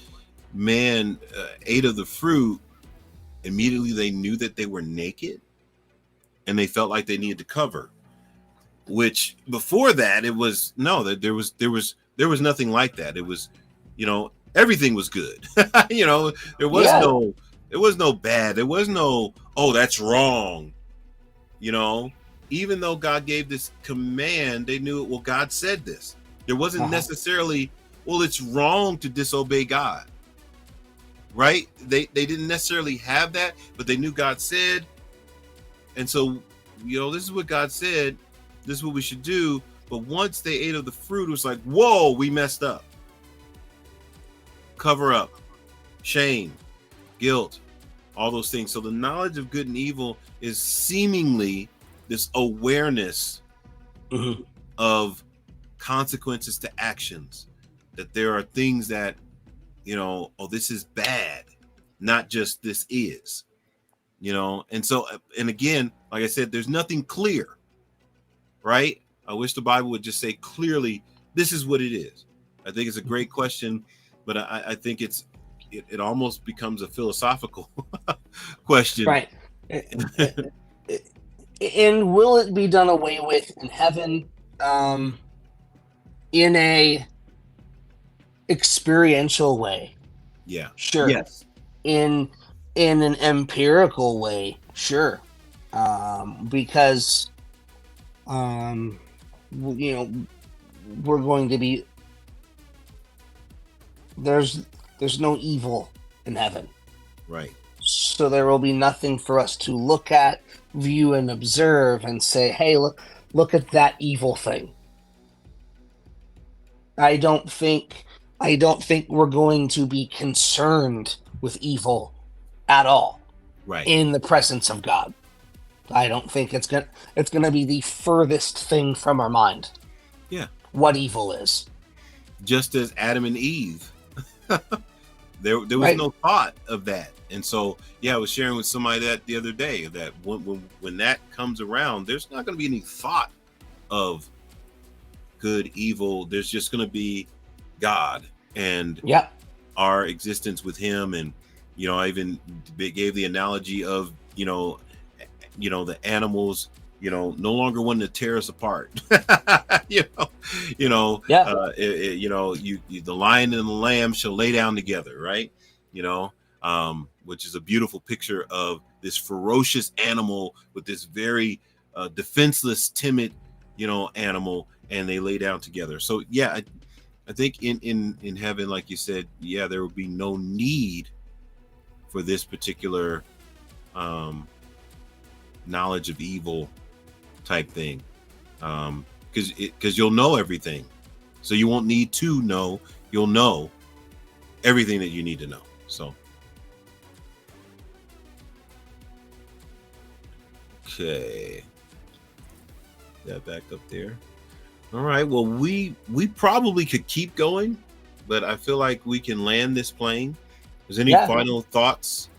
man ate of the fruit, immediately they knew that they were naked and they felt like they needed to cover, which before that it was that there was nothing like that. It was everything was good. There was no bad, there was no that's wrong. Even though God gave this command, they knew God said this. There wasn't necessarily it's wrong to disobey God, right? They didn't necessarily have that, but they knew God said, and so this is what God said, this is what we should do. But once they ate of the fruit, it was like, whoa, we messed up. Cover up, shame, guilt, all those things. So the knowledge of good and evil is seemingly this awareness of consequences to actions, that there are things that this is bad, not just this is, and so, and again, like I said, there's nothing clear, right? I wish the Bible would just say clearly, this is what it is. I think it's a great question, but I think it almost becomes a philosophical question, right? And will it be done away with in heaven? In a experiential way, Yeah. sure. Yes. In an empirical way, sure. Because you know, we're going to be there's no evil in heaven. Right. So there will be nothing for us to look at, view, and observe and say, hey, look at that evil thing. I don't think we're going to be concerned with evil at all Right. in the presence of God. I don't think it's gonna be the furthest thing from our mind. Yeah. What evil is. Just as Adam and Eve, there was Right. no thought of that. And so, yeah, I was sharing with somebody that the other day that when that comes around, there's not going to be any thought of good, evil. There's just going to be God and Yeah. our existence with Him. And I even gave the analogy of the animals no longer wanting to tear us apart. Yeah. The lion and the lamb shall lay down together, right? Which is a beautiful picture of this ferocious animal with this very defenseless, timid animal, and they lay down together. So yeah, I think in heaven, like you said, yeah, there will be no need for this particular knowledge of evil type thing, because you'll know everything, so you won't need to know. You'll know everything that you need to know. So okay, that back up there. All right, well, we probably could keep going, but I feel like we can land this plane. Is any final thoughts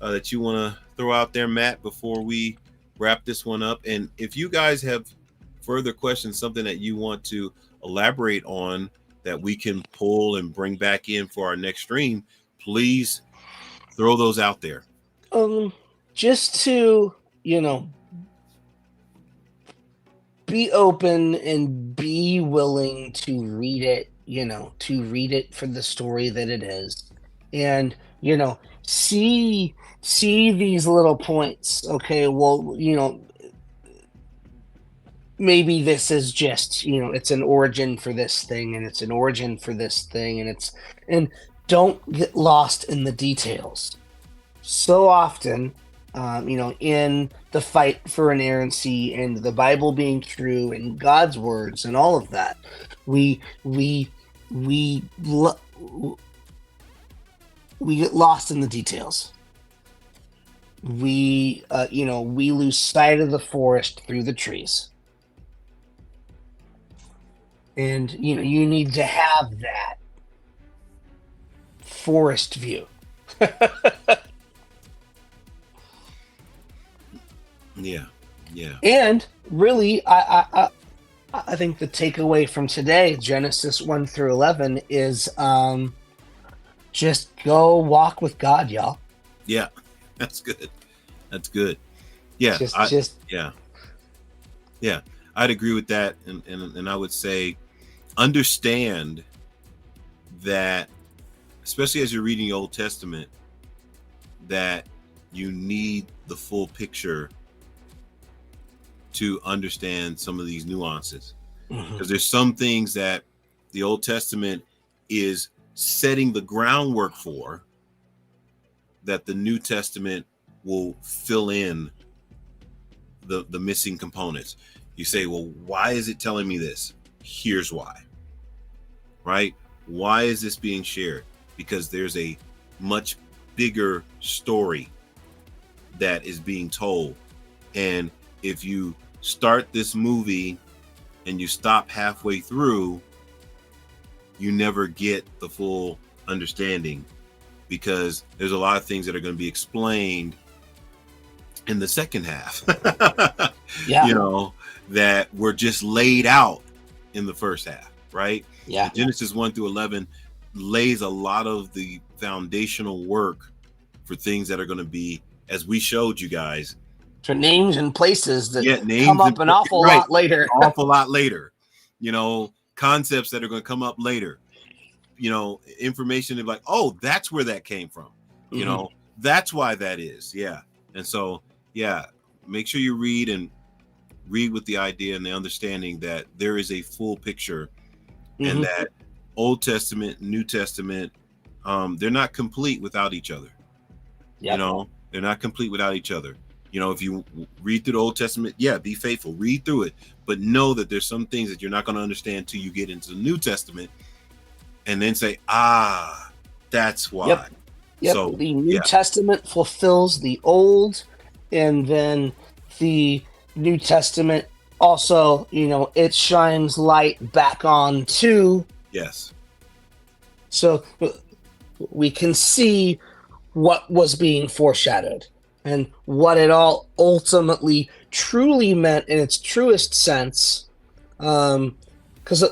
that you want to throw out there, Matt, before we wrap this one up? And if you guys have further questions, something that you want to elaborate on that we can pull and bring back in for our next stream, please throw those out there. Just to be open and be willing to read it, to read it for the story that it is, and see these little points. Okay, well, maybe this is just it's an origin for this thing, and it's an origin for this thing, and don't get lost in the details. So often, in the fight for inerrancy and the Bible being true and God's words and all of that, we get lost in the details. We lose sight of the forest through the trees. And you need to have that forest view. Yeah. And really, I think the takeaway from today, Genesis 1-11, is just go walk with God, y'all. Yeah, that's good. Yeah, yeah, I'd agree with that, and I would say, understand that, especially as you're reading the Old Testament, that you need the full picture to understand some of these nuances, because there's some things that the Old Testament is setting the groundwork for that the New Testament will fill in the missing components. You say, well, why is it telling me this? Here's why. Right? Why is this being shared? Because there's a much bigger story that is being told. And if you start this movie and you stop halfway through, you never get the full understanding, because there's a lot of things that are going to be explained in the second half. Yeah. That were just laid out in the first half, right? Yeah. Genesis 1-11 lays a lot of the foundational work for things that are going to be, as we showed you guys, for names and places that names come up an awful lot later. Awful lot later. Concepts that are going to come up later. information, like, oh, that's where that came from. That's why that is. Yeah. And so, yeah, make sure you read with the idea and the understanding that there is a full picture, and that Old Testament, New Testament, they're not complete without each other. They're not complete without each other. If you read through the Old Testament, be faithful, read through it, but know that there's some things that you're not going to understand till you get into the New Testament, and then say, that's why. Yep. So the New Testament fulfills the Old, and then the New Testament also, it shines light back on too. Yes. So we can see what was being foreshadowed and what it all ultimately truly meant in its truest sense. Because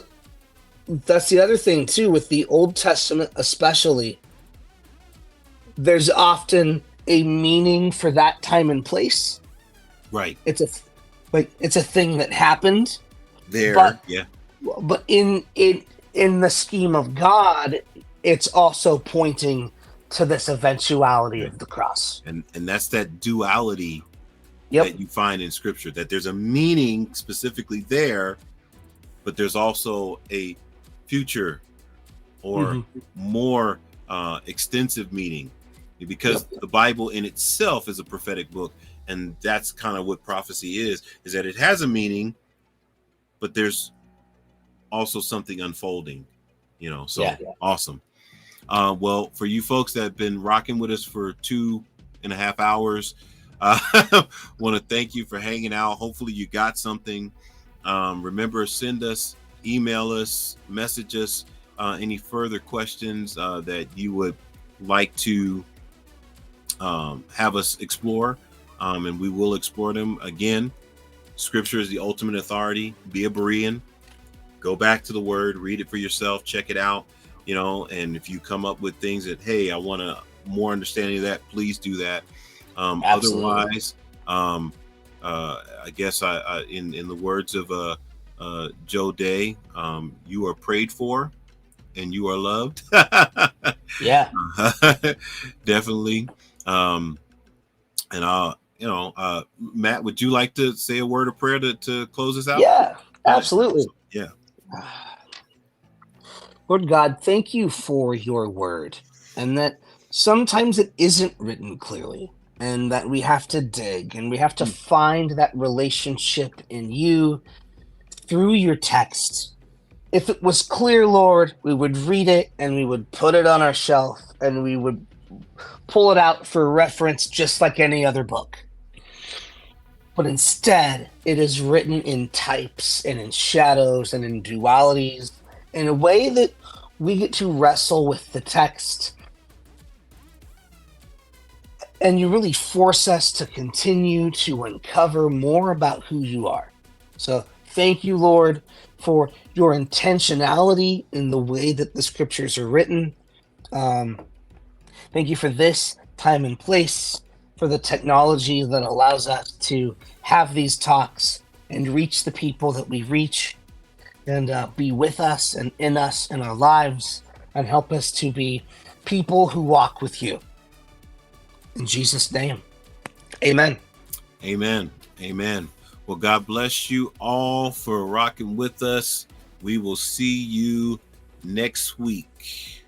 that's the other thing too, with the Old Testament especially. There's often a meaning for that time and place. Right. It's a thing that happened there. But in the scheme of God, it's also pointing to this eventuality of the cross. And that's that duality that you find in Scripture, that there's a meaning specifically there, but there's also a future or more extensive meaning, because the Bible in itself is a prophetic book, and that's kind of what prophecy is that it has a meaning, but there's also something unfolding, awesome. Well, for you folks that have been rocking with us for 2.5 hours, want to thank you for hanging out. Hopefully you got something. Remember, email us, message us any further questions that you would like to have us explore, and we will explore them. Again, Scripture is the ultimate authority. Be a Berean. Go back to the Word, read it for yourself, check it out. And if you come up with things that, hey, I want a more understanding of that, please do that. Otherwise, I guess in the words of Joe Day, you are prayed for and you are loved. Yeah. Definitely. Matt, would you like to say a word of prayer to close us out? Yeah, absolutely. Yeah. Lord God, thank you for your word, and that sometimes it isn't written clearly, and that we have to dig and we have to find that relationship in you through your text. If it was clear, Lord, we would read it and we would put it on our shelf and we would pull it out for reference just like any other book. But instead, it is written in types and in shadows and in dualities, in a way that we get to wrestle with the text. And you really force us to continue to uncover more about who you are. So thank you, Lord, for your intentionality in the way that the Scriptures are written. Thank you for this time and place, for the technology that allows us to have these talks and reach the people that we reach, and be with us and in us in our lives, and help us to be people who walk with you. In Jesus' name, amen. Amen. Amen. Well, God bless you all for rocking with us. We will see you next week.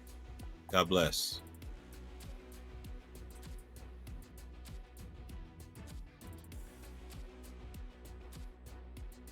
God bless.